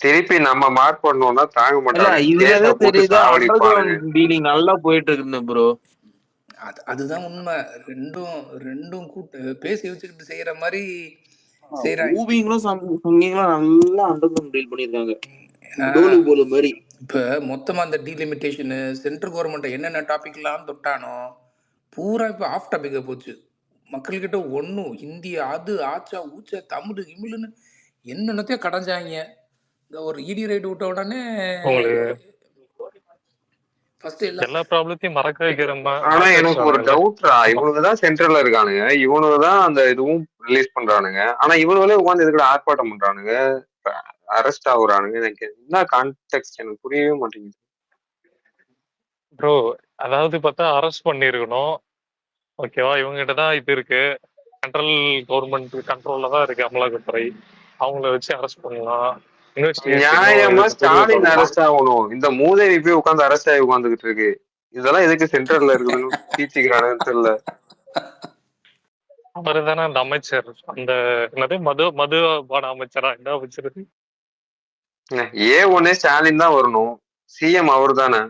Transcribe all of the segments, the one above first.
திருப்பி நம்ம மார்க் பண்ணோம்னா தாங்க இல்ல மாட்டாங்க. இதுலவே கேஸ போட்டு தெரியுது அண்டர் சாவடிப்பானுங்க. கிரவுண்ட் டீலிங் நல்லா போயிட்டு இருக்கு ப்ரோ. அதுதான் உண்மை. ரெண்டும் கூட்டு பேசி வச்சுக்கிட்டு செய்யற மாதிரி செய்யறாங்க. மூவிங்களும் சங்கிங்களும் நல்லா அண்டர் கிரவுண்ட் டீல் பண்ணிருக்காங்க. டோலு போல மாதிரி. இப்போ மொத்தமா அந்த டீலிமிட்டேஷனு சென்ட்ரல் கவர்மெண்ட் என்னென்ன டாபிக்லாம் தொட்டானோ பூரா இப்போ ஆஃப் டாபிக்கை போச்சு. மக்கள்கிட்ட ஒன்றும் ஹிந்தி அது ஆச்சா ஊச்சா தமிழ் இமிழுன்னு என்னென்னத்தையும் கடைஞ்சாங்க. இந்த ஒரு இடி ரைடு விட்ட உடனே எல்லா ப்ராப்ளத்தையும் மறக்க வைக்கிற ஆனா எனக்கு ஒரு டவுட்ரா, இவனுங்கதான் சென்ட்ரல்ல இருக்கானுங்க, இவனுங்கதான் அந்த இதுவும் ரிலீஸ் பண்றானுங்க. ஆனா இவனுங்களே உட்காந்து இதுக்கு ஆர்ப்பாட்டம் பண்றானுங்க, அரெஸ்ட் ஆகுறானுங்க. எனக்கு என்ன கான்டெக்ட் எனக்கு புரியவே மாட்டேங்குது ப்ரோ. அதாவது பார்த்தா அரெஸ்ட் பண்ணிருக்கணும், ஓகேவா? இவங்ககிட்ட தான் இது இருக்கு, சென்ட்ரல் கவர்மெண்ட் கண்ட்ரோல்ல தான் இருக்கு அமலாக்கத்துறை, அவங்கள வச்சு அரெஸ்ட் பண்ணலாம். நியாயமா ஸ்டாலின் அரெஸ்ட் ஆகணும், இந்த மூதேவி போய் உட்காந்து அரெஸ்ட் ஆகி உட்காந்துகிட்டு இருக்கு. இதெல்லாம் எதுக்கு சென்ட்ரல்ல இருக்குதுன்னு பீச்சிக்கிறானுன்னு தெரியல. அவரு தானே அந்த அமைச்சர், அந்த என்னது மது பான அமைச்சரா என்ன அமைச்சர்? ஒன்னே ஸ்டாலின் தான் வரணும், சிஎம் அவரு தானே.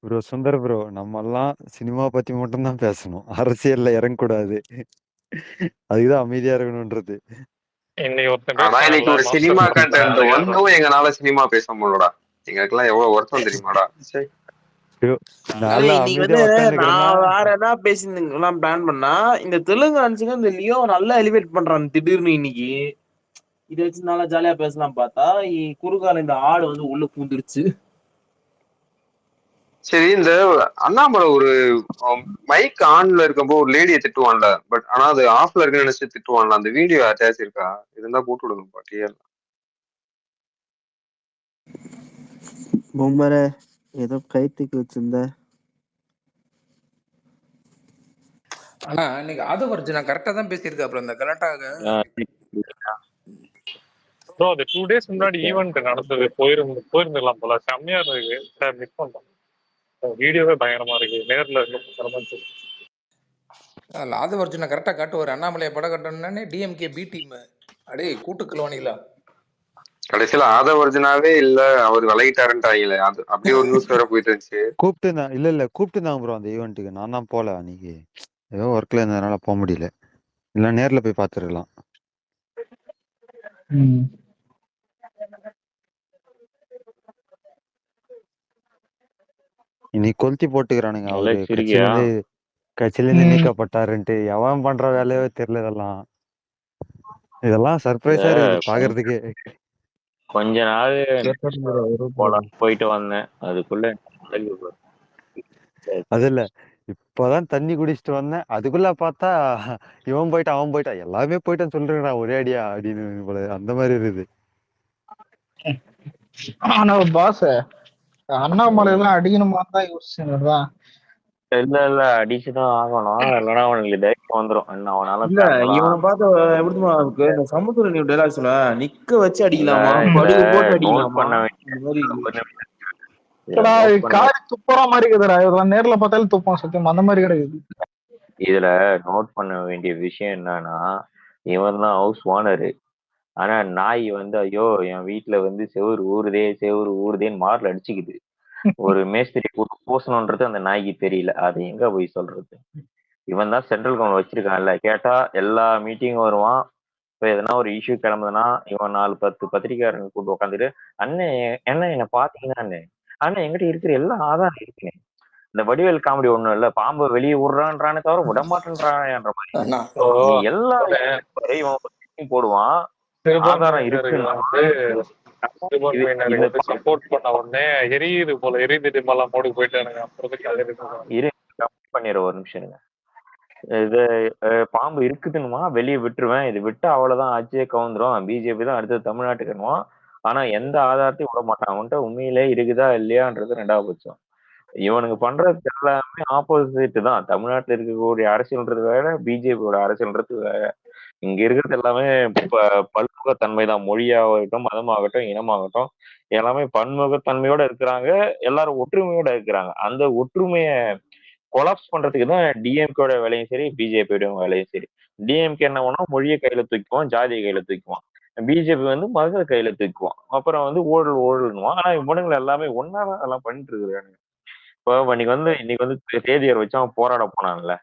ப்ரோ சுந்தர் ப்ரோ, நம்ம எல்லாம் சினிமா பத்தி மட்டும் தான் பேசணும், அரசியல்ல இறங்கக்கூடாது. அதுக்குதான் அமைதியா இருக்கணும்ன்றது. இன்னைக்கு ஒரு சினிமா கண்டென்ட் வந்தும் எங்கனால சினிமா பேச முடியலடா. எங்களுக்கெல்லாம் எவ்வளவு வருத்தம் தெரியுமாடா. இன்னைக்கு வந்து நான் வேற என்ன பேசிருந்தீங்கலாம் பிளான் பண்ணா, இந்த தெலுங்கு அனுச்சுங்க இந்த லியோ நல்லா எலிவேட் பண்றான் திடீர்னு. இன்னைக்கு இதை வச்சு நல்லா ஜாலியா பேசலாம் பார்த்தா குறுக்கால இந்த ஆடு வந்து உள்ள பூந்துருச்சு. சரி, இந்த அண்ணாமலை ஒரு மைக் ஆன்ல இருக்கும்போது ஒரு லேடியை திட்டுவான்ல, பட் ஆனா அது ஆஃப்ல இருக்குன்னு நினைச்சு திட்டுவான்ல, அந்த வீடியோ அட்டாச் இருக்கா? இருந்தா போட்டு விடுங்க பாட்டியா. பொம்மரை ஏதோ கைத்துக்கு வச்சிருந்த. ஆனா இன்னைக்கு ஆதவர்ஜி நான் கரெக்டா தான் பேசியிருக்கேன். அப்புறம் இந்த கலாட்டாக ப்ரோ, அது 2 days முன்னாடி ஈவென்ட் நடந்தது, போயிருந்துடலாம் போல. செம்மையா இருக்கு, மிஸ் பண்ணோம். வீடியோவே பயங்கரமா இருக்கு, நேர்ல இருக்கு. ஆதவர்ஜுனை கரெக்டா காட்டுவார். அண்ணாமலையை படம் கட்டணும்னே டிஎம்கே பி டீம் அடே கூட்டுக்கலவானிங்களா. கடைசியில ஆதவர்ஜனாவே இல்ல, அவர் விலகிட்டாருன்ட்டாங்களே, அது அப்படியே ஒரு நியூஸ் வேற போயிட்டு இருந்துச்சு. கூப்பிட்டுருந்தாங்க ப்ரோ அந்த ஈவெண்ட்டுக்கு. நான் தான் போல அன்னைக்கு, ஏதோ ஒர்க்ல இருந்ததுனால போக முடியல. இல்ல நேர்ல போய் பாத்துருக்கலாம். இன்னைக்கு கொளுத்தி போட்டுக்கிறானுங்க, அவரு கட்சியில இருந்து நீக்கப்பட்டாருன்ட்டு. எவன் பண்ற வேலையோ தெரியல. இதெல்லாம் சர்ப்ரைஸா இருக்குது பாக்குறதுக்கு. கொஞ்ச நாள் போயிட்டு வந்தேன், அதுக்குள்ள அது இல்ல, இப்பதான் தண்ணி குடிச்சிட்டு வந்தேன், அதுக்குள்ள பார்த்தா இவன் போயிட்டான் அவன் போயிட்டான், எல்லாமே போயிட்டான்னு சொல்றேன் ஒரே அடியா அப்படின்னு போல, அந்த மாதிரி இருக்குது. ஆனா பாஸ் அண்ணாமலை எல்லாம் அடிக்கணுமா தான் யோசிச்சுதான். இல்ல அடிச்சுதான் ஆகணும், இல்லைன்னா அவனுக்கு தைரியம் வந்துடும். அவனால இவனை பார்த்து எப்படிமா இருக்கு இந்த சமுத்திர நீ டைலாக் சொல்ல, நிக்க வச்சு அடிக்கலாமா, படுகு போட்டு அடிக்கலாமா, காரி துப்புற மாதிரி இருக்குதுடா. இதெல்லாம் நேர்ல பார்த்தாலும் துப்பான் சத்தியம், அந்த மாதிரி கிடையாது. இதுல நோட் பண்ண வேண்டிய விஷயம் என்னன்னா, இவன் தான் ஹவுஸ் ஓனரு. ஆனா நாய் வந்து ஐயோ என் வீட்டுல வந்து செவுறு ஊறுதேன்னு மார்ல அடிச்சுக்குது. ஒரு மேஸ்திரி கூட்டு பூசணுன்றது அந்த நாய்க்கு தெரியல, அது எங்க போய் சொல்றது? இவன் தான் சென்ட்ரல் கவர்மெண்ட் வச்சிருக்கான்ல, கேட்டா எல்லா மீட்டிங்கும் வருவான். இப்ப எதனா ஒரு இஷ்யூ கிளம்புதுன்னா இவன் 4-10 பத்திரிக்கையாளர்கள் கூப்பிட்டு உட்காந்துட்டு, அண்ணன் என்ன பாத்தீங்கன்னா அண்ணன் எங்கிட்ட இருக்கிற எல்லா ஆதாரம் இருக்குங்க. இந்த வடிவேல் காமெடி ஒண்ணும் இல்ல, பாம்பு வெளியே விடுறான்றானே தவிர விடமாட்டேன்றான்ற மாதிரி எல்லாரும் போடுவான். ஆதாரம் இருக்கு சப்போர்ட் பண்ண உடனே எரியுது போல, எரியுது மல்லாம் போட்டு போயிட்டானுங்க. பண்ணிடுற ஒரு நிமிஷம் இருங்க. இது பாம்பு இருக்குதுன்னுமா வெளியே விட்டுருவேன், இது விட்டு அவ்வளவுதான் ஆட்சியே கவுந்துரும், பிஜேபி தான் அடுத்தது தமிழ்நாட்டுக்குன்னுவான். ஆனா எந்த ஆதாரத்தையும் விட மாட்டான். அவன்கிட்ட உண்மையிலே இருக்குதா இல்லையான்றது 2வது பட்சம். இவனுக்கு பண்றது எல்லாமே ஆப்போசிட் தான். தமிழ்நாட்டுல இருக்கக்கூடிய அரசியல்ன்றது வேற, பிஜேபியோட அரசியல்ன்றது வேற. இங்க இருக்கிறது எல்லாமே பன்முகத்தன்மை தான். மொழியாகட்டும், மதமாகட்டும், இனமாகட்டும், எல்லாமே பன்முகத்தன்மையோட இருக்கிறாங்க. எல்லாரும் ஒற்றுமையோட இருக்கிறாங்க. அந்த ஒற்றுமையை கொலாப்ஸ் பண்றதுக்கு தான் டிஎம்கேட வேலையும் சரி, பிஜேபியோட வேலையும் சரி. டிஎம்கே என்ன பண்ணா மொழியை கையில தூக்குவான், ஜாதியை கையில தூக்குவான். பிஜேபி வந்து மத கையில தூக்குவான். அப்புறம் வந்து ஓடலுவான். ஆனா இவனுங்களை எல்லாமே ஒன்னாதான் அதெல்லாம் பண்ணிட்டு இருக்காங்க. இப்போ இன்னைக்கு வந்து தேதியர் வச்சு அவன் போராட போனான்ல,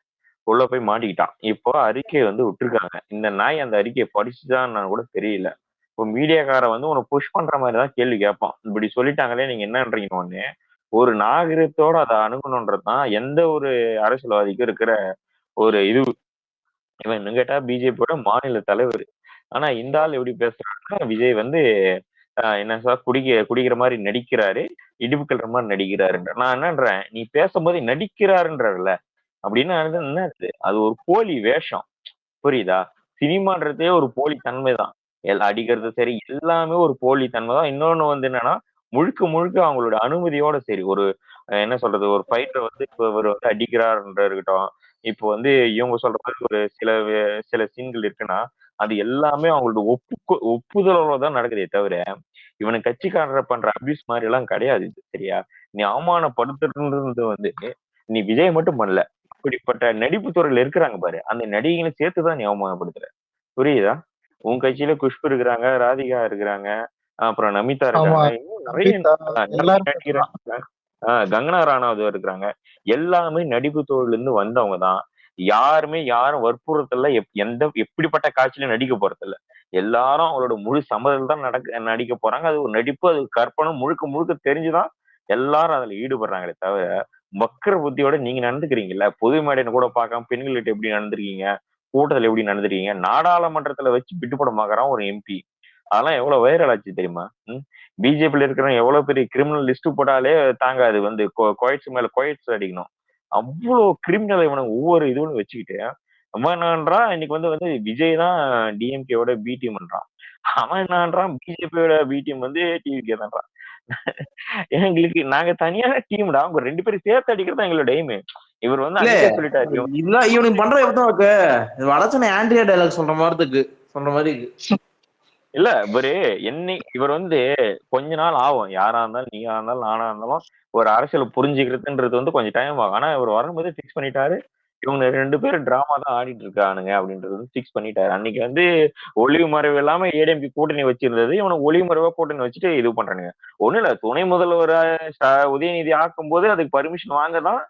உள்ள போய் மாட்டிக்கிட்டான். இப்போ அறிக்கை வந்து விட்டுருக்காங்க. இந்த நாய் அந்த அறிக்கையை படிச்சுதான்னு கூட தெரியல. இப்போ மீடியாக்கார வந்து உன்னை புஷ் பண்ற மாதிரி தான் கேள்வி கேட்பான். இப்படி சொல்லிட்டாங்களே நீங்க என்னன்றீங்க ஒண்ணு. ஒரு நாகரிகத்தோட அதை அணுகணுன்றதுதான் எந்த ஒரு அரசியல்வாதிக்கும் இருக்கிற ஒரு இது. இவன் இன்னும் கேட்டா பிஜேபியோட மாநில தலைவர். ஆனா இந்த ஆள் எப்படி பேசுறாருன்னா, விஜய் வந்து என்ன சார் குடிக்கிற மாதிரி நடிக்கிறாரு, இடுப்பு கட்டுற மாதிரி நடிக்கிறாருன்ற. நான் என்னன்றேன், நீ பேசும்போது நடிக்கிறாருன்றல அப்படின்னா என்ன அது? அது ஒரு போலி வேஷம். புரியுதா? சினிமான்றதே ஒரு போலி தன்மை தான். அடிக்கிறது சரி, எல்லாமே ஒரு போலி தன்மை தான். இன்னொன்னு வந்து என்னன்னா, முழுக்க முழுக்க அவங்களோட அனுமதியோட சரி. ஒரு என்ன சொல்றது, ஒரு ஃபைட்டர் வந்து இப்போ இவர் வந்து அடிக்கிறாருன்ற இருக்கட்டும். இப்போ வந்து இவங்க சொல்ற மாதிரி ஒரு சில சீன்கள் இருக்குன்னா, அது எல்லாமே அவங்களோட ஒப்புதலோட தான் நடக்குதே தவிர, இவனுக்கு கட்சிக்காரர் பண்ற அபியூஸ் மாதிரி எல்லாம் கிடையாது இது. சரியா? நீ அவமானப்படுத்துறது வந்து நீ விஜய் மட்டும் பண்ணல. அப்படிப்பட்ட நடிப்பு துறையில இருக்கிறாங்க பாரு, அந்த நடிகைகளை சேர்த்துதான் நீ அவமானப்படுத்துற. புரியுதா? உன் கட்சியில குஷ்பு இருக்கிறாங்க, ராதிகா இருக்கிறாங்க, அப்புறம் நமிதா ஆமா, இருக்காங்க, இன்னும் நிறைய நமிதா நிறைய எல்லாருமே இருக்கலாம். நடிகர் கங்கனா ராணாவத் இருக்கிறாங்க. எல்லாமே நடிப்பு துறையில இருந்து வந்தவங்க தான். யாரும் வற்புறுத்தல எப்படிப்பட்ட காட்சியில நடிக்க போறது இல்ல. எல்லாரும் அவங்களோட முழு சம்மதத்தில் தான் நடிக்க போறாங்க. அது ஒரு நடிப்பு, அது கற்பனை முழுக்க முழுக்க தெரிஞ்சுதான் எல்லாரும் அதுல ஈடுபடுறாங்களே தவிர, வக்கர புத்தியோட நீங்க நடந்துக்கிறீங்கல்ல. பொது மேடைன்னு கூட பார்க்காம பெண்கள்கிட்ட எப்படி நடந்திருக்கீங்க, கூட்டத்துல எப்படி நடந்திருக்கீங்க, நாடாளுமன்றத்துல வச்சு பிட்டுப்படமாக்குறான் ஒரு எம்பி. அதெல்லாம் எவ்வளவு வைரல் ஆச்சு தெரியுமா? பிஜேபியில இருக்கிறவங்க எவ்வளவு பெரிய கிரிமினல் லிஸ்ட் போட்டாலே தாங்காது. வந்து கோயட்ஸ் மேல கோயட்ஸ் அடிக்கணும். அவ்வளவு கிரிமினல் இவனுக்கு ஒவ்வொரு இதுவும் வச்சுக்கிட்டு அவன் என்னன்றான், இன்னைக்கு வந்து விஜய் தான் டிஎம்கேவோட பி டீம்ன்றான். அவன் என்னன்றான், பிஜேபியோட பி டீம் வந்து டிவிகே தான்றான். எங்களுக்கு நாங்க தனியான டீம்டா, அவங்க 2 பேரும் சேர்த்து அடிக்கிறது தான் எங்களோட எய்ம். இவர் வந்து அன்னைக்கே சொல்லிட்டாரு. இதெல்லாம் இவனுக்கு பண்ற எப்பதான் இருக்கு. வடச்சனை ஆண்ட்ரியா டைலாக் சொல்ற மாதிரி இருக்கு. இல்ல இவர் வந்து கொஞ்ச நாள் ஆகும். யாரா இருந்தாலும், நீயா இருந்தாலும், நானா இருந்தாலும் ஒரு அரசியல் புரிஞ்சுக்கிறதுன்றது வந்து கொஞ்சம் டைம் ஆகும். ஆனா இவர் வரும்போது பிக்ஸ் பண்ணிட்டாரு. இவங்க 2 பேரும் டிராமா தான் ஆடிட்டு இருக்கானுங்க அப்படின்றது வந்து பிக்ஸ் பண்ணிட்டாரு. அன்னைக்கு வந்து ஒளிவு மறைவு இல்லாம ஏடிஎம்கே கூட்டணி வச்சிருந்தது. இவனை ஒளிவு மறைவா கூட்டணி வச்சுட்டு இது பண்றானுங்க. ஒண்ணும் இல்ல, துணை முதல்வர் உதயநிதி ஆக்கும் போது அதுக்கு பர்மிஷன் வாங்கதான்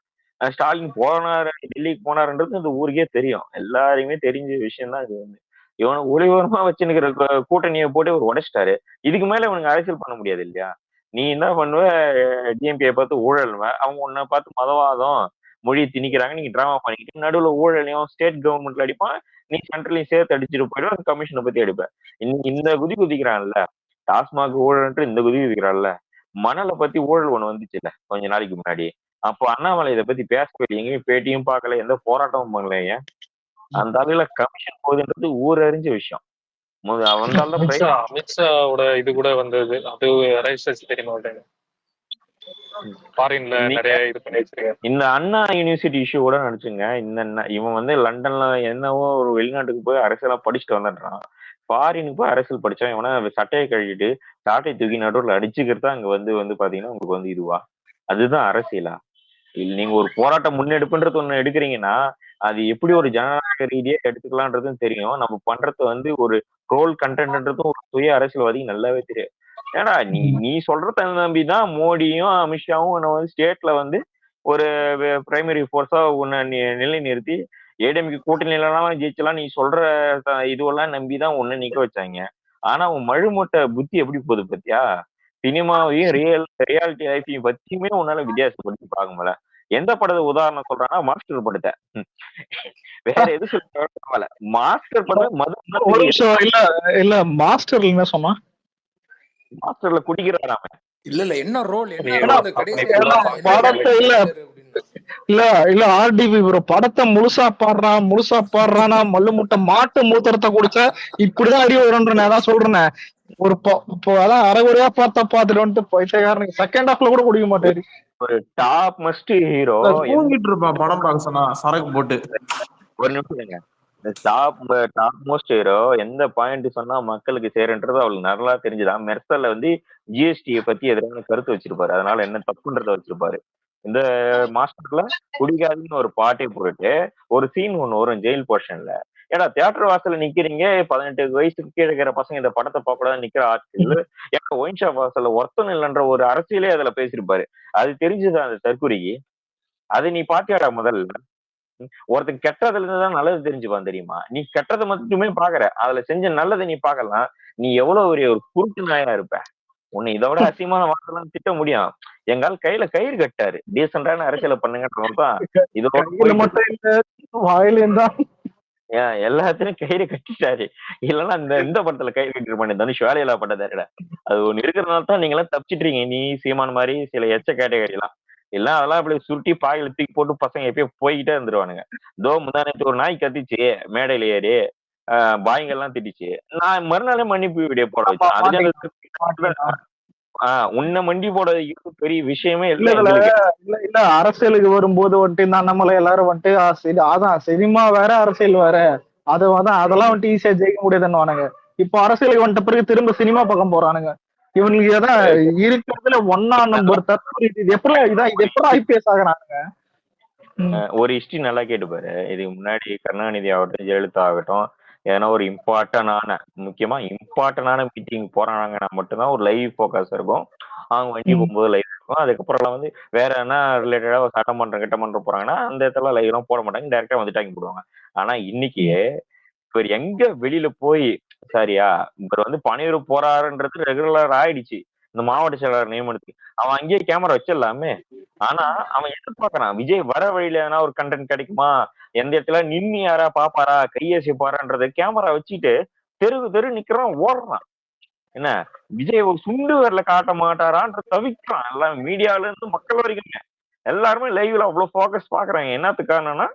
ஸ்டாலின் போனாரு, டெல்லிக்கு போனாருன்றது இந்த ஊருக்கே தெரியும். எல்லாருக்குமே தெரிஞ்ச விஷயம் தான் இது வந்து. இவனை ஒளிவரமா வச்சுருக்கிற கூட்டணியை போட்டு ஒரு உடைச்சிட்டாரு. இதுக்கு மேல இவனுக்கு அரசியல் பண்ண முடியாது இல்லையா? நீ என்ன பண்ணுவ, டிஎம்கே பார்த்து ஊழல்வ, அவங்க உன்னை பார்த்து மதவாதம் மொழியை திணிக்கிறாங்க, நீங்க டிராமா பண்ணிக்கிட்டு நடுவுல ஊழலையும் ஸ்டேட் கவர்மெண்ட்ல அடிப்பான், நீ சென்ட்ரலையும் சேர்த்து அடிச்சுட்டு போயிடும், அந்த கமிஷனை பத்தி அடிப்ப. இந்த குதிக்கிறான்ல, டாஸ்மாக் ஊழல் இந்த குதிக்கிறான்ல, மணலை பத்தி ஊழல் ஒண்ணு வந்துச்சுல்ல கொஞ்ச நாளைக்கு முன்னாடி. அப்போ அண்ணாமலை இதை பத்தி பேசவே இல்லை, எங்கேயும் பேட்டியும் பார்க்கல, எந்த போராட்டமும் பண்ணல. ஏன் அந்த அளவுல கமிஷன் போகுதுன்றது ஊர் அறிஞ்ச விஷயம். அமித்ஷாவோட இது கூட வந்தது, அது தெரியுமா? இந்த அண்ணா யூனிவர்சிட்டி இஷ்யூ கூட நினைச்சுங்க. இவன் வந்து லண்டன்ல என்னவோ ஒரு வெளிநாட்டுக்கு போய் அரசியலா படிச்சுட்டு வந்துடுறான். ஃபாரினுக்கு போய் அரசியல் படிச்சான். இவனா சட்டையை கழுவிட்டு சாட்டை தூக்கி நடுவில் அடிச்சுக்கிறதா அங்க வந்து பாத்தீங்கன்னா உங்களுக்கு வந்து இதுவா? அதுதான் அரசியலா? நீங்க ஒரு போராட்டம் முன்னெடுப்புன்றது ஒண்ணு எடுக்கிறீங்கன்னா அது எப்படி ஒரு ஜனநாயக ரீதியா எடுத்துக்கலான்றதும் தெரியும். நம்ம பண்றது வந்து ஒரு ரோல் கண்டென்ட்ன்றதும் ஒரு சுய அரசியல்வாதி நல்லாவே தெரியும். ஏன்னா நீ சொல்றத நம்பிதான் மோடியும் அமித்ஷாவும் உன்னை வந்து ஸ்டேட்ல வந்து ஒரு பிரைமரி போர்ஸா உன்னை நிலை நிறுத்தி ஏடிஎம்கே கூட்டணியிலாம் ஜெயிச்சலாம் நீ சொல்ற இதுவெல்லாம் நம்பிதான் உன்னை நிக்க வச்சாங்க. ஆனா உன் மழுமூட்டை புத்தி எப்படி போகுது பத்தியா? சினிமாவையும் ரியாலிட்டி லைஃபையும் பத்தியுமே உன்னால வித்தியாசப்படுத்தி பார்க்க முடியல. எந்த படத்தை உதாரணம் சொல்றாங்கன்னா மாஸ்டர் படத்தை. வேற எது சொல்ல மாஸ்டர் படம் இல்ல மாஸ்டர்ல என்ன சொன்னா, மாஸ்டர்ல குடிக்கிறாராம. இல்ல என்ன ரோல் படத்தை இல்ல ஆர்டிபி ப்ரோ படத்தை முழுசா பாடுறானா மல்லு முட்டை மாட்டு மூத்திரத்தை குடிச்சா இப்படிதான் அடி வரும்ன்ற நான் தான் சொல்றேன். ஒரு அதான் அரைகுறையா பாத்துட்டு வந்துட்டு பைத்தியக்காரனுக்கு செகண்ட் ஹாஃப்ல கூட குடிக்க மாட்டாரு. ஒரு டாப் மஸ்ட் ஹீரோ தூங்கிட்டு இருப்பான் படம் பார்க்க சொன்னா சரக்கு போட்டு. ஒரு நிமிஷம், டாப் மோஸ்ட் ஹீரோ எந்த பாயிண்ட் சொன்னா மக்களுக்கு சேருன்றது அவளுக்கு நல்லா தெரிஞ்சுதான். மெர்சல்ல வந்து ஜிஎஸ்டியை பத்தி எதிரான கருத்து வச்சிருப்பாரு, அதனால என்ன தப்புன்றத வச்சிருப்பாரு. இந்த மாஸ்டர்ல குடிக்காதுன்னு ஒரு பாட்டை போட்டு ஒரு சீன் ஒண்ணு வரும் ஜெயில் போர்ஷன்ல. ஏன்னா தியேட்டர் வாசல்ல நிக்கிறீங்க, 18 வயசுக்கு கீழே இருக்கிற பசங்க இந்த படத்தை பார்க்க கூடாது நிக்கிற ஆட்கள், ஏன்னா ஒயின் ஷாப் வாசல்ல ஒருத்தன் இல்லைன்ற ஒரு அரசியலே அதுல பேசியிருப்பாரு. அது தெரிஞ்சுதான் அந்த தற்குறிக்கு. அதை நீ பாத்தியாடா முதல்ல? ஒருத்தன் கெட்டதுல இருந்துதான் நல்லது தெரிஞ்சுப்பான் தெரியுமா? நீ கெட்டதை மட்டுமே பாக்குற, அதுல செஞ்ச நல்லதை நீ பாக்கலாம். நீ எவ்வளவு பெரிய ஒரு குருட்டு நாயா இருப்ப. உன்னை இதோட அசிங்கமான வார்த்தைலாம் திட்ட முடியும். எங்கால் கையில கயிறு கட்டாரு, டீசென்டான அரசியலை பண்ணுங்கன்றதான் இதோட கையில போயிட்டு மட்டும் இல்ல, வாயிலையும் தான். எல்லாத்தையும் கயிறு கட்டிட்டாரு. இல்லைன்னா இந்த படத்துல கயிறு கட்டிருப்பானே தனுஷ், வேலையில்லா பட்டதாரிட. அது ஒண்ணு இருக்கிறதுனால தான் நீங்க எல்லாம் தப்பிச்சிட்டீங்க. நீ சீமான் மாதிரி சில எச்ச கேட்டகரி எல்லாம் இல்ல, அதெல்லாம் அப்படி சுருட்டி பாயில தூக்கி போட்டு பசங்க எப்பயும் போய்கிட்டே இருந்துருவானுங்க. தோ முந்தானத்து ஒரு நாய் கத்திச்சு மேடையில ஏறி, பாய்ங்கெல்லாம் திட்டிச்சு. நான் மறுநாளே மன்னிப்பு வீடியோ போட வச்சேன். அதுல உன்னை மண்டி போட பெரிய விஷயமே இல்ல இல்லை இல்ல எங்களுக்கு. இல்ல இல்ல அரசியலுக்கு வரும்போது வந்துட்டு இந்த அண்ணாமலை எல்லாரும் வந்துட்டு சரி அதான் சினிமா வேற அரசியல் வேற, அதெல்லாம் வந்துட்டு ஈஸியா ஜெயிக்க முடியாதுன்னு. இப்போ அரசியலுக்கு வந்துட்ட பிறகு திரும்ப சினிமா பக்கம் போறானுங்க. இவனுக்கு ஏதான் இருக்கிறதுல ஒன்னா நம்பர் தற்கொலை. இது எப்படி ஐபிஎஸ் ஆகுறானுங்க? ஒரு ஹிஸ்டரி நல்லா கேட்டுப்பாரு. இதுக்கு முன்னாடி கருணாநிதி ஆகட்டும், ஜெயலலிதா ஆகட்டும், ஏன்னா ஒரு முக்கியமா இம்பார்ட்டன்டான மீட்டிங் போறாங்கன்னா மட்டும்தான் ஒரு லைவ் போக்கஸ் இருக்கும். அவங்க வண்டி போகும்போது லைவ் இருக்கும். அதுக்கப்புறம் வந்து வேற என்ன ரிலேட்டடா ஒரு சட்டமன்றம் போறாங்கன்னா அந்த இடத்துல லைவ் எல்லாம் போட மாட்டாங்க, டைரக்டா வந்துட்டாங்க போடுவாங்க. ஆனா இன்னைக்கு இவர் எங்க வெளியில போய் சரியா இவர் வந்து பணியூர் போறாருன்றது ரெகுலர் ஆயிடுச்சு. இந்த மாவட்ட செயலாளர் நியமனத்துக்கு அவன் அங்கேயே கேமரா வச்சிடலாமே. ஆனா அவன் எதிர்பார்க்கறான் விஜய் வர வழியில ஏன்னா ஒரு கண்டென்ட் கிடைக்குமா, எந்த இடத்துல நின்னு யாரா பாப்பாரா கையசிப்பாரான்றது கேமரா வச்சுட்டு தெரு நிக்கிறான், ஓடுறான். என்ன விஜய் ஒரு சுண்டு வரல காட்ட மாட்டாரான்ற தவிக்கிறான். எல்லாம் மீடியால இருந்து மக்கள் வரைக்கும் எல்லாருமே லைவ்ல அவ்வளவு போக்கஸ் பாக்குறாங்க. என்னத்துக்கானா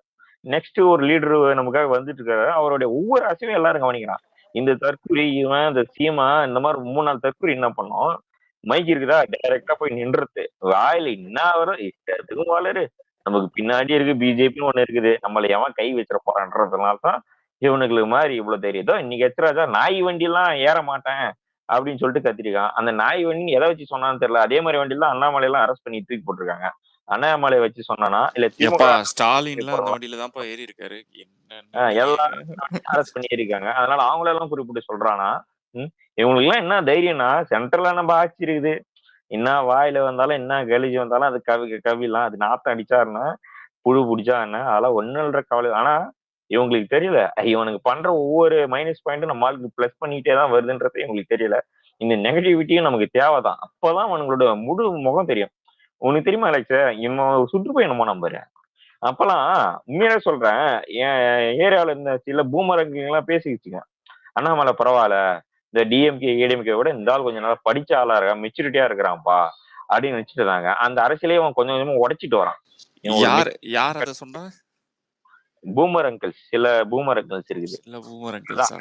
நெக்ஸ்ட் ஒரு லீடர் நமக்காக வந்துட்டு இருக்காரு, அவருடைய ஒவ்வொரு அசைவையும் எல்லாரும் கவனிக்கிறான். இந்த தற்குறி இவன் இந்த சீமா இந்த மாதிரி 3-4 தற்குறி என்ன பண்ணோம், மைக் இருக்குதா டைரக்டா போய் நின்றது, வாயில என்ன வரும் இஷ்டத்துக்கும் வளரு. நமக்கு பின்னாடி இருக்கு பிஜேபின்னு ஒண்ணு இருக்குது, நம்மள எவன் கை வச்சிட போறான்றதுனாலதான் இவனுக்கு மாதிரி இவ்வளவு தெரியுதோ. இன்னைக்கு எச்சராஜா நாய் வண்டி எல்லாம் ஏற மாட்டேன் அப்படின்னு சொல்லிட்டு கத்திருக்கான். அந்த நாய் வண்டி எதை வச்சு சொன்னான்னு தெரியல. அதே மாதிரி வண்டி எல்லாம் அண்ணாமலை எல்லாம் அரெஸ்ட் பண்ணி தூக்கி போட்டிருக்காங்க. அண்ணாமலை வச்சு சொன்னானா இல்ல திமுக ஸ்டாலின்லாம் அந்த வண்டியில தான்ப்பா ஏறி இருக்காரு. எல்லாரும் அரெஸ்ட் பண்ணி இருக்காங்க. அதனால அவங்களெல்லாம் குறிப்பிட்டு சொல்றானா இவங்களுக்கு எல்லாம் என்ன தைரியம்னா சென்ட்ரல்ல நம்ம ஆட்சி இருக்குது, என்ன வாயில வந்தாலும் என்ன கழிச்சு வந்தாலும் அது கவிலாம் அது நாத்தம் அடிச்சாருன்னா புழு பிடிச்சா என்ன அதெல்லாம் ஒன்னுன்ற கவலை. ஆனா இவங்களுக்கு தெரியல, இவனுக்கு பண்ற ஒவ்வொரு மைனஸ் பாயிண்ட்டும் நம்மளுக்கு பிளஸ் பண்ணிட்டே தான் வருதுன்றது இவங்களுக்கு தெரியல. இந்த நெகட்டிவிட்டியும் நமக்கு தேவைதான். அப்பதான் அவங்களோட முழு முகம் தெரியும். உனக்கு தெரியுமா அலெக்ஸ், இவன் சுற்றுப்பயணம் போனான் பாரு, அப்பெல்லாம் உண்மையிலே சொல்றேன் என் ஏரியாவில இருந்த சில பூமரங்க எல்லாம் பேசிக்கிச்சுங்க, அண்ணாமலை பரவாயில்ல, இந்த டிஎம்கே ஏடிஎம்கே விட இந்த ஆள் கொஞ்சம் நல்லா படிச்ச ஆளா இருக்கா, மெச்சூரிட்டியா இருக்கிறான்ப்பா அப்படின்னு நினைச்சிட்டு இருந்தாங்க. அந்த அரசியலே அவன் கொஞ்சம் கொஞ்சமா உடைச்சிட்டு வரான். யார் அதை சொன்னா? பூமர் அங்கிள்ஸ், சில பூமர் அங்கிள்ஸ் இருக்குது. சில பூமர் அங்கிள்ஸ்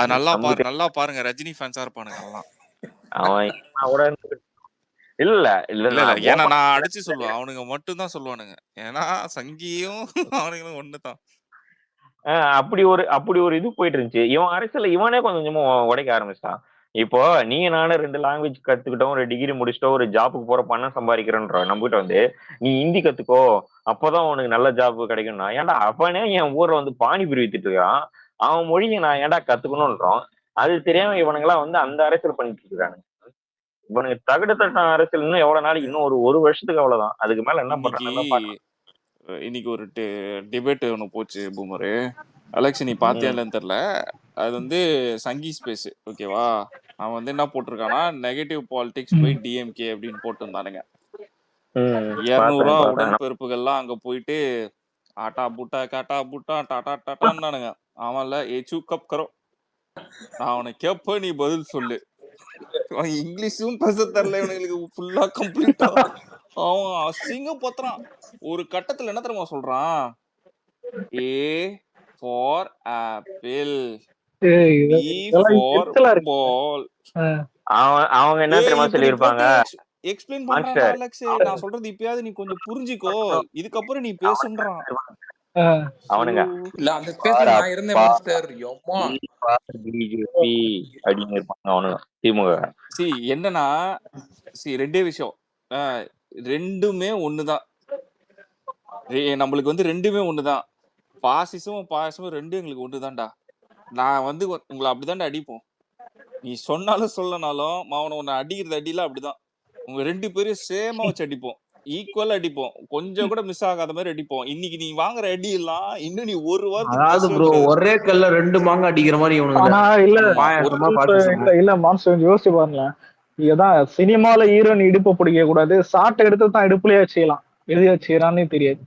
அது நல்லா பாருங்க, ரஜினி ஃபேன்ஸா இருப்பானுங்க எல்லாம். அவன் இல்ல ஏன்னா நான் அடிச்சு சொல்லுவேன், அவனுங்க மட்டும் தான் சொல்லுவானுங்க. ஏன்னா சங்கியும் அவனுங்களும் ஒண்ணுதான். அப்படி ஒரு இது போயிட்டு இருந்துச்சு. இவன் அரசியல இவனே கொஞ்சம் கொஞ்சமா உடைக்க ஆரம்பிச்சான். இப்போ நீ நானும் 2 லாங்குவேஜ் கத்துக்கிட்டோம், ஒரு டிகிரி முடிச்சிட்டோம், ஒரு ஜாப்புக்கு போற பணம் சம்பாதிக்கிறன்ற நம்மகிட்ட வந்து நீ ஹிந்தி கத்துக்கோ அப்பதான் உனக்கு நல்ல ஜாப் கிடைக்கும்னா, ஏன்டா அவனே என் ஊர்ல வந்து பானிபூரி வித்துட்டு இருக்கான், அவன் மொழியை நான் ஏன்டா கத்துக்கணும்ன்றோம். அது தெரியாம இவனுங்கெல்லாம் வந்து அந்த அரசியல் பண்ணிட்டு இருக்கானுங்க. இவனுக்கு தகுடு தட்ட அரசியல் இன்னும் எவ்வளவு நாளைக்கு, இன்னும் ஒரு வருஷத்துக்கு அவ்வளவுதான். அதுக்கு மேல என்ன பண்றாங்க? இன்னைக்கு ஒரு டிபேட் ஒண்ணு போச்சு பூமரு, அலெக்ஸ் நீ பாத்தியா இல்லன்னு தெரியல. அது வந்து சங்கி ஸ்பேஸ் ஓகேவா, அவன் வந்து என்ன போட்டிருக்கானா, நெகட்டிவ் பாலிடிக்ஸ் பை டிஎம்கே அப்படின்னு போட்டிருந்தானுங்க. 200 உடன்பிறப்புகள்லாம் அங்க போயிட்டு ஆட்டா புட்டா காட்டா புட்டா டாட்டா டாட்டான்னானுங்க. அவன்ல ஏச்சு கப் கரோ, நான் அவனை கேப்ப நீ பதில் சொல்லு. இங்கிலீஷும் பேச தெரியல இவனுங்களுக்கு ஃபுல்லா கம்ப்ளீட்டா. அவன் அசிங்க பத்துறான். ஒரு கட்டத்துல என்ன தெரியுமா சொல்றான், A for apple, B for ball. அவங்க என்ன தெரியுமா சொல்லிருப்பாங்க, எக்ஸ்பிளைன் பண்றான் அலெக்ஸ், நான் சொல்றது இப்பயாவது நீ கொஞ்சம் புரிஞ்சிக்கோ, இதுக்கப்புறம் நீ பேசுன்றான். அவனுங்க இல்ல அந்த ஸ்பேஸ்ல நான் இருந்தேன் மாஸ்டர். யோமா பிஜேபி அப்படின்னு இருப்பாங்க அவனுங்க திமுக. என்னன்னா ரெண்டே விஷயம், ரெண்டுமே ஒண்ணுதான். நம்மளுக்கு வந்து ரெண்டுமே ஒண்ணுதான். பாசிசமும் ரெண்டும் எங்களுக்கு ஒண்ணுதான்டா. நான் வந்து உங்களை அப்படிதான்டா அடிப்போம். நீ சொன்னாலும் சொல்லனாலும் மாவன உன்னை அடிக்கிறது அடியில அப்படிதான். உங்க 2 பேரும் சேமா வச்சு அடிப்போம். ஈக்குவலா அடிப்போம். கொஞ்சம் கூட மிஸ் ஆகாத மாதிரி அடிப்போம். இன்னைக்கு நீ வாங்குற அடி எல்லாம் இன்னும் நீ ஒரு வாரத்துக்கு அதாவது பேசவே ப்ரோ கூடாது. ஒரே கல்ல 2 மாங்க அடிக்கிற மாதிரி ஆனா இல்ல பாயாசமா இல்ல பாசிசமா. இல்ல மான்ஸ் கொஞ்சம் யோசிச்சு பாருங்களேன். இதுதான் சினிமால ஹீரோயின் இடுப்பை பிடிக்க கூடாது, சாட்டை எடுத்து தான் இடுப்புலயே வச்சுக்கலாம். எது வச்சுக்கிறான்னு தெரியாது.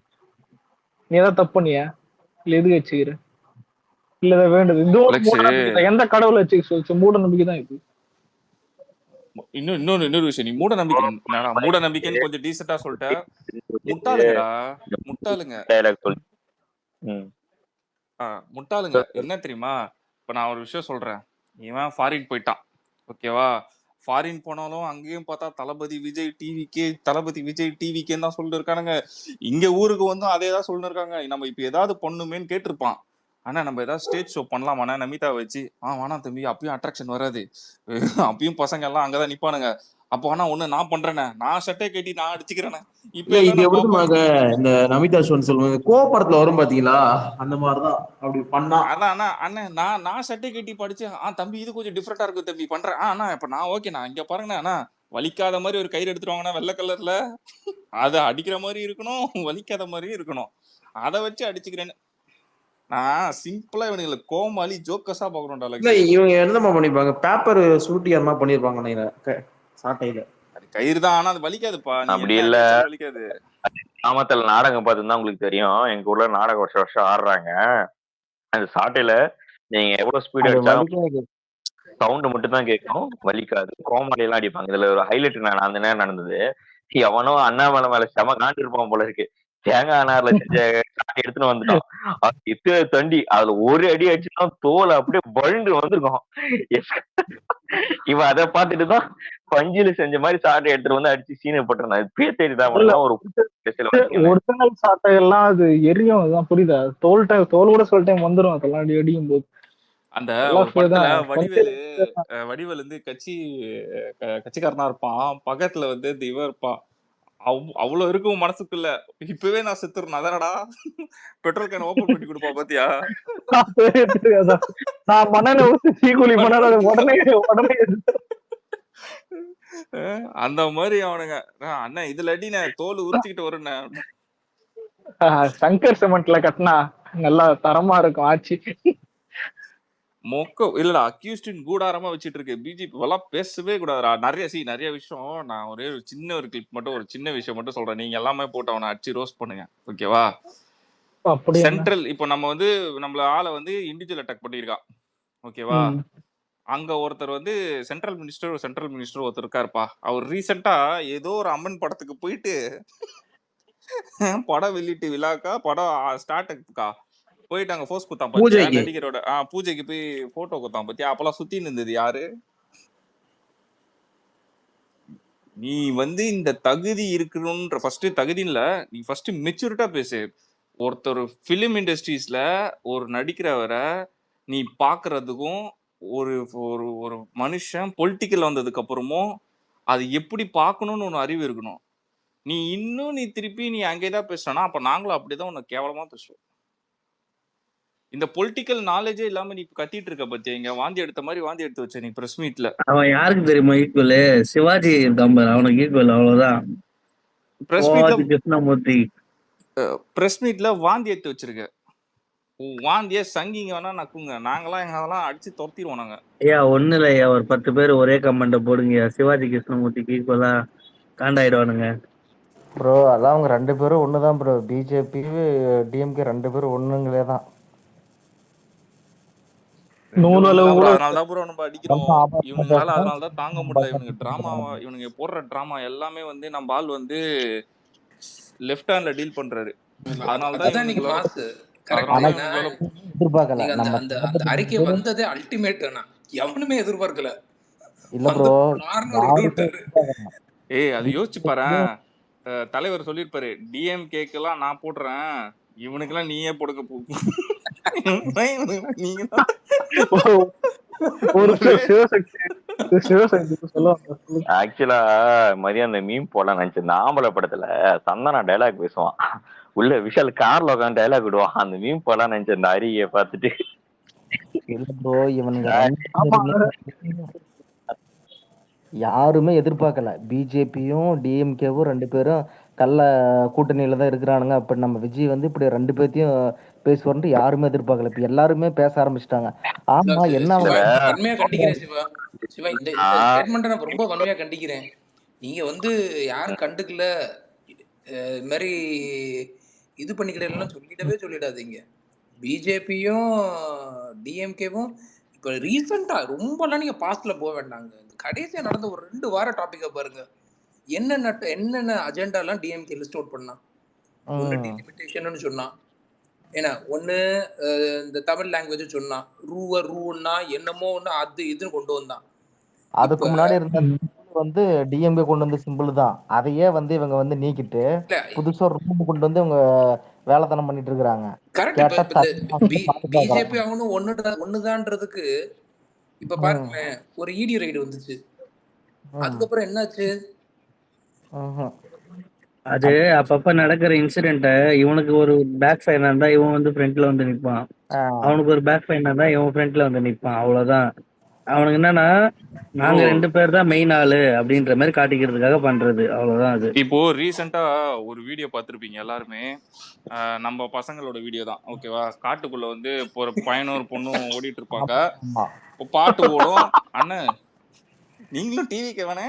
நீ ஏதாவது தப்பு பண்ணியா இல்ல எது வச்சுக்கிற இல்ல இதை வேண்டது இது ஒரு மூட நம்பிக்கை தான். எந்த கடவுளை வச்சு சொல்லிச்சு மூட நம்பிக்கை தான் இது. இன்னொரு விஷயம், நீ மூட நம்பிக்கை மூட நம்பிக்கைன்னு கொஞ்சம் டீசெண்டா சொல்லிட்ட. முட்டாளுங்கடா, முட்டாளுங்க. முட்டாளுங்க என்ன தெரியுமா? இப்ப நான் ஒரு விஷயம் சொல்றேன். இவன் ஃபாரின் போயிட்டான், ஓகேவா? ஃபாரின் போனாலும் அங்கேயும் பார்த்தா தளபதி விஜய் டிவிக்கேன்னு தான் சொல்லிட்டு இருக்கானுங்க. இங்க ஊருக்கு வந்து அதே தான் சொல்லிட்டு இருக்காங்க. நம்ம இப்ப ஏதாவது பண்ணுமேன்னு கேட்டிருப்பான். ஆனா நம்ம ஏதாவது ஸ்டேஜ் ஷோ பண்ணலாமாண்ணா நமிதா வச்சு, வேணாம் தம்பி, அப்பயும் அட்ராக்ஷன் வராது, அப்பயும் பசங்க எல்லாம் அங்கதான் நிப்பானுங்க. அப்போ ஆனா ஒண்ணு நான் பண்றேனே, நான் சட்டை கட்டி நான் அடிச்சுக்கிறேனே. இப்ப இது எப்படி இந்த நமிதா ஷோன்னு சொல்லுவாங்க, கோபடத்துல வரும் பாத்தீங்களா, அந்த மாதிரிதான் அப்படி பண்ணா. அதான் அண்ணன் நான் சட்டை கட்டி படிச்சு, தம்பி இது கொஞ்சம் டிஃப்ரெண்டா இருக்கு தம்பி பண்றேன். அண்ணா இப்ப நான் ஓகேண்ணா, இங்க பாருங்கண்ணா, வலிக்காத மாதிரி ஒரு கயிறு எடுத்துருவாங்கண்ணா வெள்ளை கலர்ல, அதை அடிக்கிற மாதிரி இருக்கணும், வலிக்காத மாதிரியும் இருக்கணும், அதை வச்சு அடிச்சுக்கிறேன்னு. நான் சிம்பிளா இவனுங்களை கோமாளி ஜோக்கஸா பாக்குறோம்டா. இவங்க என்னமா பண்ணிருப்பாங்க, பேப்பர் சூட்டி அந்த மாதிரி பண்ணிருப்பாங்க சாட்டையில. கயிறு தான், ஆனா அது வலிக்காதுப்பா. அப்படி இல்ல, வலிக்காது. கிராமத்துல நாடகம் பார்த்துதான் உங்களுக்கு தெரியும். எங்க ஊர்ல நாடகம் வருஷம் ஆடுறாங்க. அந்த சாட்டையில நீங்க எவ்வளவு ஸ்பீட் அடிச்சாலும் சவுண்ட் மட்டும் தான் கேட்கும், வலிக்காது. கோமாளி எல்லாம் அடிப்பாங்க. இதுல ஒரு ஹைலைட் நான் அந்த நேரம் நடந்தது. எவனோ அண்ணாமலை மேல செம காண்டு இருப்பான் போல இருக்கு. தேங்காய் அனார்ல செஞ்ச சாட்டை எடுத்துன்னு வந்துட்டான். அது தண்டி அதுல ஒரு அடி அடிச்சுன்னா தோல் அப்படியே பழுந்து வந்திருக்கும். இவன் அதை பார்த்துட்டுதான் பஞ்சில செஞ்ச மாதிரி சாட்டை எடுத்துட்டு வந்து அடிச்சு சீனை போட்டுருந்தான். இப்பயே தெரியுதான் ஒரு ஒரிஜினல் சாட்டை எல்லாம் அது எரியும். அதுதான் புரியுதா? தோல் கூட சில டைம் வந்துடும் அதெல்லாம் அடிக்கும் போது. அந்த வடிவேல் வந்து கட்சிக்காரனா இருப்பான், பக்கத்துல வந்து இவன் இருப்பான். அவ்வளவு இருக்கும் மனசுக்குள்ள. இப்பவே நான் செத்துறேன் அதனடா, பெட்ரோல் கேன் ஓபன் பண்ணி கொடுப்பா பாத்தியா? நான் மணல ஊத்தி சீக்குழி பண்ணாத உடனே அந்த மாதிரி அவனுங்க. அண்ணன் இதுல அடி நான் தோல் உரிச்சுக்கிட்டு வருண்ண. சங்கர் சிமெண்ட்ல கட்டினா நல்லா தரமா இருக்கும் ஆட்சி. மொக்க இல்லடா, அக்யூஸ்டின் கூடாரமா வச்சிட்டு இருக்கு பிஜேபி. எல்லாம் பேசவே கூடாதுடா. நிறைய விஷயம். நான் ஒரே ஒரு சின்ன ஒரு கிளிப் மட்டும், ஒரு சின்ன விஷயம் மட்டும் சொல்றேன். நீங்க எல்லாமே போட்டு அவனை அடிச்சு ரோஸ்ட் பண்ணுங்க, ஓகேவா? சென்ட்ரல் இப்போ நம்ம வந்து நம்மள ஆளை வந்து இண்டிவிஜுவல் அட்டாக் பண்ணிருக்கான், ஓகேவா? அங்க ஒருத்தர் வந்து சென்ட்ரல் மினிஸ்டர் ஒருத்தர் இருக்காருப்பா. அவர் ரீசெண்டா ஏதோ ஒரு அம்மன் படத்துக்கு போயிட்டு படம் வெளியிட்டு விழாக்கா படம் ஸ்டார்ட்க்கா போயிட்டு அங்க போஸ் குத்தான் பாத்தியா, நடிகரோட பூஜைக்கு போய் போட்டோ குத்தான் பாத்தியா? அப்பெல்லாம் சுத்தி இருந்தது யாரு? நீ வந்து இந்த தகுதி இருக்கணும்ன்ற ஃபர்ஸ்ட் தகுதி இல்ல, நீ ஃபர்ஸ்ட் மெச்சூரிட்டா பேசு. ஒருத்தர் பிலிம் இண்டஸ்ட்ரீஸ்ல ஒரு நடிக்கிறவரை நீ பாக்குறதுக்கும் ஒரு ஒரு மனுஷன் பொலிட்டிக்கல் வந்ததுக்கு அப்புறமும் அது எப்படி பார்க்கணும்னு ஒன்று அறிவு இருக்கணும். நீ திருப்பி நீ அங்கேதான் பேசுறனா, அப்ப நாங்களும் அப்படிதான் உன்னை கேவலமா பேசுவோம். இந்த பொலிட்டிக்கல் நாலேஜே இல்லாம நீ கத்திட்டு இருக்க பத்தியா? இங்க வாந்தி எடுத்த மாதிரி வாந்தி எடுத்து வச்ச நீ பிரஸ் மீட்ல. அவன் யாருக்கு தெரியுமா ஈக்குவல்? சிவாஜி தம்பர், அவனுக்கு ஈக்குவல். அவ்வளவுதான். கிருஷ்ணமூர்த்தி பிரஸ் மீட்ல வாந்தி எடுத்து வச்சிருக்க. வாந்திய சங்கிங்க வேணா நக்குங்க, நாங்கெல்லாம் எங்க அதெல்லாம் அடிச்சு துரத்திடுவோம் நாங்க. ஐயா ஒண்ணு இல்லையா, ஒரு 10 பேர் ஒரே கமெண்ட போடுங்க, சிவாஜி கிருஷ்ணமூர்த்திக்கு ஈக்குவலா காண்டாயிடுவானுங்க ப்ரோ. அதான் அவங்க 2 பேரும் ஒண்ணுதான் ப்ரோ. பிஜேபி டிஎம்கே 2 பேரும் ஒண்ணுங்களே தான். அதனாலதான் ப்ரோ நம்ம அடிக்கிறோம் இவனுங்களால. அதனாலதான் தாங்க முடியல. இவனுங்க டிராமாவா, இவனுங்க போடுற டிராமா எல்லாமே வந்து நம்ம ஆள் வந்து லெஃப்ட் ஹேண்ட்ல டீல் பண்றாரு. அதனாலதான் நீங்க மாசு எதிர்பார்க்கல. அந்த அறிக்கை வந்ததே அல்டிமேட். எவனுமே எதிர்பார்க்கல. இல்ல ப்ரோ, அது யோசிச்சு பாரு. தலைவர் சொல்லிருப்பாரு, டிஎம்கேக்கெல்லாம் நான் போடுறேன், இவனுக்கெல்லாம் நீயே போடுக்க போ. ஆக்சுவலா மதியம் அந்த மீம் போடலாம் நினைச்சேன். இந்த ஆம்பளை படத்துல சந்தனா டைலாக் பேசுவான், உள்ள விஷால் கார்ல உட்காந்து டைலாக் விடுவான். அந்த மீம் போலாம் நினைச்சேன் அந்த அருவியை பார்த்துட்டு. இல்ல ப்ரோ, இவனுங்க ஆமா. யாருமே எதிர்பார்க்கல. பிஜேபியும் டிஎம்கேவும் 2 பேரும் கள்ள கூட்டணியில தான் இருக்கிறானுங்க. அப்ப நம்ம விஜய் வந்து இப்படி 2 பேத்தையும் பேசுவார்ன்ட்டு யாருமே எதிர்பார்க்கல. இப்ப எல்லாருமே பேச ஆரம்பிச்சிட்டாங்க. ஆமா, என்ன சிவா அவங்க வன்மையா கண்டிக்கிறேன் சிவா. சிவா இந்த இந்த ஸ்டேட்மெண்ட்டை நான் ரொம்ப வன்மையா கண்டிக்கிறேன். நீங்க வந்து யாரும் கண்டுக்கல இது மாதிரி இது பண்ணிக்கிடலாம் சொல்லிடாதீங்க. பிஜேபியும் டிஎம்கேவும் இப்போ ரீசெண்டா ரொம்பலாம் நீங்க பாஸ்ட்ல போக வேண்டாங்க. கடைசியா நடந்த ஒரு 2 வார டாபிக்கை பாருங்க. என்னென்ன அஜெண்டாலாம் டிஎம்கே லிஸ்ட் அவுட் பண்ணா. ஒன்று டிலிமிட்டேஷன் சொன்னான். ஏன்னா ஒன்று இந்த தமிழ் லாங்குவேஜ் சொன்னான். ரூன்னா என்னமோ ஒன்று அது இதுன்னு கொண்டு வந்தான். அதுக்கு முன்னாடி இருந்த வந்து டிஎம்கே கொண்டு வந்த சிம்பிள் தான். அதையே வந்து இவங்க வந்து நீக்கிட்டு புதுசா ரூம் கொண்டு வந்து இவங்க வேலைத்தனம் பண்ணிட்டு இருக்காங்க. பிஜேபி அவனும் ஒண்ணுதான்றதுக்கு இப்ப பாருங்களேன், ஒரு இடி ரைடு வந்துச்சு. அதுக்கப்புறம் என்னாச்சு? அது அப்பப்ப நடக்கிற இன்சிடென்ட்ட இவனுக்கு ஒரு பேக் ஃபயர் இருந்தா இவன் வந்து ஃப்ரண்ட்ல வந்து நிப்பான். அவனுக்கு ஒரு பேக் ஃபயர் இருந்தா இவன் ஃப்ரண்ட்ல வந்து நிப்பான். அவ்வளவுதான். அவனுக்கு என்னன்னா நாங்க 2 பேர் தான் மெயின் ஆளு அப்படின்ற மாதிரி காட்டிக்கிறதுக்காக பண்றது. அவ்வளவுதான் அது. இப்போ ரீசெண்டா ஒரு வீடியோ பார்த்திருப்பீங்க எல்லாருமே. நம்ம பசங்களோட வீடியோ தான், ஓகேவா? காட்டுக்குள்ள வந்து ஒரு பையனும் ஒரு பொண்ணும் ஓடிட்டு இருப்பாங்க. இப்போ பாட்டு ஓடும். அண்ணன் நீங்களும் டிவி கேவனே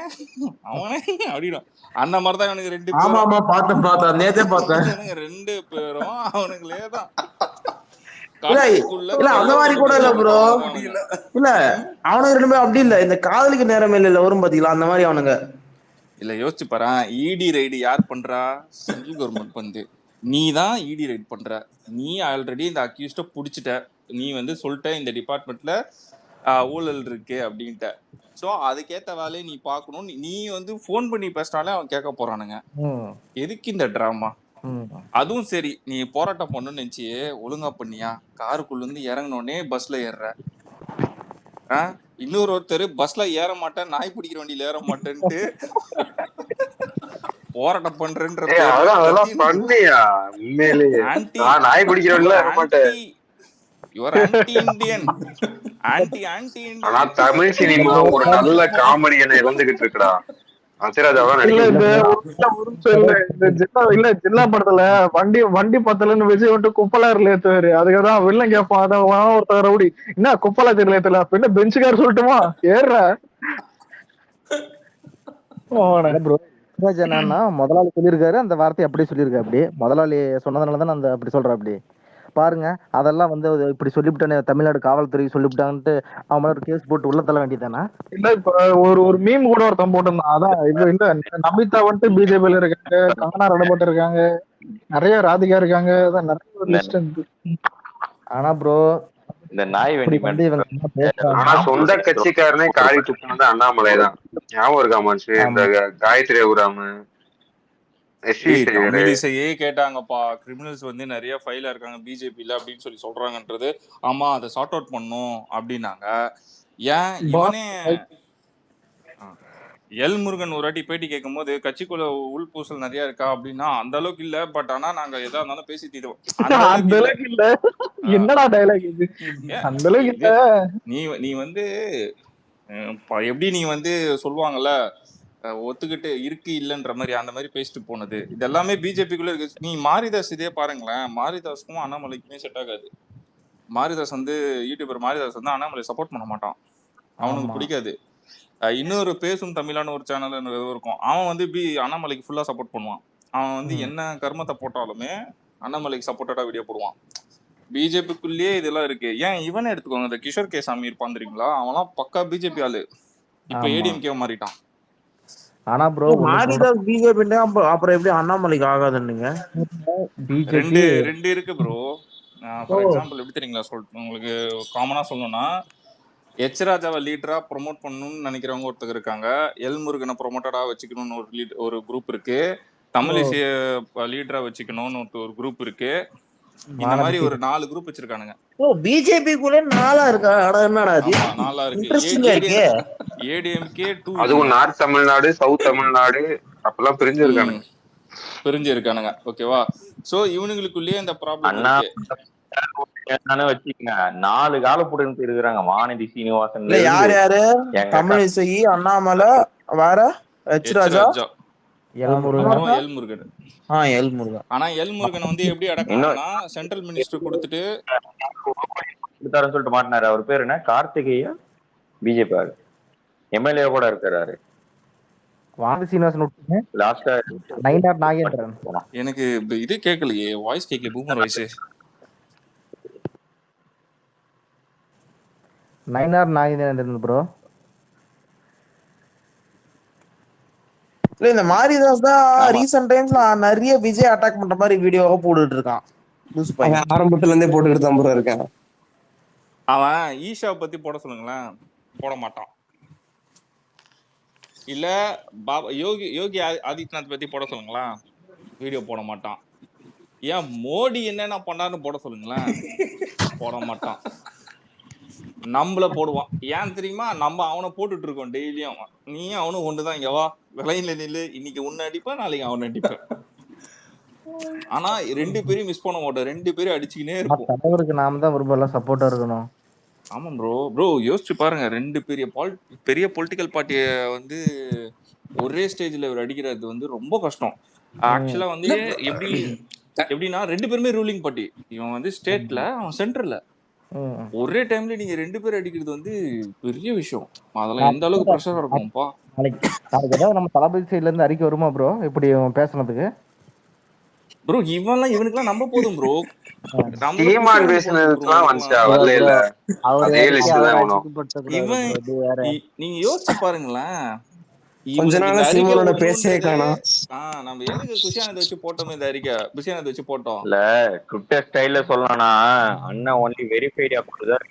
அவனே அப்படின்னா அந்த மாதிரிதான் எனக்கு 2 பேரும். பார்த்தேன் நேத்தே பார்த்தேன். 2 பேரும் அவனுங்களே தான். இல்ல அந்த மாதிரி கூட இல்ல ப்ரோ. இல்ல அவனுக்கு 2 பேரும் அப்படி இல்ல. இந்த காதலிக்கு நேரம் இல்ல வரும் பாத்தீங்களா, அந்த மாதிரி அவனுங்க. இல்ல யோசிச்சு பாரு, இடி ரைடு யார் பண்றா? சென்ட்ரல் கவர்மெண்ட் வந்து நீ தான் இடி ரைடு பண்ற. நீ ஆல்ரெடி இந்த அக்யூஸ்ட புடிச்சிட்ட. நீ வந்து சொல்லிட்ட இந்த டிபார்ட்மெண்ட்ல ஊழல் இருக்கு அப்படின்ட்ட. ஸோ அதுக்கேற்ற வேலையை நீ பார்க்கணும். நீ வந்து ஃபோன் பண்ணி பேசினாலே அவன் கேட்க போறானுங்க. எதுக்கு இந்த டிராமா? அதுவும் சரி, நீ போராட்டம் பண்ணணும்னு நினைச்சி ஒழுங்கா பண்ணியா? காருக்குள்ள இருந்து இறங்கினோடனே பஸ்ல ஏறுற. ஒருத்தர் பஸ்ல ஏற மாட்டேன், நாய் பிடிக்கிற வண்டியில ஏற மாட்டேன்ட்டு போராட்டம் பண்றேன்ற நாய் பிடிக்கிற தமிழ் சினிமா ஒரு நல்ல காமெடி என்ன இழந்துகிட்டு இருக்குடா. ஜில்லா படத்துல வண்டி பத்தலன்னு விஜய் வந்துட்டு குப்பலாரில் ஏத்துவாரு. அதுக்குதான் வில்லன் கேட்பான். அதான் ஒருத்தர் ரவுடி, என்ன குப்பலா தெரியல ஏத்தல பின்ன பெஞ்சுக்கார சொல்லட்டுமா ஏற என்னன்னா முதலாளி சொல்லியிருக்காரு அந்த வார்த்தையை அப்படியே சொல்லியிருக்காரு. அப்படி முதலாளி சொன்னதுனாலதான் அந்த அப்படி சொல்ற. அப்படி பாருங்க, அதெல்லாம் வந்து இப்படி சொல்லிவிட்டானே தமிழ்நாடு காவல்துறை சொல்லிவிட்டான்ட்டு அவன் மேல ஒரு கேஸ் போட்டு உள்ள தள்ள வேண்டியதானா? இல்ல இப்ப ஒரு மீம் கூட ஒருத்தன் போட்டிருந்தான். அதான் இல்ல நமிதா வந்துட்டு பிஜேபியில இருக்காங்க, கங்கனா ரடபட்டு இருக்காங்க, நிறைய ராதிகா இருக்காங்க, நிறைய ஒரு லிஸ்ட் இருக்கு. ஆனா ப்ரோ இந்த நாய் வண்டி ஆனா சொந்த கட்சிக்காரனே காரி துப்புனது அண்ணாமலை தான். ஞாபகம் இருக்கா மனுஷு? இந்த காயத்ரி ரகுராம தமிழிசையே கேட்டாங்கப்பா. கிரிமினல்ஸ் வந்து நிறைய ஃபைலா இருக்காங்க பிஜேபியில அப்படின்னு சொல்றாங்கன்றது. ஆமா, அதை சார்ட் அவுட் பண்ணும் அப்படின்னாங்க. ஏன் இவனே எல் முருகன் ஒரு வாட்டி பேட்டி கேட்கும் போது கட்சிக்குள்ள உள்பூசல் நிறைய இருக்கா அப்படின்னா அந்த அளவுக்கு இல்ல, பட் ஆனா நாங்க எதா இருந்தாலும் பேசி தீர்வோம். என்னடா டயலாக் இது? அந்த அளவுக்கு இல்ல. நீ வந்து எப்படி நீ வந்து சொல்லுவாங்கல்ல, ஒத்துக்கிட்டு இருக்கு இல்லைன்ற மாதிரி அந்த மாதிரி பேசிட்டு போனது இது எல்லாமே பிஜேபிக்குள்ள இருக்கு. நீ மாரிதாஸ் இதே பாருங்களேன். மாரிதாஸுக்கும் அண்ணாமலைக்குமே செட் ஆகாது. மாரிதாஸ் வந்து யூடியூபர் மாரிதாஸ் வந்து அண்ணாமலை சப்போர்ட் பண்ண மாட்டான். அவனுக்கு பிடிக்காது. இன்னொரு பேசும் தமிழான ஒரு சேனல் இருக்கும். அவன் வந்து அண்ணாமலைக்கு ஃபுல்லா சப்போர்ட் பண்ணுவான். அவன் வந்து என்ன கர்மத்தை போட்டாலுமே அண்ணாமலைக்கு சப்போர்ட்டடா வீடியோ போடுவான். பிஜேபிக்குள்ளேயே இதெல்லாம் இருக்கு. ஏன் இவனை எடுத்துக்கோங்க, இந்த கிஷோர் கே சாமி இருப்பான் தெரியுங்களா? அவன்லாம் பக்கா பிஜேபி ஆளு. இப்ப ஏடிஎம்கே மாறிட்டான். ஆனா ப்ரோ மாரிதாஸ் பிஜேபி அப்புறம் எப்படி அண்ணாமலைக்கு ஆகாதுன்னுங்க? ரெண்டு இருக்கு ப்ரோ. ஃபார் எக்ஸாம்பிள் எப்படி தெரியுங்களா சொல்லிட்டு உங்களுக்கு காமனா சொல்லணும்னா, எச் ராஜாவை லீடரா ப்ரொமோட் பண்ணணும்னு நினைக்கிறவங்க ஒருத்தர் இருக்காங்க. எல் முருகனை ப்ரொமோட்டடா வச்சுக்கணும்னு ஒரு குரூப் இருக்கு. தமிழிசைய லீடரா வச்சுக்கணும்னு ஒரு குரூப் இருக்கு. இந்த மாதிரி ஒரு 4 குரூப் வச்சிருக்கானுங்க. பிஜேபிக்குள்ள 4 இருக்கா? என்னடா இது? 4 இருக்கு. ஏடிஎம்கே 2. அதுவும் நார்த் தமிழ்நாடு, சவுத் தமிழ்நாடு அப்பெல்லாம் பிரிஞ்சு இருக்கானுங்க. பிரிஞ்சு இருக்கானுங்க. ஓகேவா? சோ இவனுங்களுக்குள்ளேயே இந்த ப்ராப்ளம் அண்ணா இருக்கு. வச்சுக்கங்க 4 கால போட்டு இருக்கிறாங்க. வானதி சீனிவாசன்ல இல்ல இருந்து யார் யாரு? எங்க தமிழிசை, அண்ணாமலை, வேற எச் ராஜா, ராஜா எல்முருகன். அப்புறம் எல் முருகன். எல் முருகன். ஆனா எல் முருகன் வந்து எப்படி அடக்குனாங்கன்னா சென்ட்ரல் மினிஸ்டர் கொடுத்துட்டு கொடுத்தாருன்னு சொல்லிட்டு மாட்டினாரு. அவர் பேர் என்ன? கார்த்திகேயா, பிஜேபி எம்எல்ஏ கூட இருக்கிறாரு. வானதி சீனிவாசன் லாஸ்டா நயினார் நாகேந்திரன். எனக்கு இது கேட்கலையே, வாய்ஸ் கேட்கல, boomer voice. Nainar Nagendran bro. இல்ல இந்த மாரிதாஸ் தான் ரீசன்ட் டைம்ஸ்ல நிறைய விஜய் அட்டாக் பண்ற மாதிரி வீடியோவா போட்டுட்டு இருக்கான். ஆரம்பத்துல இருந்தே போட்டுக்கிட்டு தான் ப்ரோ இருக்கேன். அவன் ஈஷா பத்தி போட சொல்லுங்களேன், போட மாட்டான். இல்ல யோகி ஆதித்யநாத் பத்தி போட சொல்லுங்களேன், வீடியோ போட மாட்டான். ஏன் மோடி என்னென்ன பண்ணாருன்னு போட சொல்லுங்களேன், போட மாட்டான். நம்மள போடுவான். ஏன் தெரியுமா? நம்ம அவனை போட்டுட்டு இருக்கோம் டெய்லியும். நீயும் அவனும் ஒண்ணுதான், இங்க வா விலையில நில்லு, இன்னைக்கு உன்னை அடிப்பேன், நாளைக்கு அவனை அடிப்பேன். ஆனா 2 பேரையும் மிஸ் பண்ண மாட்டோம், 2 பேரும் அடிச்சுக்கினே இருப்போம். தலைவருக்கு நாம தான் ரொம்ப எல்லாம் சப்போர்ட்டா இருக்கணும். ஆமா ப்ரோ யோசிச்சு பாருங்க, 2 பெரிய பொலிட்டிக்கல் பார்ட்டிய வந்து ஒரே ஸ்டேஜ்ல இவர் அடிக்கிறது வந்து ரொம்ப கஷ்டம். ஆக்சுவலா வந்து எப்படின்னா 2 பேருமே ரூலிங் பார்ட்டி. இவன் வந்து ஸ்டேட்ல, அவன் சென்டர்ல. ஒரே டைம்ல நீங்க 2 பேர் அடிக்கிறது வந்து பெரிய விஷயம். அதெல்லாம் எந்த அளவுக்கு பிரஷரா இருக்கும்ப்பா. நாளைக்கு ஏதாவது நம்ம தளபதி சைடுல இருந்து அறிக்கை வருமா ப்ரோ இப்படி பேசுனதுக்கு? ப்ரோ இவனுக்குலாம் நம்ப போதும் ப்ரோ. சீமான் பேசினதுலாம் வந்துச்சா? வரல இல்ல, அதே லிஸ்ட் தான் வேணும். நீங்க யோசிச்சு பாருங்களேன், கொஞ்ச நாளா சீமானோட பேசவே காணோம். நம்ம எதுக்கு குஷியானதை வச்சு போட்டோம்? இந்த அறிக்கை குஷியானதை வச்சு போட்டோம். இல்ல ட்விட்டர் ஸ்டைல்ல சொல்லணும்னா அண்ணா ஒன்லி வெரிஃபைட் அப்படிதான்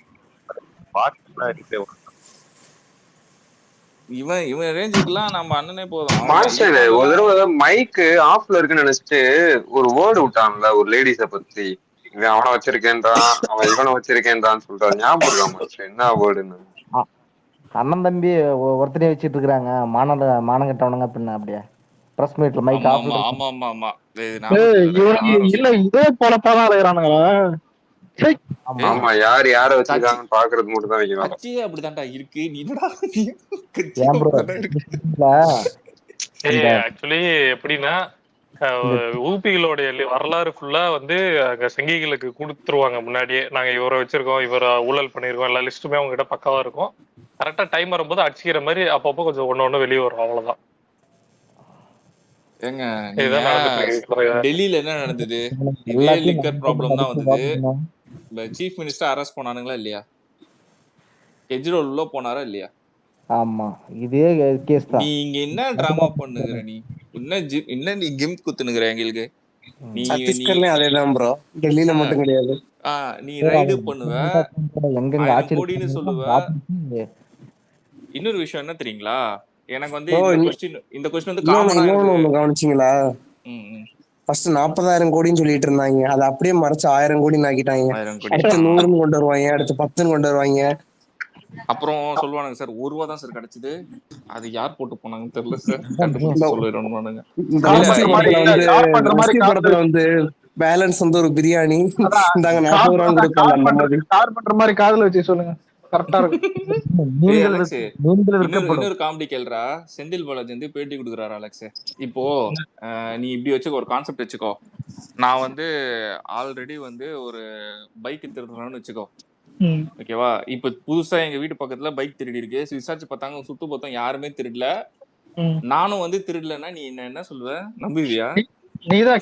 இவன் ரேஞ்சுக்குலாம் நம்ம அண்ணனே போதும். மாஸ்டர் ஒரு தடவை மைக்கு ஆஃப்ல இருக்குன்னு நினைச்சிட்டு ஒரு வேர்டு விட்டான்ல ஒரு லேடிஸ பத்தி, இவன் அவனை வச்சிருக்கேன்றான், அவன் இவனை வச்சிருக்கேன்றான்னு சொல்றான். ஞாபகம் இருக்கா மாஸ்டர் என்ன வேர்டுன்னு? அண்ணன் தம்பி ஒருத்தரையே வச்சிட்டு இருக்காங்க, மானங்கட்டவனுங்க பின்ன அப்படியே பிரஸ் மீட்ல மைக் ஆஃப்ல. ஆமா இல்ல இதே போலப்பாதான் இருக்கிறானுங்களா? ஆமா, யார வச்சிருக்காங்கன்னு பாக்குறதுக்கு மட்டும் தான் வைக்கிறாங்க. கட்சியே அப்படிதான்டா இருக்கு. நீ என்னடா ஆக்சுவலி எப்படின்னா ஊபிகளோட வரலாறு ஃபுல்லா வந்து அங்க சங்கிகளுக்கு கொடுத்துருவாங்க முன்னாடியே. நாங்க இவரை வச்சிருக்கோம், இவரை ஊழல் பண்ணிருக்கோம், எல்லா லிஸ்ட்டுமே அவங்க கிட்ட பக்காவா இருக்கும். கரெக்டா டைம் வரும்போது அடிச்சுக்கிற மாதிரி அப்பப்போ கொஞ்சம் ஒண்ணு வெளியே வரும், அவ்வளவுதான். ஏங்க டெல்லியில என்ன நடந்தது? இதே லிக்கர் ப்ராப்ளம் தான் வந்தது. சீஃப் மினிஸ்டர் அரெஸ்ட் பண்ணானுங்களா இல்லையா? கெஜ்ரிவால் உள்ள போனாரா இல்லையா? ஆமா, இதே கேஸ் தான். நீ இங்க என்ன டிராமா பண்ணுகிற? நீ என்ன நீ கிம் குத்துனுகிற எங்களுக்கு? நீ சத்தீஸ்கர்லயும் அதேதான் ப்ரோ, டெல்லியில மட்டும் கிடையாது. நீ ரைடு பண்ணுவ, 1000 கோடின்னு சொல்லுவ. இன்னொரு விஷயம் என்ன தெரியுங்களா? எனக்கு வந்து இந்த கொஸ்டின் வந்து இன்னொன்னு கவனிச்சிங்களா? ஃபர்ஸ்ட் 40,000 கோடின்னு சொல்லிட்டு இருந்தாங்க, அதை அப்படியே மறைச்சு 1000 கோடின்னு ஆக்கிட்டாங்க. அடுத்து 100 கொண்டு வருவாங்க, அடுத்து 10 கொண்டு வருவாங்க. அப்புறம் சொல்லுவானுங்க சார் 1 ரூபா தான் சார் கிடைச்சது, அது யார் போட்டு போனாங்கன்னு தெரியல சார், கண்டுபிடிச்சு சொல்லிடுவானுங்க. படத்துல வந்து பேலன்ஸ் வந்து ஒரு பிரியாணி இந்தாங்க 40 ரூபா பண்ற மாதிரி காதுல வச்சு சொல்லுங்க, கரெக்டா இருக்கும். இன்னொரு காமெடி கேள்றா, செந்தில் பாலாஜி வந்து பேட்டி கொடுக்குறாரு அலெக்ஸ். இப்போ நீ இப்படி வச்சுக்கோ, ஒரு கான்செப்ட் வச்சுக்கோ. நான் வந்து ஆல்ரெடி வந்து ஒரு பைக் திருடுறேன்னு வச்சுக்கோ, ஓகேவா? இப்ப புதுசா எங்க வீட்டு பக்கத்துல பைக் திருடி இருக்கு, விசாரிச்சு பார்த்தாங்க, சுத்து பார்த்தோம், யாருமே திருடல. நானும் வந்து திருடலன்னா நீ என்ன சொல்லுவ? நம்புவியா? நீதான்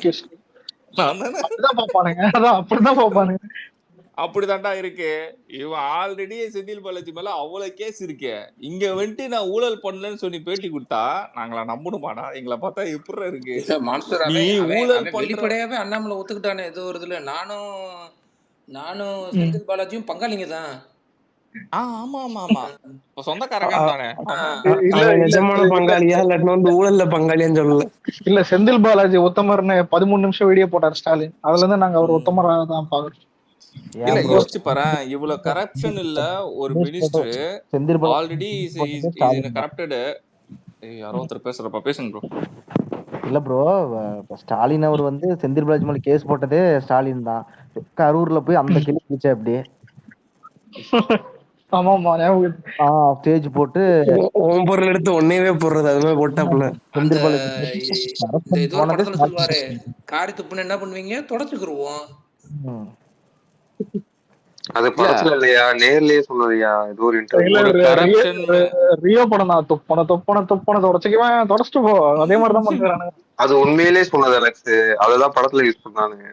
அப்படிதான் பாப்பானுங்க. அப்படிதான்டா இருக்கு. இவன் ஆல்ரெடி செந்தில் பாலாஜி மேல அவ்வளவு கேஸ் இருக்கு. இங்க வந்துட்டு நான் ஊழல் பண்ணலன்னு சொல்லி பேட்டி கொடுத்தா நாங்களா நம்பணுமாடா? எங்களை பார்த்தா எப்படி இருக்கு? நீ ஊழல் வெளிப்படையாவே அண்ணாமலை ஒத்துக்கிட்டானே ஏதோ ஒரு இதுல. நானும் செந்தில் பாலாஜியும் பங்காளிங்க தான். ஆமா ஆமா ஆமா, சொந்தக்காரங்க தானே. நிஜமான பங்காளியா இல்லாட்டினா வந்து ஊழல்ல பங்காளியான்னு சொல்லல. இல்ல செந்தில் பாலாஜி உத்தமர்னு 13 நிமிஷம் வீடியோ போட்டார் ஸ்டாலின், அதுல இருந்து நாங்க அவர் உத்தமராக தான் பாக்குறோம். இல்ல யோசிச்சு பாரு, இவ்வளவு கரப்ஷன் இல்ல ஒரு மினிஸ்டர் ஆல்ரெடி கரப்டட். யாரோ ஒருத்தர் பேசுறப்ப பேசுங்க ப்ரோ. இல்ல ப்ரோ, ஸ்டாலின் அவர் வந்து செந்தில் பாலாஜி மேல கேஸ் போட்டதே ஸ்டாலின் தான். கரூர்ல போய் அந்த கிளி பிடிச்சா எப்படி ஆமாமா ஞாபகம். ஸ்டேஜ் போட்டு உன் பொருள் எடுத்து ஒன்னேவே போடுறது அது மாதிரி போட்டாப்புல. அந்த செந்தில் பாலாஜி இந்த ஏதோ ஒரு படத்துல சொல்லுவாரு, காரி துப்புன்னு என்ன பண்ணுவீங்க, தொடச்சுக்குருவோம். அது படத்துல இல்லையா, நேர்லயே சொன்னதையா, ஏதோ ஒரு இன்டர்வியூ. ரியோ படம் தான். தொப்பன தொடச்சுக்குவேன், தொடச்சிட்டு போ, அதே மாதிரிதான் பண்றானுங்க. அது உண்மையிலே சொன்னது அலெக்ஸ், அததான் படத்துல யூஸ் பண்ணானுங்க.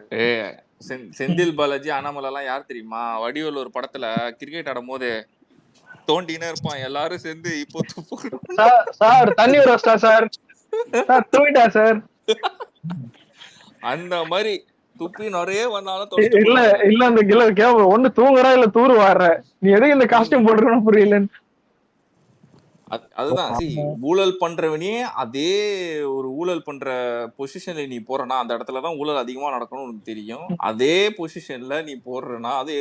செந்தில் பாலாஜி அண்ணாமலை எல்லாம் யார் தெரியுமா? வடிவேல் ஒரு படத்துல கிரிக்கெட் ஆடும் போது தோண்டினே இருப்பான், எல்லாரும் சேர்ந்து இப்போ சார் தண்ணி ரோஸ்டா சார், தூங்கிட்டா சார், அந்த மாதிரி துப்பி நிறைய வந்தாலும் இல்ல இல்ல அந்த கிலோ கேவ ஒண்ணு தூங்குறா இல்ல தூரு வாடுற, நீ எதுக்கு இந்த காஸ்டியூம் போட்டுக்கணும் புரியலன்னு. அதுதான் ஊழல் பண்றவனே அதே ஒரு ஊழல் பண்ற பொசிஷன்ல நீ போறனா, அந்த இடத்துலதான் ஊழல் அதிகமா நடக்கணும்னு உனக்கு தெரியும். அதே பொசிஷன்ல நீ போடுறனா அது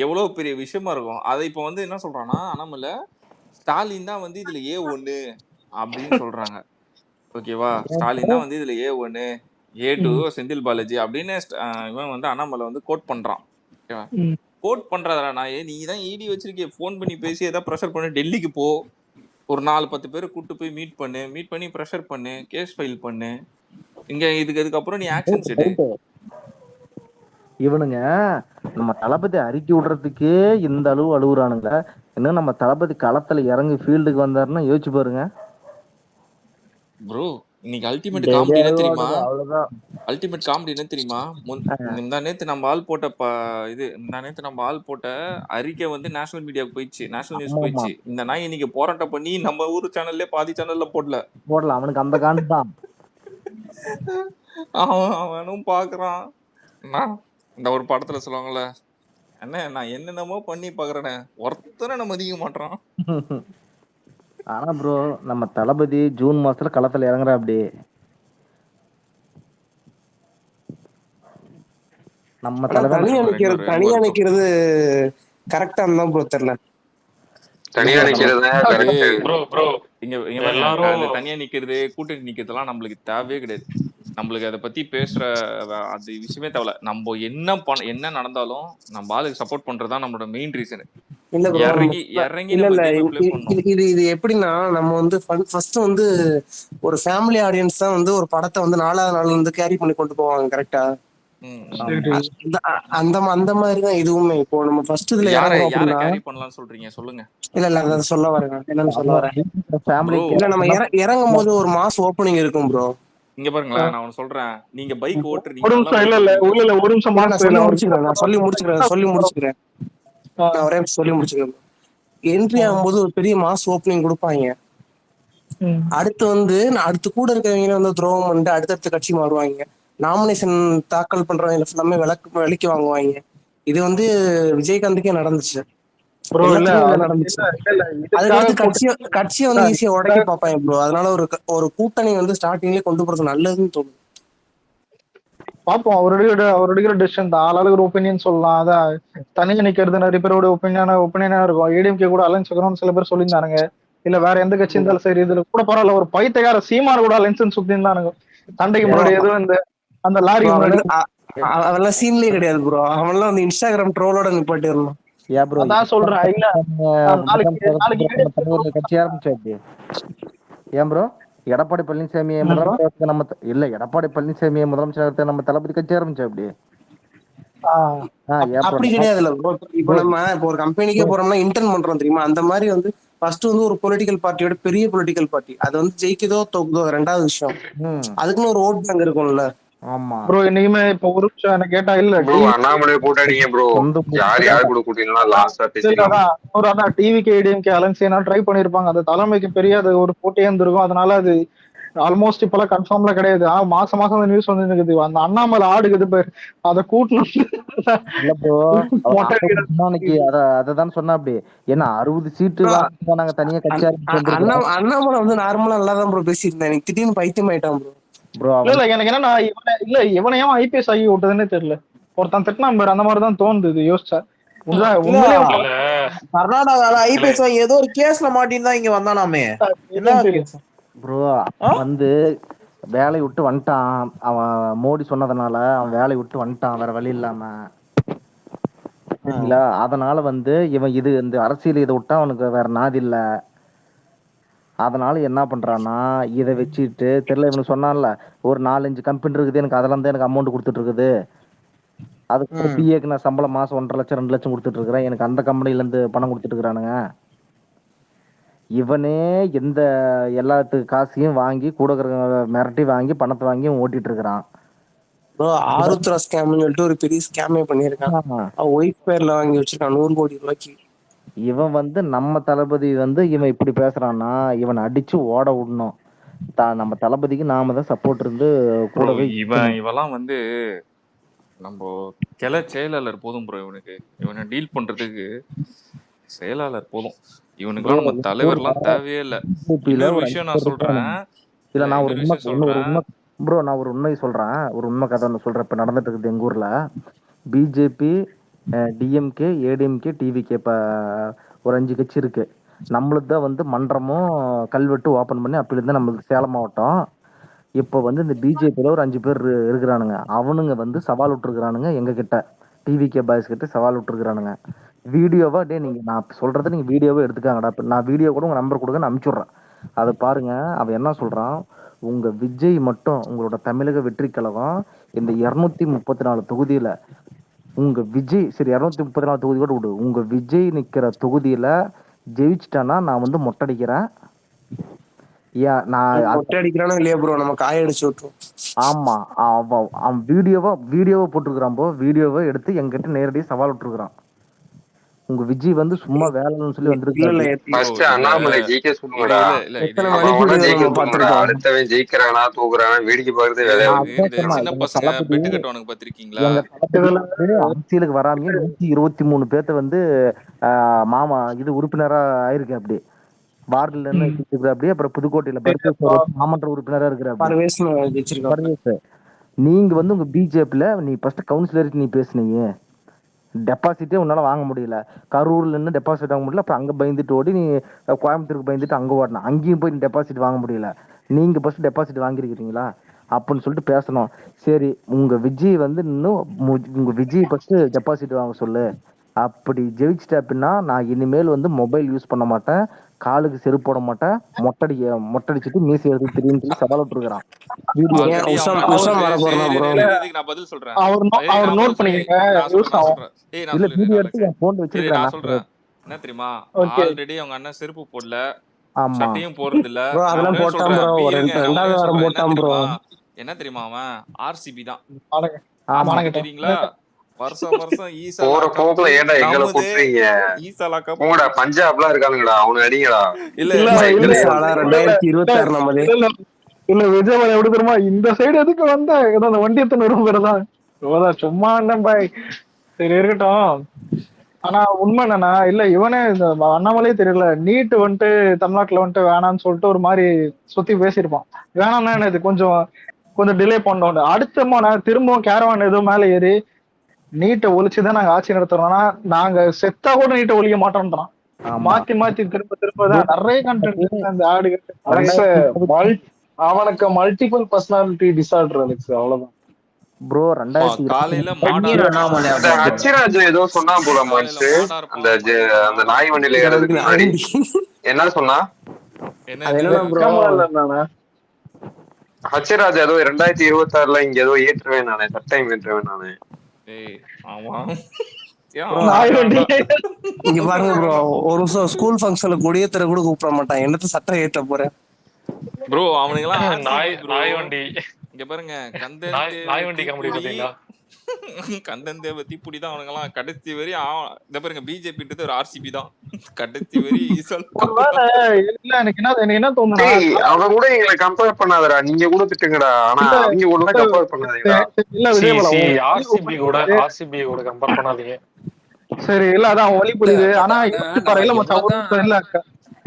எவ்வளவு பெரிய விஷயமா இருக்கும். அதை இப்ப வந்து என்ன சொல்றான்னா, அண்ணாமலை ஸ்டாலின் தான் வந்து இதுல A1 அப்படின்னு சொல்றாங்க. ஓகேவா, ஸ்டாலின் தான் வந்து இதுல A1 A2 செந்தில் பாலாஜி அப்படின்னு இவன் வந்து அண்ணாமலை வந்து கோட் பண்றான். ஓகேவா, கோட் பண்றதுல நான் நீ தான் ED வச்சிருக்கே, போன் பண்ணி பேசி ஏதாவது ப்ரெஷர் பண்ணு, டெல்லிக்கு போ, ஒரு 4-10 பேரை கூட்டு போய் மீட் பண்ணி ப்ரெஷர் பண்ணு, கேஸ் ஃபைல் பண்ணு, இங்க இதுக்கப்புறம் நீ ஆக்ஷன்ஸ் எடு. இவனுங்க நம்ம தளபதி அறிக்கை விடுறதுக்கே இந்த அளவு அழுகுறானுங்க, இன்னும் நம்ம தளபதி களத்துல இறங்கி ஃபீல்டுக்கு வந்தாருன்னா யோசிச்சு பாருங்க ப்ரோ. இன்னைக்கு அல்டிமேட் காமெடி என்ன தெரியுமா? அல்டிமேட் காமெடி என்ன தெரியுமா? முந்தா நேத்து நம்ம ஆள் போட்ட அறிக்கை வந்து நேஷனல் மீடியாவுக்கு போயிடுச்சு, நேஷனல் நியூஸ் போயிடுச்சு. இந்த நாய் இன்னைக்கு போராட்டம் பண்ணி நம்ம ஊர் சேனல்ல பாதி சேனல்ல போடல. அவனுக்கு அந்த காண்டு தான். அவனும் பாக்குறான். இந்த ஒரு படத்துல சொல்லுவாங்கல்ல, என்ன நான் என்னென்னமோ பண்ணி பாக்குறேன்னு ஒருத்தரை நம்ம மதிக்க மாட்டோம். ஆனா ப்ரோ நம்ம தளபதி ஜூன் மாசத்துல களத்துல இறங்குறா, அப்படி நம்ம தனியா நிக்கிறது கரெக்டா தான் ப்ரோ தெரியல. தனியா நிக்கிறது கூட்டணி நிக்கிறதுலாம் நம்மளுக்கு தேவையே கிடையாது. நம்மளுக்கு அதை பத்தி பேசுற அது விஷயமே தேவையில்ல. நம்ம என்ன நடந்தாலும் நம்ம ஆளுக்கு சப்போர்ட் பண்றதுதான் நம்மளோட மெயின் ரீசன். இது எப்படின்னா, நம்ம வந்து ஃபர்ஸ்ட் வந்து ஒரு ஃபேமிலி ஆடியன்ஸ் தான் வந்து ஒரு படத்தை வந்து 4வது நாள் வந்து கேரி பண்ணி கொண்டு போவாங்க. கரெக்டா? அந்த மாதிரிதான் இதுவுமே. இப்போ நம்ம ஃபர்ஸ்ட் இதுல கேரி பண்ணலாம்னு சொல்றீங்க, சொல்லுங்க. இல்ல அத சொல்ல வரேன், என்னன்னு சொல்ல வரேன். இல்ல நம்ம இறங்கும் போது ஒரு மாஸ் ஓப்பனிங் இருக்கும் ப்ரோ. இங்க பாருங்களேன், நான் சொல்றேன், நீங்க பைக் ஓட்டுறீங்க, சொல்லி முடிச்சுக்கிறேன். என்ட்ரி ஆகும்போது ஒரு பெரிய மாஸ் ஓப்பனிங் கொடுப்பாங்க. அடுத்து வந்து அடுத்து கூட இருக்கிறவங்க வந்து துரோகம் பண்ணிட்டு அடுத்தடுத்த கட்சி மாறுவாங்க. நாமினேஷன் தாக்கல் பண்றவங்க எல்லாமே விலைக்கு வாங்குவாங்க. இது வந்து விஜயகாந்துக்கே நடந்துச்சு. கட்சியை வந்து ஈஸியா உடைக்க பார்ப்பாங்க ப்ரோ. அதனால ஒரு கூட்டணி வந்து ஸ்டார்டிங்லயே கொண்டு போறது நல்லதுன்னு தோணுது. பாப்போம், அவருடைய டிசிஷன் தான். ஆளாளுக்கு ஒரு ஒப்பீனியன் சொல்லலாம். அதான் தனியா நிக்கிறது நிறைய பேரோட ஒப்பீனியனா இருக்கும். ஏடிஎம்கே கூட அலைன்ஸ் வைக்கணும்னு சில பேர் சொல்லியிருந்தானுங்க. இல்ல வேற எந்த கட்சி இருந்தாலும் சரி, இதுல கூட பரவாயில்ல, ஒரு பைத்தியக்கார சீமார் கூட அலைன்ஸ் சுத்தி இருந்தானுங்க. சண்டைக்கு முன்னாடி எதுவும் அந்த லாரி அதெல்லாம் சீன்லயே கிடையாது ப்ரோ. அவன்லாம் அந்த இன்ஸ்டாகிராம் ட்ரோலோட நிப்பாட்டிடணும். அதான் சொல்றேன். இல்ல கட்சி ஆரம்பிச்சா ஏன் ப்ரோ எடப்பாடி பழனிசாமியை முதலமைச்சர் எடப்பாடி பழனிசாமியை முதலமைச்சர் நம்ம தளபதி கட்சி ஆரம்பிச்சா அப்படி அப்படி கிடையாதுல்ல ப்ரோ. இப்போ நம்ம ஒரு கம்பெனிக்கே போறோம்னா இன்டர்ன் பண்றோம் தெரியுமா? அந்த மாதிரி வந்து ஃபர்ஸ்ட் வந்து ஒரு பொலிட்டிக்கல் பார்ட்டியோட பெரிய பொலிட்டிக்கல் பார்ட்டி அது வந்து ஜெயிக்குதோ தோக்குதோ ரெண்டாவது விஷயம். அதுக்குன்னு ஒரு ஓட் பேங்க் இருக்கும்ல. ஆமா ப்ரோ, இன்னைக்குமே இப்ப ஒரு நிமிஷம் என்ன கேட்டா இல்ல ப்ரோ அண்ணாமலை கூட்டாடிங்க ப்ரோ, யார் கூட கூட்டினா லாஸ்டா பேசிக்கலாம். அதான் டிவிகே ஏடிஎம்கே அலைன்ஸ் என்ன ட்ரை பண்ணிருப்பாங்க. அந்த தலைமைக்கு பெரிய அது ஒரு போட்டியே இருந்திருக்கும். அதனால அது ஆல்மோஸ்ட் இப்பெல்லாம் கன்ஃபார்ம்ல கிடையாது. மாசம் அந்த நியூஸ் வந்து இருக்குது. அந்த அண்ணாமலை ஆடுக்குது பேர் அதை கூட்டணும். அததான் சொன்னா அப்படி ஏன்னா 60 சீட்டு நாங்க தனியா கட்சி அண்ணாமலை வந்து நார்மலா நல்லாதான் ப்ரோ பேசியிருந்தேன். எனக்கு திடீர்னு பைத்தியம் ஆயிட்டான் ப்ரோ. இல்ல எனக்கு என்னன்னா இவனையும் ஐபிஎஸ் ஆகி விட்டதுன்னே தெரியல. ஒருத்தன் திட்டினா பேர் அந்த மாதிரிதான் தோணுது யோசிச்சா. கர்நாடகால ஐபிஎஸ் ஏதோ ஒரு கேஸ்ல மாட்டின்னு தான் இங்க வந்தானாமே. ப்ரோ வந்து வேலையை விட்டு வந்துட்டான். அவன் மோடி சொன்னதுனால அவன் வேலையை விட்டு வந்துட்டான் வேற வழி இல்லாம. சரிங்களா? அதனால வந்து இவன் இந்த அரசியல் இதை விட்டா அவனுக்கு வேற நாதி இல்ல. அதனால என்ன பண்றான்னா இதை வச்சுட்டு தெரியல, இவனுக்கு சொன்னான்ல ஒரு 4-5 கம்பெனி இருக்குது எனக்கு, அதெல்லாம் தான் எனக்கு அமௌண்ட் கொடுத்துட்டு இருக்குது. அதுக்கு பிஏக்கு நான் சம்பளம் மாசம் 1.5 லட்சம் 2 லட்சம் கொடுத்துட்டு இருக்கிறேன், எனக்கு அந்த கம்பெனில இருந்து பணம் கொடுத்துட்டு இருக்கிறானுங்க. இவனே எந்த எல்லாத்துக்கு காசையும் வாங்கி கூட மிரட்டி வாங்கி பணத்தை வாங்கி ஓட்டிட்டு இருக்கிறான். ஆருத்ரா ஸ்கேம்னு சொல்லிட்டு ஒரு பெரிய ஸ்கேமே பண்ணிருக்கான். ஒய்ஃப் பேர்ல வாங்கி வச்சிருக்கான் 100 கோடி ரூபாய்க்கு. இவன் வந்து நம்ம தளபதி வந்து இவன் இப்படி பேசுறான்னா இவன் அடிச்சு ஓட விடணும். நம்ம தளபதிக்கு நாம தான் சப்போர்ட் இருந்து கூடவே. இவெல்லாம் வந்து நம்ம செயலாளர் போதும் ப்ரோ. இவனை டீல் பண்றதுக்கு செயலாளர் போதும். இவனுக்குலாம் நம்ம தலைவர்லாம் தேவையே இல்லை. இன்னொரு விஷயம் நான் சொல்றேன். இல்ல நான் ஒரு உண்மை ப்ரோ, நான் ஒரு உண்மை சொல்றேன், ஒரு உண்மை கதை ஒன்று சொல்றேன். இப்ப நடந்துட்டு இருக்குது எங்க ஊர்ல. பிஜேபி, டிஎம்கே, ஏடிஎம்கே, டிவிகே, இப்ப ஒரு 5 கட்சி இருக்கு. நம்மளுக்கு தான் வந்து மன்றமும் கல்வெட்டு ஓபன் பண்ணி அப்படி இருந்தா நம்மளுக்கு சேலம் மாவட்டம். இப்போ வந்து இந்த பிஜேபியில ஒரு 5 பேர் இருக்கிறானுங்க. அவனுங்க வந்து சவால் விட்டுருக்கானுங்க எங்க கிட்ட, டிவிகே பாய்ஸ் கிட்ட சவால் விட்டுருக்கானுங்க. வீடியோவா டே நீங்க நான் சொல்றதை நீங்க வீடியோவா எடுத்துக்காங்கடா. நான் வீடியோ கூட உங்க நம்பர் கொடுங்க, நான் அனுப்பிச்சுடுறேன். அதை பாருங்க. அவன் என்ன சொல்றான், உங்க விஜய் மட்டும் உங்களோட தமிழக வெற்றி கழகம் இந்த 234 தொகுதியில உங்க விஜய், சரி 234 தொகுதி கூட விடு, உங்க விஜய் நிக்கிற தொகுதியில ஜெயிச்சிட்டானா நான் வந்து மொட்டடிக்கிறேன். நான் மொட்டை அடிக்கிறானோ இல்லையா ப்ரோ, நம்ம காய அடிச்சு விட்டுரும். ஆமா, அவன் வீடியோவா போட்டுருக்கான் ப்ரோ. வீடியோவை எடுத்து எங்கிட்ட நேரடியாக சவால் விட்டுருக்கான். உங்க விஜய் வந்து சும்மா வேலைன்னு சொல்லி வந்திருக்காரு. ஃபர்ஸ்ட் அண்ணாமலை ஜெயிக்க சொல்லுங்கடா. அடுத்தவன் ஜெயிக்கிறானா தூக்குறானா வேடிக்கை பார்க்கறது வேலையா. சின்ன பசங்க பெட்டு கட்டுவானுங்க பாத்திருக்கீங்களா? அரசியலுக்கு வராம 123 பேர்த்த வந்து மாமா இது உறுப்பினரா ஆயிருக்கு. அப்படி வார்டுல இருந்து அப்படியே அப்புறம் புதுக்கோட்டையில மாமன்ற உறுப்பினரா இருக்கிற நீங்க வந்து உங்க பிஜேபில நீ ஃபர்ஸ்ட் கவுன்சிலருக்கு நீ பேசுனீங்க, டெபாசிட்டே உன்னால வாங்க முடியல. கரூர்ல இருந்து டெபாசிட் வாங்க முடியல. அப்புறம் அங்க பயந்துட்டு ஓடி நீ கோயம்புத்தூருக்கு பயந்துட்டு அங்க ஓடணும். அங்கேயும் போய் டெபாசிட் வாங்க முடியல. நீங்க ஃபர்ஸ்ட் டெபாசிட் வாங்கிருக்கீங்களா அப்படின்னு சொல்லிட்டு பேசணும். சரி, உங்க விஜய் வந்து இன்னும் உங்க விஜய் ஃபர்ஸ்ட் டெபாசிட் வாங்க சொல்லு. அப்படி ஜெயிச்சிட்ட அப்படின்னா நான் இனிமேல் வந்து மொபைல் யூஸ் பண்ண மாட்டேன், காலுக்கு செருப்பு போட மாட்டேன், மொட்டடிச்சிட்டு மீசி எடுத்து தெரியும் சொல்லி சவால் விட்டுருக்கான். நான் பதில் சொல்றேன். என்ன தெரியுமா, ஆல்ரெடி அவங்க அண்ணன் செருப்பு போடல, சட்டையும் போறது இல்ல. என்ன தெரியுமா, அவன் ஆர்சிபி தான் தெரியுங்களா? வருஷம் போற போக்குல ஏன்டா எங்களை கூப்பிடுறீங்க? போங்கடா, பஞ்சாப்லாம் இருக்கானுங்கடா, அவனு அடிங்கடா. இல்ல 2026 இல்ல விஜய் எப்படி தெரியுமா, இந்த சைடு எதுக்கு வந்தா ஏதோ அந்த வண்டியத்தை நிறுவுறதான் சும்மா அண்ணன் பாய். சரி இருக்கட்டும். ஆனா உண்மை என்னன்னா, இல்ல இவனே இந்த அண்ணாமலையே தெரியல, நீட் வந்துட்டு தமிழ்நாட்டுல வந்துட்டு வேணான்னு சொல்லிட்டு ஒரு மாதிரி சுத்தி பேசியிருப்பான். வேணாம்னா இது கொஞ்சம் டிலே பண்ணோம். அடுத்த திரும்பவும் கேரவான் ஏதோ மேல ஏறி நீட்டை ஒழிச்சுதான் நாங்க ஆட்சி நடத்துறோம்னா நாங்க செத்தா கூட நீட்டை ஒழிக்க மாட்டோம்ன்றான். மாத்தி திரும்ப நிறைய கண்டென்ட் அந்த ஆடு. அவனுக்கு மல்டிபிள் பர்சனாலிட்டி டிசார்டர் அலெக்ஸ், அவ்வளவுதான் ப்ரோ. 2000 அச்சிராஜ் ஏதோ சொன்னா போல மாச்சு, அந்த நாய் வண்டியில ஏறதுக்கு முன்னாடி என்ன சொன்னா, அச்சிராஜ் ஏதோ 2026 இங்க ஏதோ ஏற்றுவேன் நானே, சட்டம் ஏற்றுவேன் நானே. இங்க பாருங்க ப்ரோ, ஒரு நிமிஷம், ஸ்கூல் ஃபங்க்ஷன்ல கொடியேற்ற கூட கூப்பிட மாட்டான், என்னத்த சட்டம் ஏற்ற போறேன் ப்ரோ. அவனுங்கெல்லாம் நாய் வண்டி. இங்க பாருங்க, கந்தன் தேவ தீப்புடிதான் அவனுங்கெல்லாம் கடைசி வரி. இத பாருங்க, பிஜேபி ஒரு ஆர்சிபி தான் கடைசி வரி. அவ கூட எங்களை கம்பேர் பண்ணாதடா, நீங்க கூட திட்டுங்கடா, ஆனா அவங்க கூட கம்பேர் பண்ணாதீங்க. ஆர்சிபி கூட கம்பேர் பண்ணாதீங்க. சரி இல்ல அதான் ஒலி புரியுது. ஆனா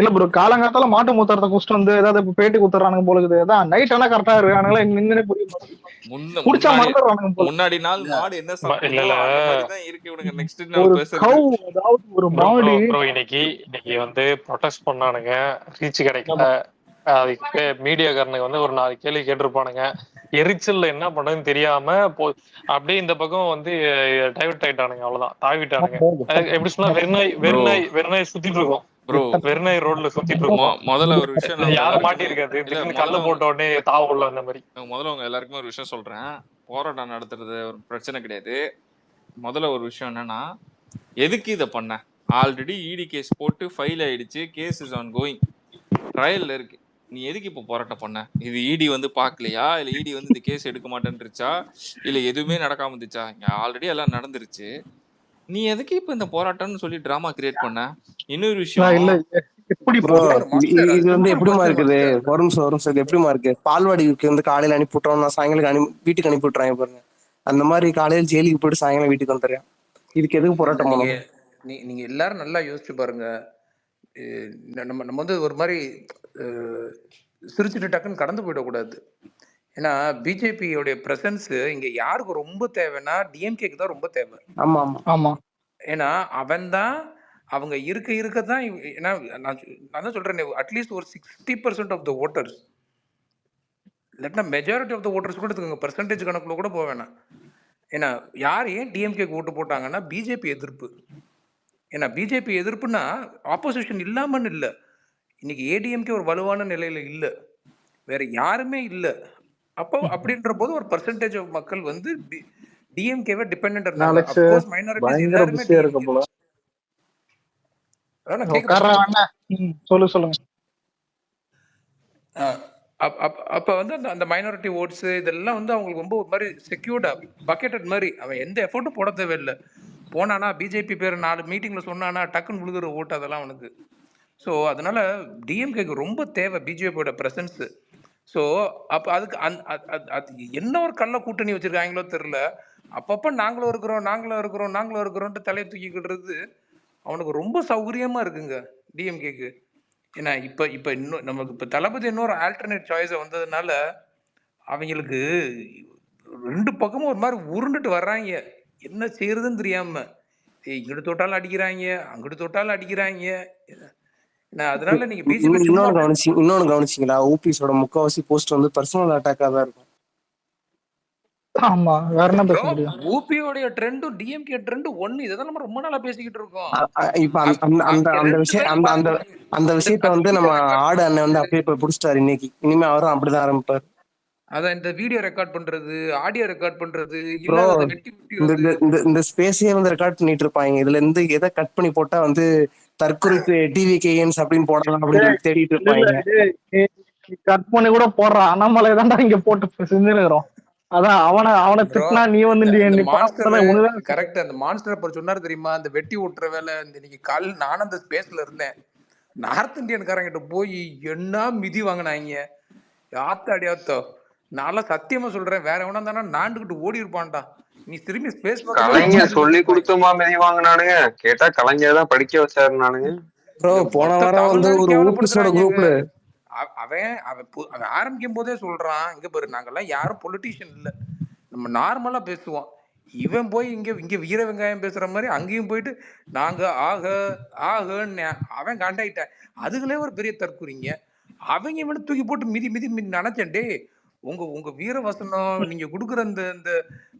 இல்ல ப்ரோ, காலங்காத்தால மாட்டு மூத்தரத்தை குடிச்சிட்டு வந்து ஏதாவது பேட்டி குத்துறானுங்க போல இருக்குது. அதான் நைட் ஆனா கரெக்டா இருக்கானுங்களா நின்னு முன்னாடி நாள் மாடு என்ன ஒரு மாடு இன்னைக்கு வந்து ப்ரொடெஸ்ட் பண்ணானுங்க, ரீச் கிடைக்கல. மீடியாக்காரனுக்கு வந்து ஒரு 4 கேள்வி கேட்டிருப்பானுங்க. எரிச்சல்ல என்ன பண்றதுன்னு தெரியாம அப்படியே இந்த பக்கம் வந்து டைவர்ட் ஆயிட்டானுங்க. அவ்வளவுதான், தாவிட்டானுங்க. எப்படி சொன்னா வெறுநாய் சுத்திட்டு இருக்கோம். வெறுநாய் ரோட்ல சுத்திட்டு இருக்கோம். முதல்ல ஒரு விஷயம் நான் யாரும் மாட்டி இருக்காது. திடீர்னு கல்ல போட்ட உடனே தாவுள்ள அந்த மாதிரி. முதல்ல உங்க எல்லாருக்குமே ஒரு விஷயம் சொல்றேன். போராட்டம் நடத்துறது ஒரு பிரச்சனை கிடையாது. முதல்ல ஒரு விஷயம் என்னன்னா, எதுக்கு இதை பண்ண? ஆல்ரெடி இடி கேஸ் போட்டு ஃபைல் ஆயிடுச்சு. கேஸ் இஸ் ஆன் கோயிங், ட்ரையல்ல இருக்கு. நீ எதுக்கு இப்போ போராட்டம் பண்ண? இது இடி வந்து பார்க்கலையா, இல்ல இடி வந்து இந்த கேஸ் எடுக்க மாட்டேன்ருச்சா, இல்ல எதுவுமே நடக்காம இருந்துச்சா? இங்க ஆல்ரெடி எல்லாம் நடந்துருச்சு. நீ எதுக்கு இப்ப இந்த போராட்டம்னு சொல்லி டிராமா கிரியேட் பண்ண? இன்னொரு விஷயம், இது வந்து எப்படிமா இருக்குது? ஒரு நிமிஷம் இது எப்படிமா இருக்கு? பால்வாடிக்கு வந்து காலையில அனுப்பி விட்டோம், நான் சாயங்காலம் வீட்டுக்கு அனுப்பி விட்டுறாங்க பாருங்க. அந்த மாதிரி காலையில் ஜெயிலுக்கு போயிட்டு சாயங்காலம் வீட்டுக்கு வந்துடுறேன். இதுக்கு எதுக்கு போராட்டம் பண்ணணும்? நீங்க எல்லாரும் நல்லா யோசிச்சு பாருங்க. நம்ம வந்து ஒரு மாதிரி சிரிச்சுட்டு டக்குன்னு கடந்து போயிடக்கூடாது. ஏன்னா பிஜேபியோடைய பிரசன்ஸ் இங்க யாருக்கு ரொம்ப தேவைன்னா டிஎம்கேக்கு தான் ரொம்ப தேவை. ஆமா ஆமா ஆமா. ஏன்னா அவன் தான் அவங்க இருக்கதான். ஏன்னா நான் தான் சொல்றேன், அட்லீஸ்ட் ஒரு 60% ஆஃப் த ஓட்டர்ஸ், இல்லாட்டினா மெஜாரிட்டி ஆஃப் த ஓட்டர்ஸ் கூட எடுத்துக்கோங்க, பெர்சன்டேஜ் கணக்குல கூட போக வேணாம். ஏன்னா யார் ஏன் டிஎம்கேக்கு ஓட்டு போட்டாங்கன்னா பிஜேபி எதிர்ப்பு. ஏன்னா பிஜேபி எதிர்ப்புனா ஆப்போசிஷன் இல்லாமன்னு இல்லை, இன்னைக்கு ஏடிஎம்கே ஒரு வலுவான நிலையில இல்லை, வேற யாருமே இல்லை. அப்போ அப்படின்ற போது ஒரு பர்சன்டேஜ் ஆஃப் மக்கள் வந்து டிஎம்கேவை டிபெண்டன்ட் இருந்தாங்க. ஆஃப் கோர்ஸ் மைனாரிட்டிஸ் எல்லாரும் சொல்லுங்க. அப்ப வந்து அந்த மைனாரிட்டி ஓட்ஸ் இதெல்லாம் வந்து அவங்களுக்கு ரொம்ப ஒரு மாதிரி செக்யூர்டா பக்கெட்டட் மாதிரி, அவன் எந்த எஃபர்ட்டும் போட தேவையில்லை. போனானா பிஜேபி பேர் 4 மீட்டிங்ல சொன்னானா டக்குன்னு விழுதுற ஓட்டு அதெல்லாம் அவனுக்கு. ஸோ அதனால டிஎம்கேக்கு ரொம்ப தேவை பிஜேபியோட பிரசன்ஸ். ஸோ அப்போ அதுக்கு அது என்ன ஒரு கள்ள கூட்டணி வச்சிருக்காங்களோ தெரியல, அப்பப்போ நாங்களும் இருக்கிறோன்ட்டு தலையை தூக்கிக்கிடுறது அவனுக்கு ரொம்ப சௌகரியமா இருக்குங்க டிஎம்கேக்கு. ஏன்னா இப்போ இன்னும் நமக்கு இப்போ தளபதி இன்னொரு ஆல்டர்னேட் சாய்ஸை வந்ததுனால அவங்களுக்கு 2 பக்கமும் ஒரு மாதிரி உருண்டுட்டு வர்றாங்க, என்ன செய்யறதுன்னு தெரியாம. இங்கிட்டு தொட்டாலும் அடிக்கிறாங்க, அங்கிட்டு தொட்டாலும் அடிக்கிறாங்க. அதனால நீங்க பிஜேபி இன்னொன்னு கவனிச்சிங்களா? ஓபிஎஸோட முக்காவாசி போஸ்ட் வந்து பர்சனல் அட்டாக்கா தான் இருக்கும். ஆமா, வேற என்ன பேச முடியும்? ஓபியோட ட்ரெண்டும் டிஎம்கே ட்ரெண்ட் ஒன்னு, இதை தான் நம்ம ரொம்ப நாளா பேசிக்கிட்டு இருக்கோம். இப்ப அந்த விஷயத்த வந்து நம்ம ஆடு அண்ணன் வந்து அப்படியே போய் புடிச்சிட்டாரு இன்னைக்கு. இனிமே அவரும் அப்படிதான் ஆரம்பிப்பாரு. அதான் இந்த வீடியோ ரெக்கார்ட் பண்றது, ஆடியோ ரெக்கார்ட் பண்றது, இந்த ஸ்பேஸே வந்து ரெக்கார்ட் பண்ணிட்டு இருப்பாங்க. இதுல இருந்து எதை கட் பண்ணி போட்டா வந்து தற்குறிப்பு டிவிகேஎன்ஸ் அப்படின்னு போடலாம் அப்படின்னு தேடிட்டு இருப்பாங்க. கட் பண்ணி கூட போடுறான். அண்ணாமலை தான்டா இங்க போட்டு செஞ்சுருக்கிறோம். அதான் அவனை திட்டினா நீ வந்து கரெக்ட். அந்த மான்ஸ்டர் அப்ப சொன்னாரு தெரியுமா, அந்த வெட்டி ஓட்டுற வேலை. இன்னைக்கு காலையில் நானும் அந்த ஸ்பேஸ்ல இருந்தேன். நார்த் இந்தியன்காரங்கிட்ட போய் என்ன மிதி வாங்கினாங்க, ஆத்தாடியாத்தோ. நான் சத்தியமா சொல்றேன், வேற எவனா தானே நாண்டுகிட்டு ஓடி இருப்பான்டா. நீ திரும்பி ஸ்பேஸ் கலைஞர் சொல்லி கொடுத்துமா மிதி வாங்கினானுங்க. கேட்டா கலைஞர் தான் படிக்க வச்சாரு. நானுங்க போன வாரம் வந்து ஒரு ஓபிஎஸோட குரூப்ல அவன் ஆரம்பிக்கும் போதே சொல்றான், இங்க பாரு நாங்கெல்லாம் யாரும் பொலிட்டீஷியன் இல்ல, நம்ம நார்மலா பேசுவோம். இவன் போய் இங்க வீர வெங்காயம் பேசுற மாதிரி அங்கேயும் போயிட்டு நாங்க ஆகன்னு அவன் காண்டாயிட்டான். அதுகளே ஒரு பெரிய தற்குறிங்க. அவங்க இவனை தூக்கி போட்டு மிதி மிதி மிதி நினைச்சேன். டே உங்க வீர வசனம் நீங்க கொடுக்குற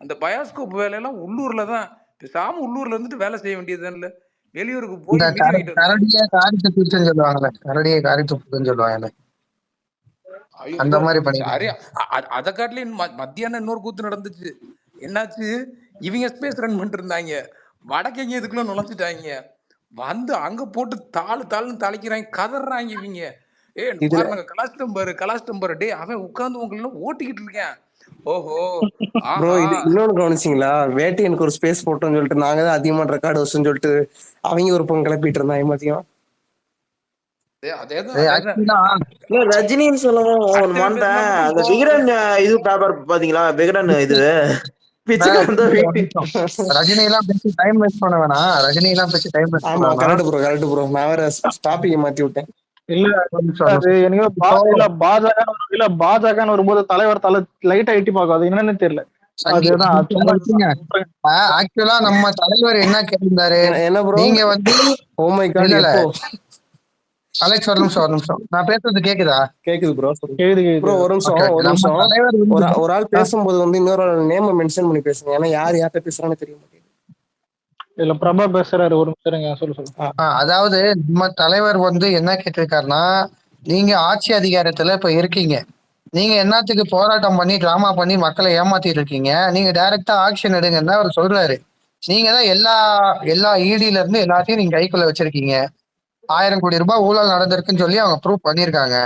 அந்த பயாஸ்கோப் வேலையெல்லாம் உள்ளூர்ல தான், பேசாம உள்ளூர்ல இருந்துட்டு வேலை செய்ய வேண்டியதுதான். இல்ல வெளியூருக்கு போய் சொல்லுவாங்கல்ல, அந்த மாதிரி அதை காட்டில மத்தியானம் இன்னொரு கூத்து நடந்துச்சு. என்னாச்சு, இவங்க ஸ்பேஸ் ரன் பண்ணிட்டு இருந்தாங்க, வடக்கங்க இதுக்குள்ள நுழைச்சிட்டாங்க, வந்து அங்க போட்டு தாளுன்னு தலைக்கிறாங்க, கதறாங்க இவங்க. கலாச்சிட்டம் பாரு டே, அவன் உட்கார்ந்து உங்களை ஓட்டிக்கிட்டு இருக்கேன். ஓஹோ இன்னொன்னு கவனிச்சிங்களா? வேட்டையனுக்கு ஒரு ஸ்பேஸ் போட்டோம்னு சொல்லிட்டு நாங்க தான் அதிகமான ரெக்கார்டு வச்சுன்னு சொல்லிட்டு அவங்க ஒரு பொண்ணு கிளப்பிட்டு இருந்தாங்க மதியம். ரஜினின்னு சொல்லவும் அந்த விகடன் இது பேப்பர் பாத்தீங்களா? விகடன் இது ரஜினி எல்லாம் பேசி டைம் வேஸ்ட் பண்ண வேணாம். ரஜினி எல்லாம் பேசி டைம் வேஸ்ட் பண்ண வேணாம். Correct bro. நான் வேற டாபிக் மாத்தி விட்டேன். பாஜக வரும்போது தலைவர் லைட்டா எட்டி பார்க்கும், அது என்னன்னு தெரியல. ஆக்சுவலா நம்ம தலைவர் என்ன கேட்டிருந்தாரு, என்ன ப்ரோ நீங்க வந்து அலெக்ஸ் ஒரு நிமிஷம் நான் பேசுறது கேக்குதா? கேக்குது ப்ரோ. கேக்குது ஒரு நிமிஷம் Okay, ஒரு நம்ம நிமிஷம். தலைவர் ஒரு ஆள் பேசும்போது வந்து இன்னொரு நேம் மென்ஷன் பண்ணி பேசுங்க. ஏன்னா யார்கிட்ட பேசுறான்னு தெரிய மாட்டேங்குது. இல்ல பிரபா பேசுறாரு, ஒரு நிமிஷம் சொல்லு. அதாவது நம்ம தலைவர் வந்து என்ன கேட்டிருக்காருன்னா, நீங்க ஆட்சி அதிகாரத்துல இப்ப இருக்கீங்க, நீங்க என்னத்துக்கு போராட்டம் பண்ணி டிராமா பண்ணி மக்களை ஏமாத்திட்டு இருக்கீங்க, நீங்க டைரக்டா ஆக்ஷன் எடுங்கன்னு அவர் சொல்றாரு. நீங்க தான் எல்லா இடில இருந்து எல்லாத்தையும் நீங்க கைக்குள்ள வச்சிருக்கீங்க. 1000 கோடி ரூபாய் ஊழல் நடந்திருக்குன்னு சொல்லி அவங்க ப்ரூவ் பண்ணிருக்காங்க.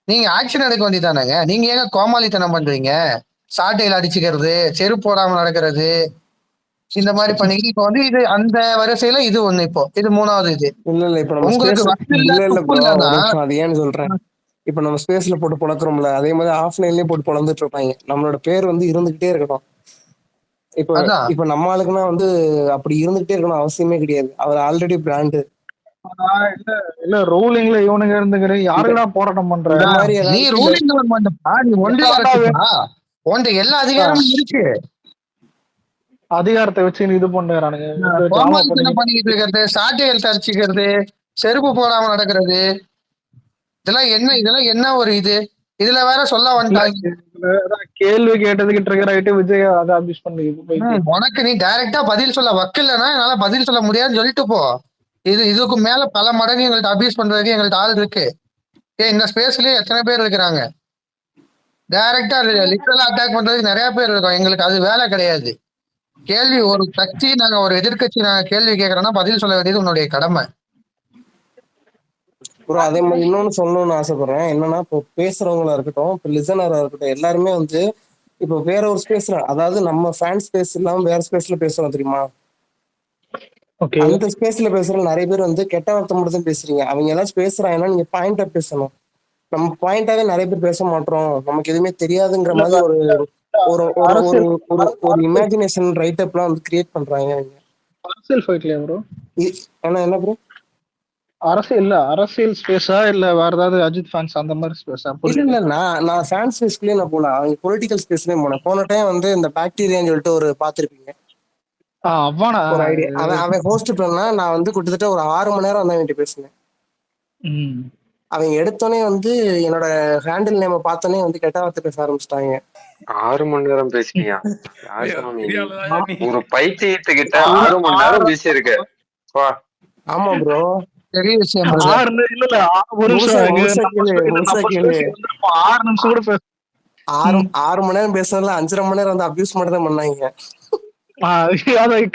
நீங்க ஆக்ஷன் எடுக்க வேண்டியதானங்க. நீங்க ஏங்க கோமாளித்தனம் பண்றீங்க? சாட்டையில அடிச்சுக்கிறது, செருப்பு போடாம நடக்கிறது, இந்த மாதிரி பண்ணிக்கிட்டு இப்ப வந்து இது அந்த வரிசையில இது ஒண்ணு, இப்போ இது 3வது. இது இல்ல இப்ப நம்ம உங்களுக்கு வக்கு இல்ல இல்ல துப்பு ப்ரோ, இல்லன்னா அது ஏன்னு சொல்றேன். இப்ப நம்ம ஸ்பேஸ்ல போட்டு பொழக்கிறோம்ல, அதே மாதிரி ஆஃப்லைன்லயே போட்டு பொழந்துட்டு இருப்பாங்க. நம்மளோட பேர் வந்து இருந்துகிட்டே இருக்கணும். இப்ப நம்ம ஆளுக்குன்னா வந்து அப்படி இருந்துகிட்டே இருக்கணும் அவசியமே கிடையாது. அவர் ஆல்ரெடி பிராண்டு. இல்ல ரூலிங்ல இவனுங்க இருந்துக்கிற யாருக்குடா போராட்டம் பண்ற? நீ ரூலிங் கவர்மெண்ட்ப்பா, நீ ஒன்றிய அரசுப்பா, உன்கிட்ட எல்லா அதிகாரமும் இருக்கு. அதிகாரத்தை வச்சு இது பண்ணுறானுங்க, கோமாளித்தனம் பண்ணிக்கிட்டு இருக்கிறது, சாட்டைகள் தரிச்சிக்கிறது, செருப்பு போடாம நடக்கிறது, இதெல்லாம் என்ன ஒரு இது? இதுல வேற சொல்ல வந்துட்டாங்க. கேள்வி கேட்டதுக்கு ட்ரிகர் ஆயிட்டு விஜய் அதை அபியூஸ் பண்ணி உனக்கு நீ டைரக்டா பதில் சொல்ல வக்கில்லன்னா என்னால பதில் சொல்ல முடியாதுன்னு சொல்லிட்டு போ. இதுக்கு மேல பல மடங்கு எங்கள்ட்ட அபியூஸ் பண்றதுக்கு எங்கள்ட்ட ஆள் இருக்கு. இந்த ஸ்பேஸ்லயே எத்தனை பேர் இருக்கிறாங்க. டைரக்டா லிட்டரலா அட்டாக் பண்றதுக்கு நிறைய பேர் இருக்கோம். எங்களுக்கு அது வேலை கிடையாது. கேள்வி ஒரு கட்சி, நாங்க ஒரு எதிர்கட்சி நாங்க கேள்வி கேட்கறோம்னா பதில் சொல்ல வேண்டியது உன்னுடைய கடமை. ப்ரோ அதே மாதிரி இன்னொன்னு சொல்லணும்னு ஆசைப்படுறேன். என்னன்னா இப்போ பேசுறவங்களா இருக்கட்டும், இப்போ லிசனரா இருக்கட்டும், எல்லாருமே வந்து இப்போ வேற ஒரு ஸ்பேஸ்ல, அதாவது நம்ம ஃபேன் ஸ்பேஸ் இல்லாம வேற ஸ்பேஸ்ல பேசுறோம் தெரியுமா? அந்த ஸ்பேஸ்ல பேசுற நிறைய பேர் வந்து கெட்ட வார்த்தை மட்டும் தான் பேசுறீங்க. அவங்க ஏதாச்சும் பேசுறாங்கன்னா நீங்க பாயிண்டா பேசணும். நம்ம பாயிண்டாவே நிறைய பேர் பேச மாட்டோம், நமக்கு எதுவுமே தெரியாதுங்கிற மாதிரி ஒரு ஒரு இமேஜினேஷன் ரைட் அப்லாம் வந்து கிரியேட் பண்றாங்க. அரசியல் ஃபைட்லயா ப்ரோ? என்ன ப்ரோ? அரசியல் ஸ்பேஸா இல்ல வேற ஏதாவது அஜித் ஃபேன்ஸ் அந்த மாதிரி ஸ்பேஸா? இல்ல நான் ஃபேன் ஸ்பேஸ்க்குள்ளே நான் போல, அவங்க பொலிட்டிக்கல் ஸ்பேஸ்லயும் போனேன். போன டைம் வந்து இந்த பாக்டீரியான்னு சொல்லிட்டு ஒரு பாத்திருப்பீங்க ஒரு ஐடியா. அவன் ஹோஸ்ட் பண்ணா நான் வந்து கிட்டத்தட்ட ஒரு 6 மணி நேரம் வந்து அவன்கிட்ட பேசினேன். அவங்க எடுத்தோடனே வந்து என்னோட ஹேண்டில் நேம பார்த்தோன்னே வந்து கெட்ட வார்த்தை பேச ஆரம்பிச்சிட்டாங்க. 6 மணி நேரம் பேசினியா? ஒரு பைத்தியத்துக்கிட்ட 6 மணி நேரம் பேசியிருக்க. ஆமா ப்ரோ, பெரிய விஷயம். 6 மணி நேரம் பேசுனதுல 5.5 மணி நேரம் வந்து அபியூஸ் மட்டும் தான் பண்ணாங்க.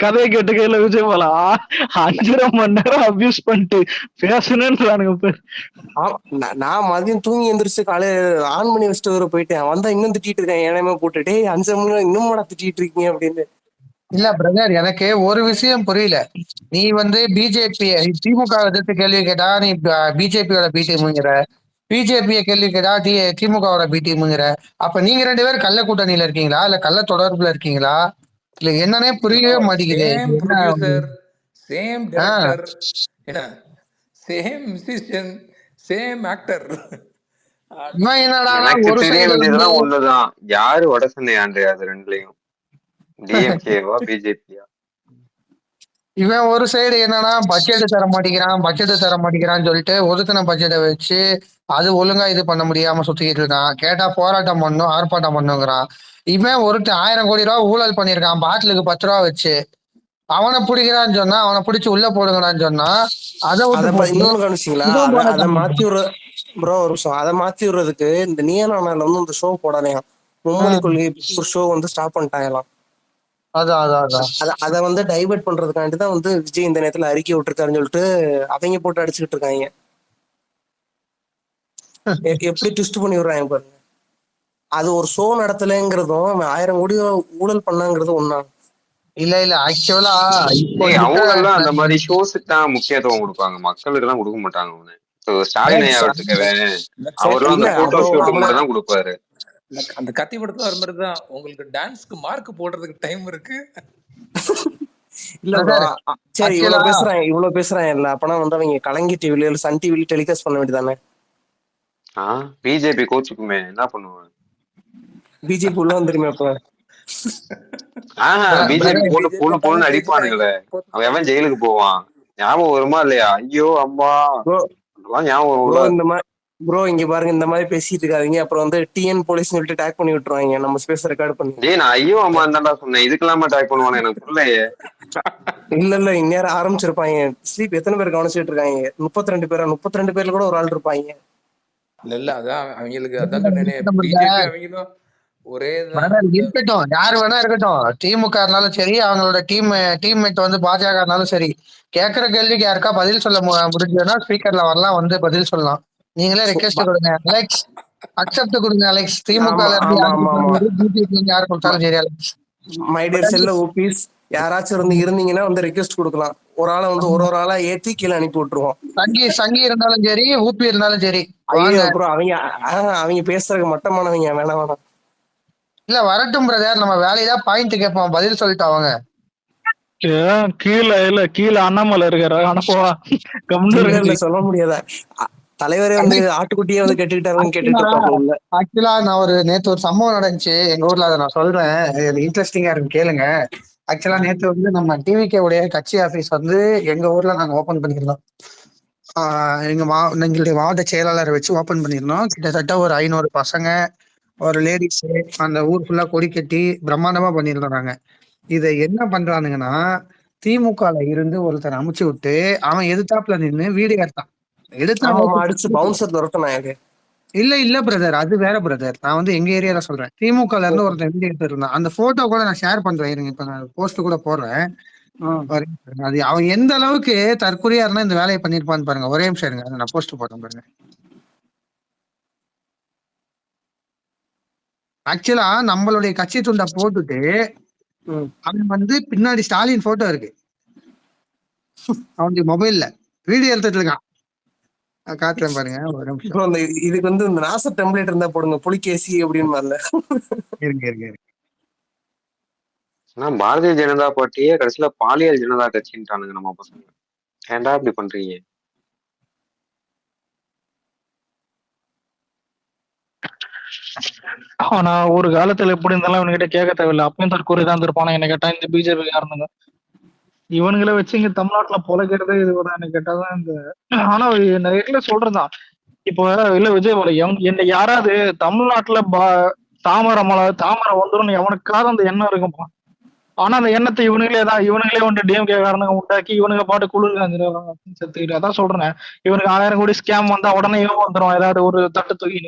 கதையை கேட்டு கையில விஜய் போல 5.5 மணி நேரம் அபியூஸ் பண்ணிட்டு பேசுனேன்னு. நான் மதியம் தூங்கி எந்திரிச்சு காலையில ஆன் பண்ணி வச்சுட்டு வர போயிட்டேன். வந்தா இன்னும் திட்டிட்டு இருக்கேன், ஏனமே போட்டுட்டே 5 மணி நேரம் இன்னும் கூட திட்டிட்டு இருக்கீங்க அப்படின்னு. இல்ல பிரதர், எனக்கு ஒரு விஷயம் புரியல. நீ வந்து பிஜேபி திமுக எதிர்த்து கேள்வி கேட்டா நீ பிஜேபியோட பி டீம்ங்கிற, பிஜேபியை கேள்வி கேட்டா திமுகவோட பி டீம்ங்கிற. அப்ப நீங்க 2 பேரும் கள்ள கூட்டணியில இருக்கீங்களா இல்ல கள்ள தொடர்புல இருக்கீங்களா? இல்ல என்னன்னே புரியவே மாட்டேங்குது. Same director, same musician, same actor. எனக்கு தெரிய வேண்டியதெல்லாம் ஒண்ணுதான், யாரு வடசென்னை ஆண்டு அது ரெண்டுலயும், டிஎம்கேவா பிஜேபியா? இவன் ஒரு சைடு என்னன்னா பட்ஜெட் தர மாட்டேங்கிறான்னு சொல்லிட்டு ஒதுக்கின பட்ஜெட்டை வச்சு அது ஒழுங்கா இது பண்ண முடியாம சுத்திக்கிட்டு இருக்கான். கேட்டா போராட்டம் பண்ணும், ஆர்ப்பாட்டம் பண்ணுங்கிறான். இவன் 1000 கோடி ரூபா ஊழல் பண்ணிருக்கான் பாட்டிலுக்கு 10 ரூபா வச்சு. அவனை பிடிக்கிறான்னு சொன்னா, அவனை பிடிச்சி உள்ள போடுங்கடான்னு சொன்னா அதை இன்னொன்னு கவனிச்சிங்களா? அதை மாத்தி விடுற ப்ரோ ஒரு நிமிஷம், அதை மாத்தி விடுறதுக்கு இந்த நியனானால வந்து இந்த ஷோ போடாதேன், மும்மொழி கொள்கை ஒரு ஷோ வந்து ஸ்டாப் பண்ணிட்டாங்களாம். அதை வந்து டைவர்ட் பண்றதுக்காண்டிதான் வந்து விஜய் இந்த நேரத்துல அறிக்கை விட்டுருக்காருன்னு சொல்லிட்டு அவங்க போட்டு அடிச்சுக்கிட்டு இருக்காங்க. எப்படி ட்விஸ்ட் பண்ணி விடுறாங்க பாருங்க. அது ஒரு ஷோ நடத்தலைங்கிறதும் 1000 கோடி ஊழல் பண்ணாங்கிறதும் ஒண்ணா? இல்ல ஆக்சுவலா அவங்க எல்லாம் அந்த மாதிரி ஷோஸுக்கு தான் முக்கியத்துவம் கொடுப்பாங்க, மக்களுக்கு எல்லாம் கொடுக்க மாட்டாங்க. ஸ்டாலின் ஐயா எடுத்துக்கவே, அவரும் அந்த போட்டோ ஷூட் மட்டும் தான் கொடுப்பாரு. அந்த கத்தி படத்துல வர மாதிரிதான் உங்களுக்கு டான்ஸ்க்கு மார்க் போடுறதுக்கு டைம் இருக்கு. இல்ல சரி, இவ்வளவு பேசுறாங்க இல்ல, அப்பனா வந்து அவங்க கலைஞ டிவில இல்ல சன் டிவில டெலிகாஸ்ட் பண்ண வேண்டியதானே? பிஜேபி கோச்சுக்குமே என்ன பண்ணுவாங்க? பிஜேபி உள்ள வந்துருமே அப்ப. பிஜேபி போட்டு பொண்ணு அடிப்பானுங்களே, அவன் ஜெயிலுக்கு போவான். ஞாபகம் வருமா இல்லையா? ஐயோ அம்மா ப்ரோ இந்த மாதிரி ப்ரோ இங்க பாருங்க, இந்த மாதிரி பேசிட்டு இருக்காதீங்க. அப்புறம் வந்து டிஎன் போலீஸ் சொல்லிட்டு டேக் பண்ணி விட்டுருவாங்க நம்ம ஸ்பேஸ் ரெக்கார்ட் பண்ணி. நான் ஐயோ அம்மா தான்டா சொன்னேன், இதுக்கெல்லாம டேக் பண்ணுவானு எனக்கு புரியலையே. இல்ல இந்நேரம் ஆரம்பிச்சிருப்பாங்க. ஸ்லீப் எத்தனை பேர் கவனிச்சுட்டு இருக்காங்க? 32 பேரா? 32 பேர்ல கூட ஒரு ஆள் இருப்பாங்க. இல்ல அதான் அவங்களுக்கு அதான் சொன்னேனே, பிஜேபி அவங்களும் ஒரே இருக்கட்டும், யாரு வேணா இருக்கட்டும், திமுக இருந்தாலும் சரி, அவங்களோட டீம்மேட் வந்து பாஜக இருந்தாலும் சரி, கேட்கிற கேள்விக்கு யாருக்கா பதில் சொல்ல முடிஞ்சதுன்னா ஸ்பீக்கர்ல வரலாம், வந்து பதில் சொல்லலாம். நீங்களே ரெக்வெஸ்ட் கொடுங்க அலெக்ஸ், அக்செப்ட் கொடுங்க அலெக்ஸ். திமுக யாரு கொடுத்தாலும் சரி அலெக்ஸ். மை டியர் செல்ல ஓபிஸ், யாராச்சும் இருந்தீங்கன்னா வந்து ரெக்வெஸ்ட் கொடுக்கலாம். ஒரு ஆளை வந்து ஒரு ஆளா ஏத்தி கீழே அனுப்பி விட்டுருவோம். சங்கி இருந்தாலும் சரி, ஊபி இருந்தாலும் சரி. அப்புறம் அவங்க பேசுறதுக்கு மட்டமானவங்க, வேணாம். இல்ல வரட்டும் பிரதர், நம்ம வேலையதான் பாயிண்ட் கேட்போம், பதில் சொல்லிட்டு அவங்க. கீழே அண்ணாமலை இருக்காரு, இல்ல சொல்ல முடியாதா? தலைவரே வந்து ஆட்டுக்குட்டியே வந்து கேட்டுக்கிட்டாருன்னு கேட்டுட்டு இருப்பாங்க. ஆக்சுவலா நான் நேத்து ஒரு சம்பவம் நடந்துச்சு எங்க ஊர்ல, அதை நான் சொல்றேன், இன்ட்ரெஸ்டிங்கா இருக்கு கேளுங்க. ஆக்சுவலா நேத்து வந்து நம்ம டிவிகே உடைய கட்சி ஆபீஸ் வந்து எங்க ஊர்ல நாங்க ஓபன் பண்ணிருந்தோம். எங்களுடைய மாவட்ட செயலாளரை வச்சு ஓபன் பண்ணிருந்தோம். கிட்டத்தட்ட ஒரு 500 பசங்க, ஒரு லேடிஸ், அந்த ஊர் ஃபுல்லா கொடி கட்டி பிரம்மாண்டமா பண்ணிருந்தோம் நாங்க. இதை என்ன பண்றானுங்கன்னா, திமுக இருந்து ஒருத்தர் அமுச்சு விட்டு அவன் எதிர்த்தாப்புல நின்று வீடியோ எடுத்தான். இல்ல பிரதர், அது வேற பிரதர். நான் வந்து எங்க ஏரியால சொல்றேன். திமுக இருந்து ஒருத்தர் வீடியோ எடுத்து இருந்தான். அந்த போட்டோ கூட நான் ஷேர் பண்றேன், இருங்க, இப்ப நான் போஸ்ட் கூட போடுறேன். அது அவன் எந்த அளவுக்கு தற்கொலையா இருந்தா இந்த வேலையை பண்ணிருப்பான்னு பாருங்க. ஒரே நிமிஷம் இருங்க, நான் போஸ்ட் போட்டேன் பாருங்க. ஆக்சுவலா நம்மளுடைய கட்சி துண்டை போட்டுட்டு அவன் வந்து பின்னாடி ஸ்டாலின் போட்டோ இருக்கு அவனுடைய மொபைல்ல வீடியோ எடுத்துட்டு இருக்கான். காட்டுறேன் பாருங்க ஒரு நிமிஷம். இதுக்கு வந்து இந்த நாச டெம்ப்ளேட் இருந்தா போடுங்க, புலிகேசி அப்படின்னு வரல. இருங்க. பாரதிய ஜனதா பார்ட்டியே கடைசியில பாலியல் ஜனதா கட்சின்றானுங்க நம்ம பசங்க. ஏன்டா இப்படி பண்றீங்க? ஆனா ஒரு காலத்துல எப்படி இருந்தாலும் இவனுகிட்ட கேட்க தேவையில்லை, அப்பயும் தற்கொலை தான் இருப்பானா என்ன கேட்டா இந்த பிஜேபி காரணங்க. இவனுங்களை வச்சு இங்க தமிழ்நாட்டுல பொழைக்கிறதே இதுதான் என்ன கேட்டாதான் இந்த. ஆனா நிறைய சொல்றதுதான் இப்போ இல்ல விஜய் என்ன யாராவது தமிழ்நாட்டுல தாமரை வந்துடும் எவனுக்காவது அந்த எண்ணம் இருக்கும்பா. ஆனா அந்த எண்ணத்தை இவனுங்களே வந்து டிஎம்கே காரணங்க உண்டாக்கி இவனுங்க பாட்டு குளிர்காஞ்சிருவாங்க செத்துக்கிட்டு. அதான் சொல்றேன், இவனுக்கு 1000 கோடி ஸ்கேம் வந்தா உடனே இவன் வந்துடும் ஏதாவது ஒரு தட்டு தூக்கி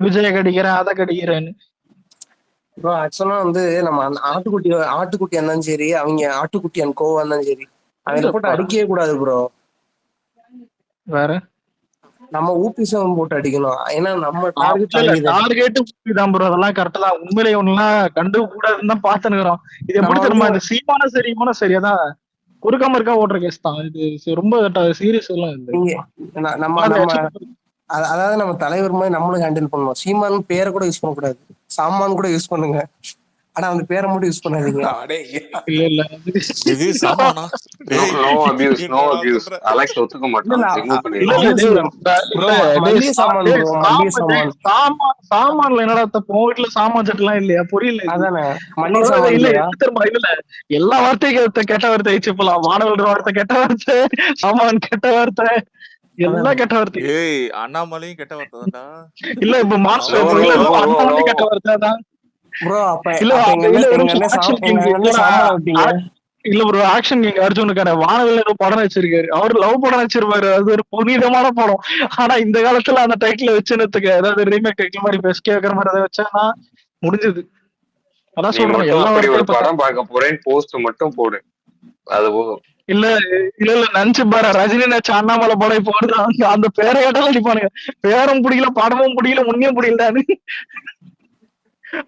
விஜய கடிக்கிறேன் அதை கடிக்கிறேன்னு. ப்ரோ ஆக்சுவலா வந்து நம்ம ஆட்டுக்குட்டி இருந்தாலும் சரி, அவங்க ஆட்டுக்குட்டி அண்ட் கோவா இருந்தாலும் சரி, அவங்க போட்டு அடிக்கவே கூடாது ப்ரோ. வேற நம்ம ஊபிசம் போட்டு அடிக்கணும். ஏன்னா நம்ம டார்கெட் தான் ப்ரோ, அதெல்லாம் கரெக்டா தான். உண்மையிலே ஒண்ணுலாம் கண்டு கூடாதுன்னு தான் பாத்துனுக்குறோம். இது எப்படி தெரியுமா, இந்த சீமான சரி அதான் குறுக்காம இருக்கா ஓட்டுற கேஸ் தான் இது. ரொம்ப சீரியஸ் எல்லாம் இல்லை. அதாவது நம்ம தலைவர் மாதிரி நம்மளும் ஹேண்டில் பண்ணணும். சீமான் பேரை கூட யூஸ் பண்ண கூடாது, சாமான் கூட யூஸ் பண்ணுங்க. ஆனா அந்த பேரை மட்டும் யூஸ் பண்ணாதீங்க. இல்ல இது சாமானா? நோ அபியூஸ் அலெக்ஸ் ஒத்துக்க மாட்டான். சாமான்ல என்னடா தப்பு? உங்க வீட்டுல சாமான் சட்டு எல்லாம் இல்லையா? புரியல. அதானே இல்ல எல்லா வார்த்தையும் கெட்ட வார்த்தை வச்சுப்பலாம். மாணவர்கள் வார்த்தை கெட்ட வார்த்தை, சாமான் கெட்ட வார்த்தை, எல்லாம் கெட்ட வார்த்தை. ஏய் அண்ணாமலையும் கெட்ட வார்த்தை தான்டா. இல்ல இப்ப மாணவர்கள் கெட்ட வார்த்தை தான் ப்ரோ. அப்ப இல்ல ப்ரோ, ஆக்ஷன் கிங் அர்ஜுனுக்கான வானவில் ஏதோ படம் வச்சிருக்காரு. அவரு லவ் படம் வச்சிருப்பாரு, அது ஒரு புனிதமான படம். ஆனா இந்த காலத்துல அந்த டைட்டில் வச்சுனதுக்கு ஏதாவது ரீமேக் மாதிரி பெஸ்ட் கேக்குற மாதிரி ஏதாவது வச்சா முடிஞ்சது. அதான் சொல்றேன், எல்லா படம் பார்க்க போறேன் போஸ்ட் மட்டும் போடு, அது போதும். இல்ல நினைச்சு பாரு, ரஜினி நடிச்ச அண்ணாமலை படம் போடுது, அந்த பேரை கேட்டாலும் அடிப்பானுங்க. பேரும் பிடிக்கல, படமும் பிடிக்கல, முன்னையும் பிடிக்கல.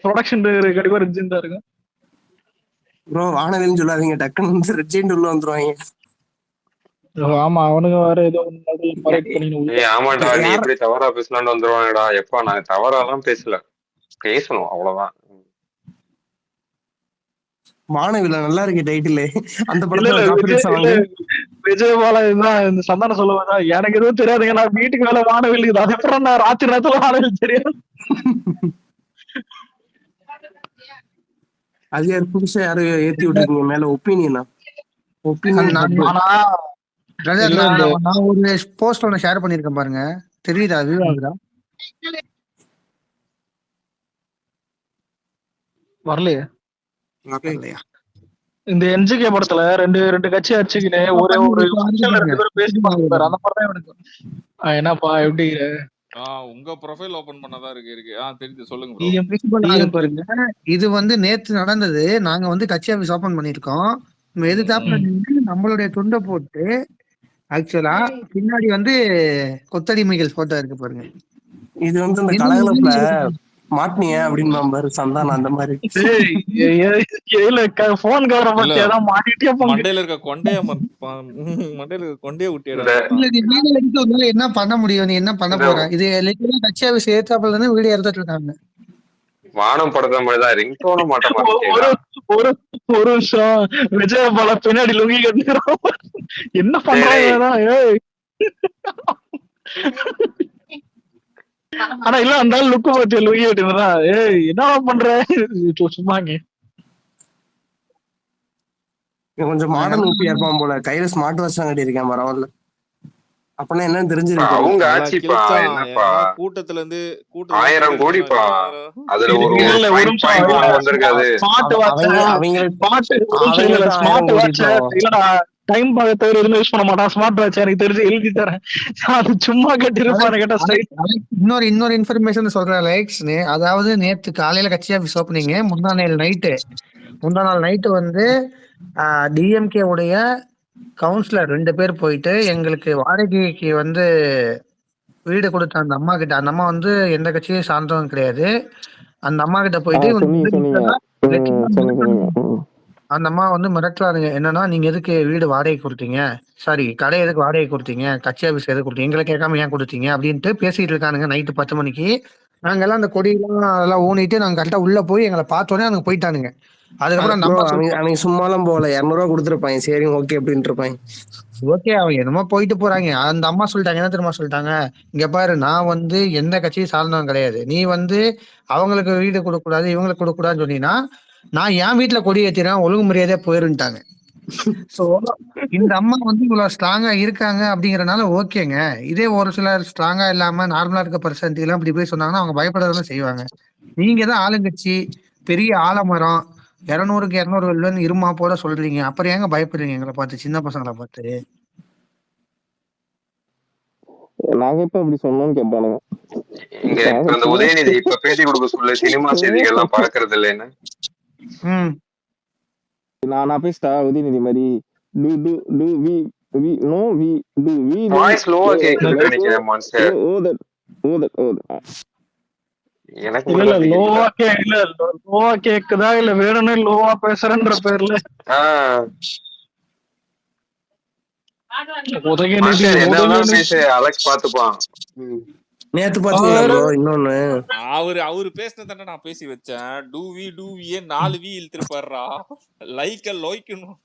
ப்ரொடக்ஷன் கண்டிப்பா ரெஜெண்டா இருக்கும் ப்ரோ. வானவில்னு சொல்லாதீங்க, டக்குன்னு வந்து ரெஜெண்ட் உள்ள வந்துருவாங்க. ஆமா, அவனுங்க வேற ஏதோ ஆமாண்டா, நீ எப்படி தவறா பேசலான்னு வந்துருவாங்கடா. எப்பா நான் தவறாலாம் பேசணும் அவ்வளவுதான். வானவில்ல நல்லா இருக்கு டைட்டில். அந்த படத்துல விஜய் பாலா இந்த சந்தானம் சொல்லுவாங்க, எனக்கு எதுவும் தெரியாதுங்க, நான் வீட்டுக்கு மேல வானவில் இது, அதுக்கப்புறம் நான் ராத்திரி நேரத்துல வானவில் தெரியும். அது யாரு புதுசா யாரும் ஏத்தி விட்டுருக்கீங்க மேல? ஒப்பீனியனா? ஆனா பிரதர் இல்ல இந்த நான் ஒரு போஸ்ட் ஒன்று ஷேர் பண்ணியிருக்கேன் பாருங்க, தெரியுதா? வியூ ஆகுதா? வரலையே. இல்லையா? இந்த என்ஜிகே படத்துல ரெண்டு கட்சி அடிச்சுக்கினே ஒரே ஒரு ஃபங்க்ஷன்ல 2 பேரும் பேசிப்பாங்க பாரு, அந்த மாதிரி தான் எனக்கு. என்னப்பா எப்படி உங்க ப்ரொஃபைல் ஓபன் பண்ணதா இருக்கு. தெரியுது, சொல்லுங்க ப்ரோ. Visible ஆகுது பாருங்க. இது வந்து நேத்து நடந்தது. நாங்க வந்து கட்சி ஆபீஸ் ஓபன் பண்ணிருக்கோம். எதிர்த்தாப்புல நின்று நம்மளுடைய துண்டை போட்டு ஆக்சுவலா பின்னாடி வந்து கொத்தடிமைகள் போட்டோ இருக்கு பாருங்க. இது வந்து இந்த கலகலப்புல மாட்டினிய அப்படின்னு பாரு சந்தானம் அந்த மாதிரி. போன் கவரை பத்தி ஏதாவது மாட்டிட்டே மண்டையில இருக்க கொண்டைய மண்டையில இருக்க கொண்டைய இல்ல, நீ வீடியோ எடுத்து ஒரு நாள் என்ன பண்ண முடியும்? நீ என்ன பண்ண போற? இது லிட்டரலா கட்சி ஆபீஸ் ஏத்தாப்புல தானே வீடியோ எடுத்துட்டு இருக்காங்க. வானம் படத்த மாதிரிதான் ரிங்டோனும் மாட்ட மாட்டேன். ஒரு வருஷம் விஜயபால பின்னாடி லுங்கி கட்டுறோம். என்ன பண்றாங்க? ஆனா இல்ல அந்த லுக்கு பத்தி லுங்கி கட்டுறா. என்ன பண்ற? சும்மாங்க கொஞ்சம் மாடர்ன் ஊப்பியா இருப்பான் போல. கையில ஸ்மார்ட் வாட்ச் தான் கட்டியிருக்கேன் பரவாயில்ல. அப்பனா என்னன்னு தெரிஞ்சிருக்கு. அவங்க ஆட்சிப்பா என்னப்பா, கூட்டத்துல இருந்து 1000 கோடிப்பா, அதுல ஒரு வந்திருக்காது. டைம் பார்க்க எதுவுமே யூஸ் பண்ண மாட்டான். ஸ்மார்ட் வாட்ச் எனக்கு தெரிஞ்சு எழுதி தரேன். அது சும்மா கட்டிருப்பாரு கேட்டா. இன்னொரு இன்ஃபர்மேஷன் சொல்றேன் லைக்ஸ். அதாவது நேத்து காலையில கட்சி ஆபீஸ் ஓப்பனிங், முந்தா நாள் நைட்டு வந்து டிஎம்கே உடைய கவுன்சிலர் 2 பேர் போயிட்டு எங்களுக்கு வாடகைக்கு வந்து வீடு கொடுத்த அந்த அம்மா கிட்ட, அந்த அம்மா வந்து எந்த கட்சியும் சார்ந்தவங்க கிடையாது, அந்த அம்மா கிட்ட போயிட்டு அந்த அம்மா வந்து மிரட்டுறாருங்க. என்னன்னா, நீங்க எதுக்கு வீடு வாடகை கொடுத்தீங்க, சாரி கடை எதுக்கு வாடகை கொடுத்தீங்க, கட்சி ஆபீஸ் எதுக்கு கொடுத்தீங்க, எங்களை கேட்காம ஏன் கொடுத்தீங்க அப்படின்ட்டு பேசிட்டு இருக்கானுங்க நைட்டு 10 மணிக்கு. நாங்கெல்லாம் அந்த கொடியெல்லாம் அதெல்லாம் ஊனிட்டு நாங்க கரெக்டா உள்ள போய் எங்களை பார்த்தோன்னே அவங்க போயிட்டானுங்க. அதுக்கப்புறம் அவங்க சும்மாலாம் போகல, 200 ரூபா கொடுத்துருப்பாங்க. சரி ஓகே அப்படின்ட்டு இருப்பாங்க. ஓகே, அவங்க என்னமோ போயிட்டு போறாங்க. அந்த அம்மா சொல்லிட்டாங்க, என்ன தெரியுமா சொல்லிட்டாங்க, இங்க பாரு நான் வந்து எந்த கட்சியும் சார்ந்தவன் கிடையாது, நீ வந்து அவங்களுக்கு வீடு கொடுக்க கூடாது இவங்களுக்கு கொடுக்க கூடாதுன்னு சொன்னீங்கன்னா நான் என் வீட்டுல கொடி ஏத்திறேன், ஒழுங்கு மரியாதையா போயிருந்துட்டாங்க. சோ இந்த அம்மா வந்து இவ்வளவு ஸ்ட்ராங்கா இருக்காங்க அப்படிங்கறதுனால ஓகேங்க. இதே ஒரு சிலர் ஸ்ட்ராங்கா இல்லாம நார்மலா இருக்க பர்சன்ட் எல்லாம் இப்படி போய் சொன்னாங்கன்னா அவங்க பயப்படதான் செய்வாங்க. நீங்க தான் ஆளுங்கட்சி, பெரிய ஆலமரம், 200க்கு 200 வெல்வன் இருமா போல சொல்றீங்க, அப்புறம் ஏங்க பயப்படுறீங்க எங்களை பார்த்து, சின்ன பசங்களை பார்த்து? நாங்க இப்ப அப்படி சொன்னோம்னு கேட்பானுங்க. இங்க அந்த உதயநிதி இப்ப பேட்டி கொடுக்க சொல்ல சினிமா செய்திகள் எல்லாம் பார்க்கறது இல்லைன்னு நான் பேசிட்டா உதயநிதி மாதிரி வாய்ஸ் லோவா கேக்குதுன்னு நினைக்கிறேன் மான்ஸ்டர். எனக்கு லோவா கேக்குதா இல்ல வேணும்னே லோவா பேசுறன்ற பேர்ல அலெக்ஸ் பாத்துப்பான். நேத்து பாத்தீங்களா இன்னொன்னு அவரு பேசினதானே நான் பேசி வச்சேன். டூவியே 4 வி இழுத்துருப்பாருடா. லைக்க லோய்க்கணும்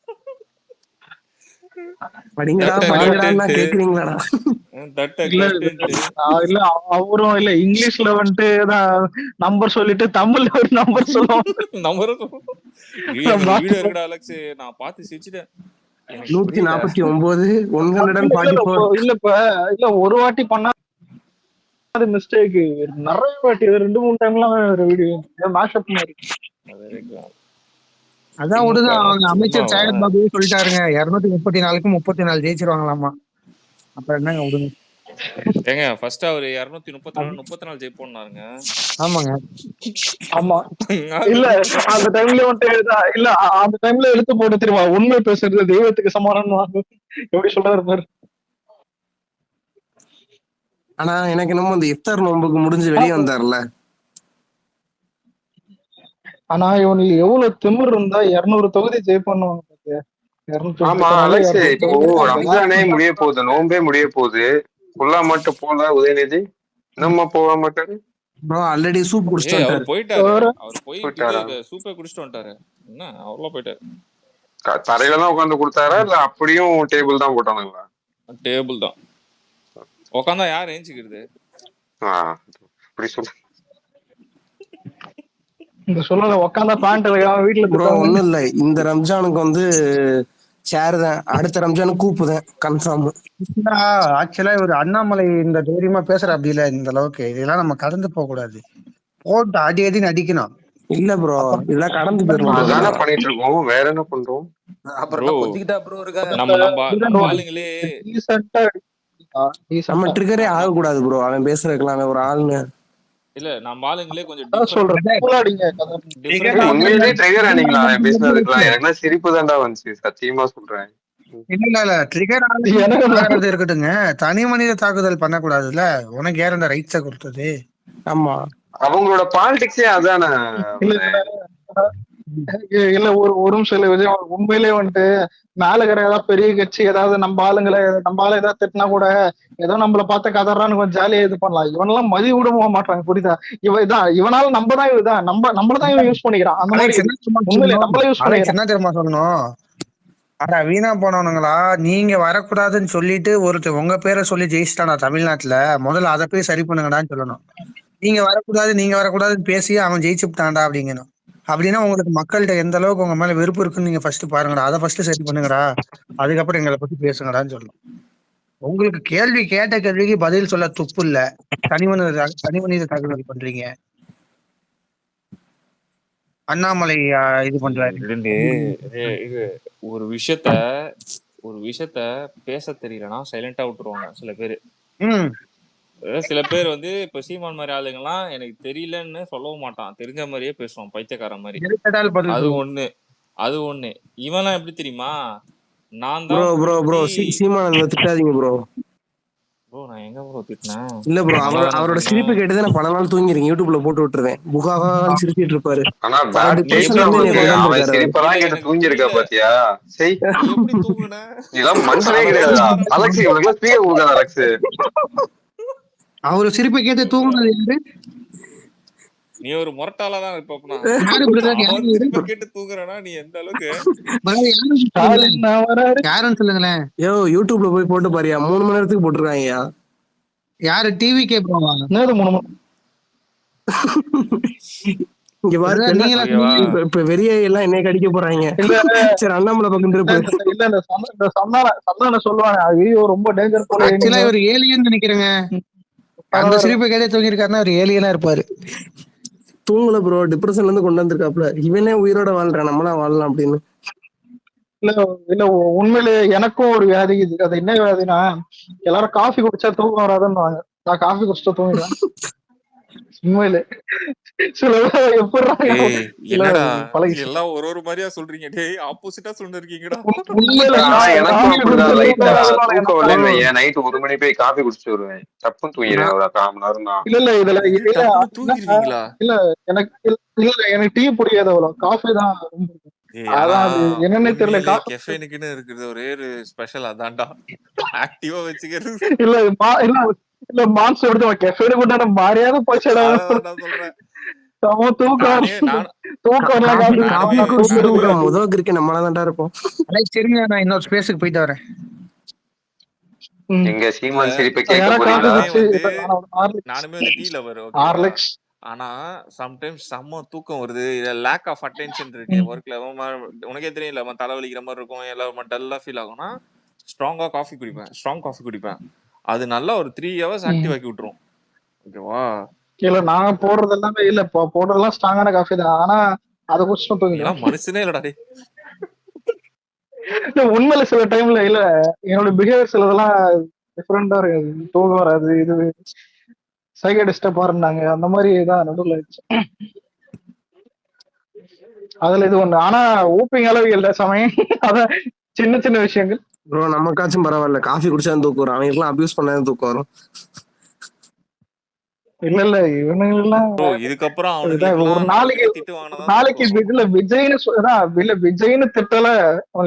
அவரும் இல்ல இங்கிலீஷ்ல வந்துட்டு நம்பர் சொல்லிட்டு தமிழ்ல ஒரு நம்பர் சொல்லுவோம். நான் பார்த்து சிரிச்சிட்டேன். 149 இல்ல ஒரு வாட்டி பண்ணா மிஸ்டேக், நிறைய வாட்டி 2-3 டைம்லாம் வீடியோ மேஷப் மாதிரி. அதான் விடுங்க, அவங்க அமைச்சர் சாயத் பாபுவே சொல்லிட்டாருங்க 234க்கு 34 ஜெயிச்சிருவாங்களாமா. அப்புறம் என்னங்க விடுங்க. ஏங்க ஃபர்ஸ்ட் அவர் 234 ஜெயிப்போம்னாருங்க. ஆமாங்க. ஆமா இல்ல அந்த டைம்ல வந்துட்டு இல்ல அந்த டைம்ல எழுத்து போட்டு தெரியுமா, உண்மை பேசுறது தெய்வத்துக்கு சமானம் எப்படி சொல்றாரு பாரு. ஆனா எனக்கு நம்ம இந்த இஃப்தார் நோன்புக்கு முடிஞ்சு வெளியே வந்தார்ல, ஆனா இவனுக்கு எவ்வளவு திமிர் இருந்தா 200 தொகுதி ஜெயிப்பானுவாங்க. ஆமா அலெக்ஸ், இப்போ ரம்ஜானே முடிய போகுது, நோம்பே முடிய போகுது, ஃபுல்லா மட்டும் போல உதயநிதி நம்ம போக மாட்டாரு. ஆல்ரெடி சூப் குடிச்சிட்டு அவர் போயிட்டாரு. அவர் போய் சூப்பே குடிச்சிட்டு வந்துட்டாரு. என்ன அவ்வளவு போயிட்டாரு. தரையில தான் உட்காந்து கொடுத்தாரா இல்ல அப்படியும் டேபிள் தான் போட்டானுங்களா? டேபிள் தான் உட்காந்தா யார் ஏஞ்சிக்கிறது? அப்படி சொல்லு. இந்த சொல்லல உட்காந்தா பேண்ட் வீட்டுல ஒண்ணும் இல்ல. இந்த ரம்ஜானுக்கு வந்து ஷேர் தான் அடுத்த ரம்ஜானுக்கு கூப்புதேன் கன்ஃபார்ம். ஆக்சுவலா ஒரு அண்ணாமலை இந்த தைரியமா பேசுற அப்படி இல்ல இந்த அளவுக்கு. இதெல்லாம் நம்ம கடந்து போக கூடாது. போட்டு அடி அடின்னு அடிக்கணும். இல்ல ப்ரோ இதெல்லாம் கடந்து போயிடலாம் bro. அதுதானே பண்ணிட்டு இருக்கோம். வேற என்ன பண்றோம்? அப்புறம் ப்ரோ என்ன பொத்திக்கிட்டா ப்ரோ இருக்காங்க? நம்ம ஆளுங்களே நம்ம ட்ரிகரே ஆகக்கூடாது ப்ரோ அவன் பேசுறதுக்கெல்லாம் அவன் ஒரு ஆளுன்னு. இல்ல நம்ம ஆளுங்களே கொஞ்சம் உண்மையிலேயே ட்ரிகர் ஆனீங்களா பேசுனதுக்குலாம்? எனக்குலாம் சிரிப்பு தாண்டா வந்துச்சு, சத்தியமா சொல்றேன். இல்ல ட்ரிகர் ஆகிறது இருக்கட்டுங்க, தனி மனித தாக்குதல் பண்ணக்கூடாதுல்ல. உனக்கு யார் அந்த ரைட்ஸை கொடுத்தது? ஆமா அவங்களோட பாலிடிக்ஸே அதானே. இல்ல ஒரு நிமிஷம் இல்ல விஜய், உண்மையிலேயே வந்துட்டு மேல இருக்கிற ஏதாவது பெரிய கட்சி ஏதாவது நம்ம ஆளுங்களை நம்ம ஆளு ஏதாவது திட்டினா கூட ஏதோ நம்மள பார்த்த கதறான்னு கொஞ்சம் ஜாலியா இது பண்ணலாம். இவனெல்லாம் மதிய விட போக மாட்டாங்க, புரியுதா? இவனால நம்ம தான் இதுதான் நம்மளதான் இவன் யூஸ் பண்ணிக்கிறான். அந்த மாதிரி உண்மையிலே நம்மள யூஸ் பண்ணிக்கிறான். என்ன தெரியுமா சொல்லணும்? அட வீணா போனவனுங்களா, நீங்க வரக்கூடாதுன்னு சொல்லிட்டு ஒருத்தர் உங்க பேரை சொல்லி ஜெயிச்சிட்டானா தமிழ்நாட்டுல, முதல்ல அதை போய் சரி பண்ணுங்கடான்னு சொல்லணும். நீங்க வரக்கூடாதுன்னு பேசி அவன் ஜெயிச்சுட்டான்டா அப்படிங்கணும். அப்படின்னா உங்களுக்கு மக்கள்கிட்ட எந்த அளவுக்கு உங்க மேல வெறுப்பு இருக்குன்னு நீங்க ஃபர்ஸ்ட் பாருங்கடா. அதை ஃபர்ஸ்ட் சரி பண்ணுங்கடா, அதுக்கப்புறம் எங்களை பத்தி பேசுங்கடான்னு சொல்லணும். உங்களுக்கு கேள்வி கேட்ட கேள்விக்கு பதில் சொல்ல துப்பு இல்ல, தனி மனித தாக்குதல் பண்றீங்க. அண்ணாமலை இது பண்றாரு. இது ஒரு விஷயத்த பேச தெரியலன்னா சைலண்டா விட்டுருவாங்க சில பேரு. சில பேர் வந்து இப்ப சீமான் மாதிரி ஆளுங்கெல்லாம் எனக்கு தெரியலன்னு சொல்லவும் மாட்டான், தெரிஞ்ச மாதிரியே பேசுவான், பைத்தியக்கார மாதிரி. அது ஒண்ணு. இவெல்லாம் எப்படி தெரியுமா? நான் தான் ப்ரோ சீமான் திட்டாதீங்க ப்ரோ. ப்ரோ நான் எங்க ப்ரோ திட்டினேன்? இல்ல ப்ரோ அவரோட சிரிப்பு கேட்டதை நான் பல நாள் தூங்கிருக்கேன், யூடியூப்ல போட்டு விட்டுருவேன். புகாதான் சிரிச்சிட்டு இருப்பாரு. ஆனா அவன் சிரிப்பெல்லாம் கேட்டு தூங்கி இருக்கா பாத்தியா? சரி எப்படி தூங்குன? இதெல்லாம் மனுஷனே கிடையாதா அலெக்ஸ்? இவனுக்கு ஸ்பீக்கர் கொடுக்காத அலெக்ஸ். அவரு சிரிப்பை கேட்டு தூங்குனது யாரு? நீ ஒரு முரட்டாலதான் இருப்பா. கேட்டு தூங்குறனா நீ எந்த அளவுக்கு யாருன்னு சொல்லுங்களேன். யூடியூப்ல போய் போட்டு பாரியா, 3 மணி நேரத்துக்கு போட்டுருக்காங்க. யாரு? டிவி கேட்பாங்க. இங்க பாரு, இப்ப வெறிய எல்லாம் என்ன கடிக்க போறாங்க. சரி அண்ணாமலை பக்கம் இல்ல சொல்லுவாங்க ஐயோ ரொம்ப டேஞ்சர் போல. ஆக்சுவலா ஒரு ஏலியன் நினைக்கிறேங்க. அந்த சிரிப்பை கேட்டே தூங்கி இருக்காருன்னா ஒரு ஏலியனா இருப்பாரு. தூங்கல ப்ரோ, டிப்ரெஷன்ல இருந்து கொண்டு வந்திருக்காப்ல. இவனே உயிரோட வாழ்றான், நம்மளாம் வாழலாம் அப்படின்னு. இல்ல உண்மையிலே எனக்கும் ஒரு வியாதி இருக்கு. அது என்ன வியாதினா, எல்லாரும் காஃபி குடிச்சா தூக்கம் வராதுன்னு. நான் காஃபி குடிச்சா தூங்கிடுவேன் உண்மையிலே. எல்லாம் ஒரு மாதிரியா சொல்றீங்க. டேய் ஆப்போசிட்டா சொல்லிருக்கீங்கடா. எனக்கும் அப்படிதான் லைட்டா தூக்கம் வரலன்னு நைட் 1 மணி போய் காஃபி குடிச்சிட்டு வருவேன், தப்புன்னு தூங்கிடுவேன் ஒரு 1/4 மணி நேரம் தான். இல்ல தூங்கிடுவீங்களா? இல்ல எனக்கு டீ பிடிக்காது, அவ்வளவு காஃபி தான். என்னன்னு தெரியல, கெஃபைனுக்குன்னு இருக்குது ஒரே ஒரு ஸ்பெஷல் அதான்டா, ஆக்டிவா வச்சுக்கிறது. இல்ல மான்ஸ் எடுத்து கெஃபைனு கூட மாறியாத போச்சடா சொல்றேன். முதல் கிரிக்கெட் நம்மளாதான்டா இருப்போம். சரிங்க, நான் இன்னொரு ஸ்பேஸுக்கு போயிட்டு வரேன். எங்க சீமான் சிரிப்பை கேட்க போறீங்களா? நானுமே வந்து டீ லவர். ஆனா சம்டைம்ஸ் செம்ம தூக்கம் வருது, இல்ல லேக் ஆஃப் அட்டென்ஷன் இருக்கு ஒர்க்ல. உனக்கே தெரியல, தலைவலிக்கிற மாதிரி இருக்கும், எல்லாம் டல்லா ஃபீல் ஆகும்னா ஸ்ட்ராங் காஃபி குடிப்பேன். அது நல்லா ஒரு 3 hours ஆக்டிவ் ஆக்கி விட்டுரும். ஓகேவா? இல்ல நான் போடுறது எல்லாமே இல்ல, போடுறதெல்லாம் ஸ்ட்ராங்கான காஃபி தான். ஆனா அதை குடிச்சுட்டு தூங்கிடுவேன். மனுஷனே இல்லடா டேய். உண்மையில சில டைம்ல இல்ல என்னோட பிஹேவியர் சிலதெல்லாம் டிஃபரெண்டா இருக்கு, தூக்கம் வராது, இது சைக்கடிஸ்டா பாருந்தாங்க, அந்த மாதிரி தான் நடுவில் ஆயிடுச்சு. அதுல இது ஒண்ணு. ஆனா ஊப்பிங் அளவு இல்ல சமயம், அதான் சின்ன சின்ன விஷயங்கள். ப்ரோ நமக்காச்சும் பரவாயில்ல, காஃபி குடிச்சா தூக்கம் வரும், அவங்களுக்குலாம் அபியூஸ் பண்ணாதான் தூக்கம் வரும். இல்ல இவனுங்கெல்லாம் இதுக்கப்புறம் ஒரு நாளைக்கு விஜய்னு திட்டல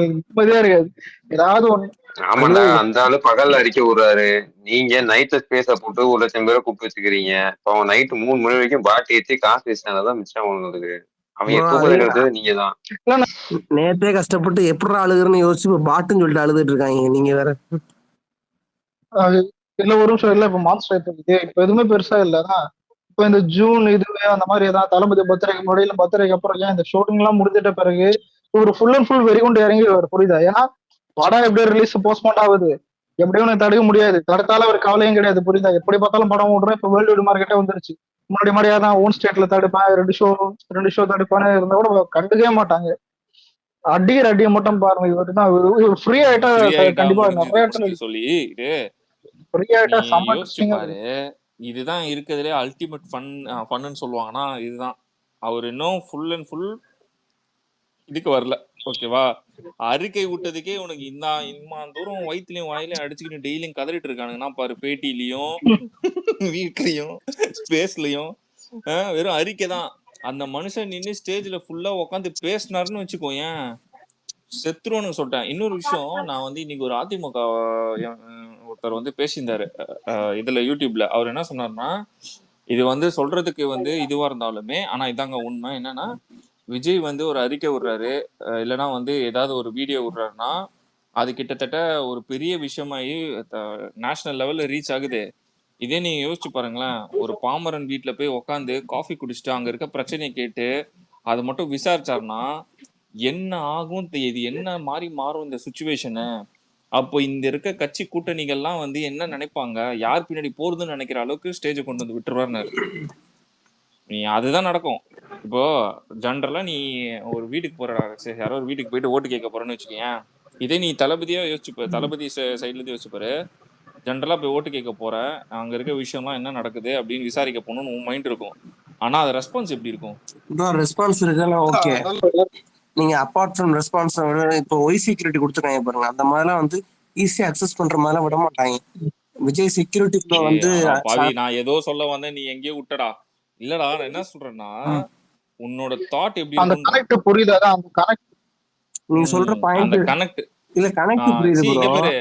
நிம்மதியா இருக்காது, ஏதாவது ஒண்ணு. ஆமாண்டா, அந்த ஆளு பகல்ல அறிக்கை விடுறாரு, நீங்க நைட்ல ஸ்பேஸ போட்டு 1 லட்சம் பேரை கூப்பிட்டு வச்சுக்கிறீங்க. இப்போ அவன் நைட்டு 3 மணி வரைக்கும் பாட்டி ஏற்றி காசு வச்சானதான் மிச்சம் அவங்களுக்கு. அவங்க தூக்கம் நீங்க தான். நேத்தே கஷ்டப்பட்டு எப்படி அழுகுறன்னு யோசிச்சு இப்ப பாட்டுன்னு சொல்லிட்டு அழுதுட்டு இருக்காங்க. நீங்க வேற இல்ல ஒரு நிமிஷம் இல்ல, இப்ப மாஸ்டர் இப்ப எதுவுமே பெருசா இல்ல. இப்ப இந்த ஜூன் இதுவே அந்த மாதிரி ஏதாவது தளபதி பர்த்டேக்கு முன்னாடி பர்த்டேக்கு அப்புறம் ஏன் இந்த ஷூட்டிங் எல்லாம் முடிஞ்சிட்ட பிறகு ஒரு ஃபுல் அண்ட் ஃபுல் வெறிகுண்டு இறங்கி வரும், புரியுதா? ஏன்னா படம் எப்படி ரிலீஸ் போஸ்ட்போன் ஆகுது, எப்படியும் தடுக்க முடியாது. தடுத்தாலும் ஒரு கவலையும் கிடையாது, புரியுதா? எப்படி பார்த்தாலும் படம் விடுறோம். இப்ப வேர்ல்டு மார்க்கெட்டே வந்துருச்சு. முன்னாடி மாதிரியா தான் ஓன் ஸ்டேட்ல தடுப்பேன், 2 ஷோ தடுப்பானே இருந்தா கூட கண்டுக்கவே மாட்டாங்க. அடிக்கிற அடியை மட்டும் பாருங்க. இவர் ஃப்ரீ ஆயிட்டா கண்டிப்பா நிறைய இடத்துல சொல்லி ஃப்ரீ ஆயிட்டா நீ செம்ம யோசிச்சு interesting-ஆ பாரு. இதுதான் இருக்கிறதுலே அல்டிமேட் ஃபன்னு சொல்லுவாங்கன்னா இதுதான். அவர் இன்னும் ஃபுல் அண்ட் ஃபுல் இதுக்கு வரல, ஓகேவா? அறிக்கை விட்டதுக்கே உனக்கு இம்மா தூரம் வயிற்றுலயும் வாயிலையும் அடிச்சுக்கிட்டு டெய்லியும் கதறிட்டு இருக்கானுங்கன்னா பாரு. பேட்டிலையும் வீட்லயும் ஸ்பேஸ்லயும் வெறும் அறிக்கை தான். அந்த மனுஷன் நின்று ஸ்டேஜ்ல ஃபுல்லா உட்காந்து பேசினாருன்னு வச்சுக்கோயேன், செத்துருவோன்னு சொல்லிட்டேன். இன்னொரு விஷயம், நான் வந்து இன்னைக்கு ஒரு அதிமுக ஒருத்தர் வந்து பேசியிருந்தாரு இதுல யூடியூப்ல. அவர் என்ன சொன்னார்னா, இது வந்து சொல்றதுக்கு வந்து இதுவா இருந்தாலுமே ஆனா இதாங்க உண்மை. என்னன்னா, விஜய் வந்து ஒரு அறிக்கை விடுறாரு, இல்லைன்னா வந்து ஏதாவது ஒரு வீடியோ விடுறாருன்னா அது கிட்டத்தட்ட ஒரு பெரிய விஷயமாயி நேஷனல் லெவல்ல ரீச் ஆகுது. இதே நீங்க யோசிச்சு பாருங்களேன், ஒரு பாமரன் வீட்டுல போய் உக்காந்து காஃபி குடிச்சிட்டு அங்க இருக்க பிரச்சனையை கேட்டு அது மட்டும் விசாரிச்சாருன்னா என்ன ஆகும், இது என்ன மாதிரி மாறும் இந்த சுச்சுவேஷனு. அப்போ இந்த இருக்க கட்சி கூட்டணிகள்லாம் வந்து என்ன நினைப்பாங்க, யார் பின்னாடி போறதுன்னு நினைக்கிற அளவுக்கு ஸ்டேஜை கொண்டு வந்து விட்டுருவாருனாரு. நீ அதுதான் நடக்கும். இப்போ ஜென்ரலா நீ ஒரு வீட்டுக்கு போற, சரி யாரோ ஒரு வீட்டுக்கு போயிட்டு ஓட்டு கேட்க போறேன்னு வச்சுக்கேன். இதே நீ தளபதியா யோசிச்சுப்பாரு, தளபதி சைட்ல இருந்து யோசிச்சுப்பாரு. ஜென்ரலா போய் ஓட்டு கேட்க போற, அங்க இருக்க விஷயம்லாம் என்ன நடக்குது அப்படின்னு விசாரிக்க போகணும்னு உன் மைண்ட் இருக்கும். ஆனா அது ரெஸ்பான்ஸ் எப்படி இருக்கும்? ரெஸ்பான்ஸ் இருக்குன்னா ஓகே. நீங்க அப்பார்ட் ஃப்ரம் ரெஸ்பான்ஸ் இப்போ ஒய் செக்யூரிட்டி கொடுத்துருக்காங்க பாருங்க, அந்த மாதிரிலாம் வந்து ஈஸியா அக்சஸ் பண்ற மாதிரிலாம் விட மாட்டாங்க. விஜய் செக்யூரிட்டி வந்து பாவி, நான் ஏதோ சொல்ல வந்தேன், நீ எங்கேயோ விட்டடா. இல்லடா, நான் என்ன சொல்றேன்னா, உன்னோட தாட் எப்படி அந்த கனெக்ட் புரியுதா? அந்த கனெக்ட் நீங்க சொல்ற பாயிண்ட், அந்த கனெக்ட் இல்ல கனெக்ட் புரியுது ப்ரோ.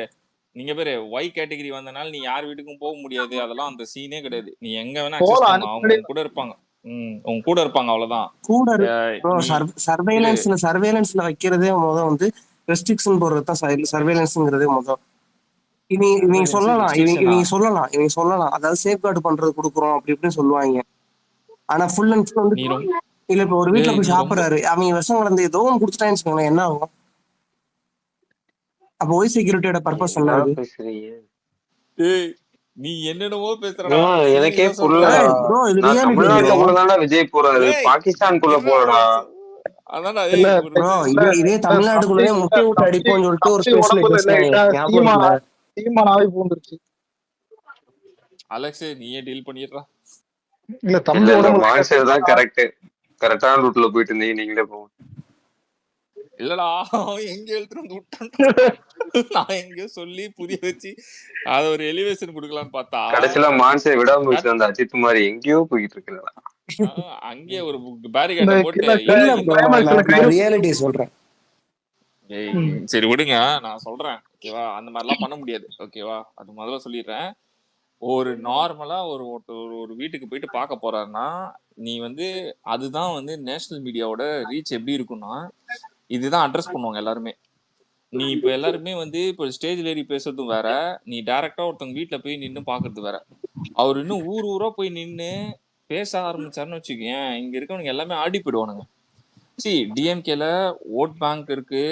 நீங்க பேரு ஒய் கேட்டகரி வந்தனால நீ யார் வீட்டுக்கும் போக முடியாது, அதெல்லாம் அந்த சீனே கிடையாது. நீ எங்க வேணா அக்சஸ் பண்ணலாம், அவங்க கூட இருப்பாங்க. உங்க கூட இருப்பாங்க, அவ்வளவுதான். கூட சர்வேலன்ஸ்ல வைக்கிறதே முதல் வந்து ரெஸ்ட்ரிக்ஷன் போடுறது தான் சர்வேலன்ஸ்ங்கிறதே முதல். இவங்க சொல்லலாம் அதாவது சேஃப்கார்டு பண்றது கொடுக்குறோம் அப்படி இப்படின்னு சொல்லுவாங்க. ஆனா ஃபுல் அண்ட் ஃபுல் வந்து இல்ல இப்ப ஒரு வீட்டுல போய் சாப்பிடுறாரு, அவங்க விஷம் கலந்து ஏதோ ஒன்று குடுத்துட்டான்னு வச்சுக்கோங்களேன், என்ன ஆகும்? அப்ப ஒய் செக்யூரிட்டியோட பர்பஸ் என்ன? நீ என்னென்னவோ பேசுறடா, எனக்கே புரியல. தமிழ்நாட்டுக்குள்ளதான்டா விஜய் போறாரு, பாகிஸ்தானுக்குள்ள போறடா. அதான்டா இதே தமிழ்நாட்டுக்குள்ளே முட்டை விட்டு அடிப்போம்னு சொல்லிட்டு ஒரு ஸ்பேஸ்ல பேசுறாங்க. அலெக்ஸ் நீயே டீல் பண்ணிடுறா. இல்ல தம்பி மான்சர் தான் கரெக்டான ரூட்ல போயிட்டு இருந்தீங்க, நீங்களே போங்க. இல்லடா, அவன் எங்க எழுத்துட்டு வந்து விட்டான், நான் எங்கயோ சொல்லி புரிய வச்சு அத ஒரு எலிவேஷன் கொடுக்கலான்னு பார்த்தா கடைசியில மான்சை விடாம வச்சு அந்த அஜித் மாதிரி எங்கேயோ போயிட்டு இருக்கா. அங்கே ஒரு பேரிகேட்டை போட்டு ரியாலிட்டி சொல்றேன். சரி விடுங்க, நான் சொல்றேன், ஓகேவா? அந்த மாதிரிலாம் பண்ண முடியாது, ஓகேவா? அது முதல்ல சொல்லிடுறேன். ஒரு நார்மலா ஒரு வீட்டுக்கு போயிட்டு பார்க்க போறாருன்னா நீ வந்து அதுதான் வந்து நேஷனல் மீடியாவோட ரீச் எப்படி இருக்கும்னா இதுதான் அட்ரஸ் பண்ணுவாங்க எல்லாருமே. நீ இப்ப எல்லாருமே வந்து இப்ப ஸ்டேஜ்ல ஏறி பேசுறதும் வேற, நீ டைரக்டா ஒருத்தவங்க வீட்டுல போய் நின்று பாக்குறது வேற. அவர் இன்னும் ஊரா போய் நின்று பேச ஆரம்பிச்சாருன்னு வச்சுக்கேன், இங்க இருக்கவனுங்க எல்லாமே ஆடி போயிடுவானுங்க. டிஎம்கேல ஓட் பேங்க் இருக்கு,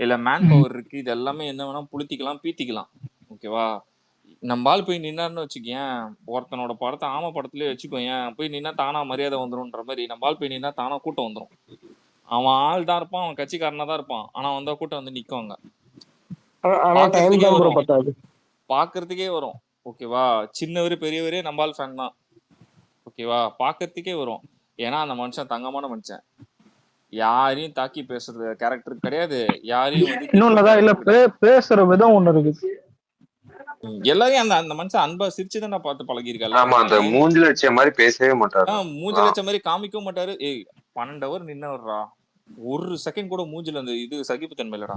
இல்ல மேன் பவர் இருக்கு, இது எல்லாமே என்ன வேணா புளுத்திக்கலாம் பீத்திக்கலாம், ஓகேவா? நம்ம ஆள் போய் நின்னாருன்னு வச்சுக்கேன், ஒருத்தனோட படத்தை ஆமா படத்துலயே வச்சுக்கோயேன், போய் நின்னா தானா மரியாதை வந்துரும்ன்ற மாதிரி நம்ம ஆள் போய் நின்னா தானா கூட்டம் வந்துடும். அவன் ஆள் தான் இருப்பான், அவன் கட்சிக்காரனா தான் இருப்பான், ஆனா வந்தா கூட்டம் வந்து நிக்குவாங்க, பாக்குறதுக்கே வரும், ஓகேவா? சின்னவரு பெரியவரே நம்ம ஆள் ஃபேன் தான், ஓகேவா? பாக்குறதுக்கே வரும். ஏன்னா அந்த மனுஷன் தங்கமான மனுஷன், யாரையும் தாக்கி பேசுறது கேரக்டர் கிடையாது, யாரையும் வந்து இன்னொன்னதான் இல்ல பேசுற விதம் ஒண்ணு இருக்கு. எல்லாரையும் அந்த மனுஷன் அன்பா சிரிச்சுதான் நான் பார்த்து பழகிருக்கேன். ஆமா, அந்த மூஞ்சி லட்சம் மாதிரி பேசவே மாட்டாரு, மூஞ்சி லட்சம் மாதிரி காமிக்கவும் மாட்டாரு. 12 hour நின்னவர்றா, ஒரு செகண்ட் கூட மூஞ்சில அந்த இது சகிப்புத்தன்மை இல்லடா,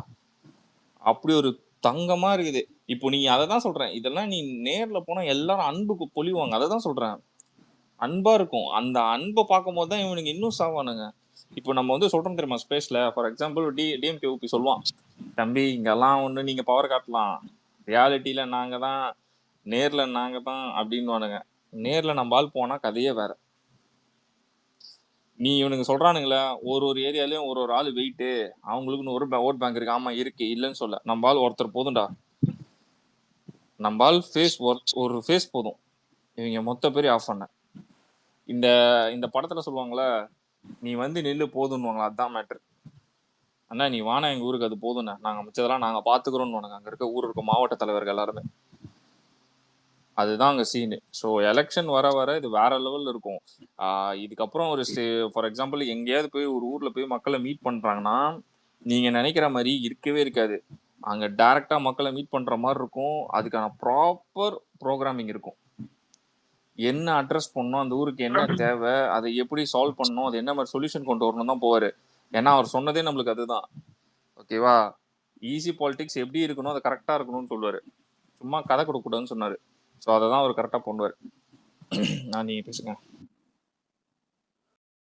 அப்படி ஒரு தங்கமா இருக்குது. இப்போ நீ அததான் சொல்றேன், இதெல்லாம் நீ நேர்ல போனா எல்லாரும் அன்புக்கு பொழிவாங்க, அததான் சொல்றேன். அன்பா இருக்கும், அந்த அன்பை பார்க்கும் போதுதான் இவனுக்கு இன்னும் சாவானுங்க. இப்போ நம்ம வந்து சொல்றோம் தெரியுமா ஸ்பேஸ்ல, ஃபார் எக்ஸாம்பிள் டிஎம்கே ஊபி சொல்லுவான், தம்பி இங்கெல்லாம் ஒண்ணு நீங்க பவர் காட்டலாம், ரியாலிட்டியில நாங்க தான், நேர்ல நாங்க தான் அப்படின்னுவானுங்க. நேர்ல நம்ம ஆள் போனா கதையே வேற. நீ இவனுங்க சொல்றானுங்களே ஒரு ஏரியாலயும் ஒரு ஆள் வெயிட்டு அவங்களுக்குன்னு ஒரு ஓட் பேங்க் இருக்கு. ஆமா இருக்கு, இல்லைன்னு சொல்ல. நம்ம ஆள் ஒருத்தர் போதும்டா. நம்ம ஆள் ஒரு ஃபேஸ் போதும் இவங்க மொத்த பேரையும் ஆஃப் பண்ண. இந்த இந்த படத்துல சொல்லுவாங்களே, நீ வந்து நெல்லு போதும்னுவாங்களா, அதுதான் மேட்ரு. அண்ணா நீ வானா எங்க ஊருக்கு, அது போதும்ண்ணா, நாங்க மிச்சதெல்லாம் நாங்க பாத்துக்கிறோம்னு அங்க இருக்க மாவட்ட தலைவர்கள் எல்லாருமே. அதுதான் அங்க சீனு. ஸோ எலெக்ஷன் வர இது வேற லெவல்ல இருக்கும். இதுக்கப்புறம் ஒரு ஃபார் எக்ஸாம்பிள் எங்கேயாவது போய் ஒரு ஊர்ல போய் மக்களை மீட் பண்றாங்கன்னா நீங்க நினைக்கிற மாதிரி இருக்கவே இருக்காது. அங்க டைரக்டா மக்களை மீட் பண்ற மாதிரி இருக்கும். அதுக்கான ப்ராப்பர் ப்ரோக்ராமிங் இருக்கும். என்ன அட்ரஸ் பண்ணணும், அந்த ஊருக்கு என்ன தேவை, அதை எப்படி சால்வ் பண்ணணும், அது என்ன மாதிரி சொல்யூஷன் கொண்டு வரணும் தான் போவாரு. ஏன்னா அவர் சொன்னதே நம்மளுக்கு அதுதான். ஓகேவா? ஈஸி பாலிடிக்ஸ் எப்படி இருக்கணும், அது கரெக்டா இருக்கணும்னு சொல்லுவாரு. சும்மா கதை கொடுக்க கூடாதுன்னு சொன்னாரு. ஸோ அதை தான் அவர் கரெக்டாக பண்ணுவார். நான் நீங்க பேசுங்க.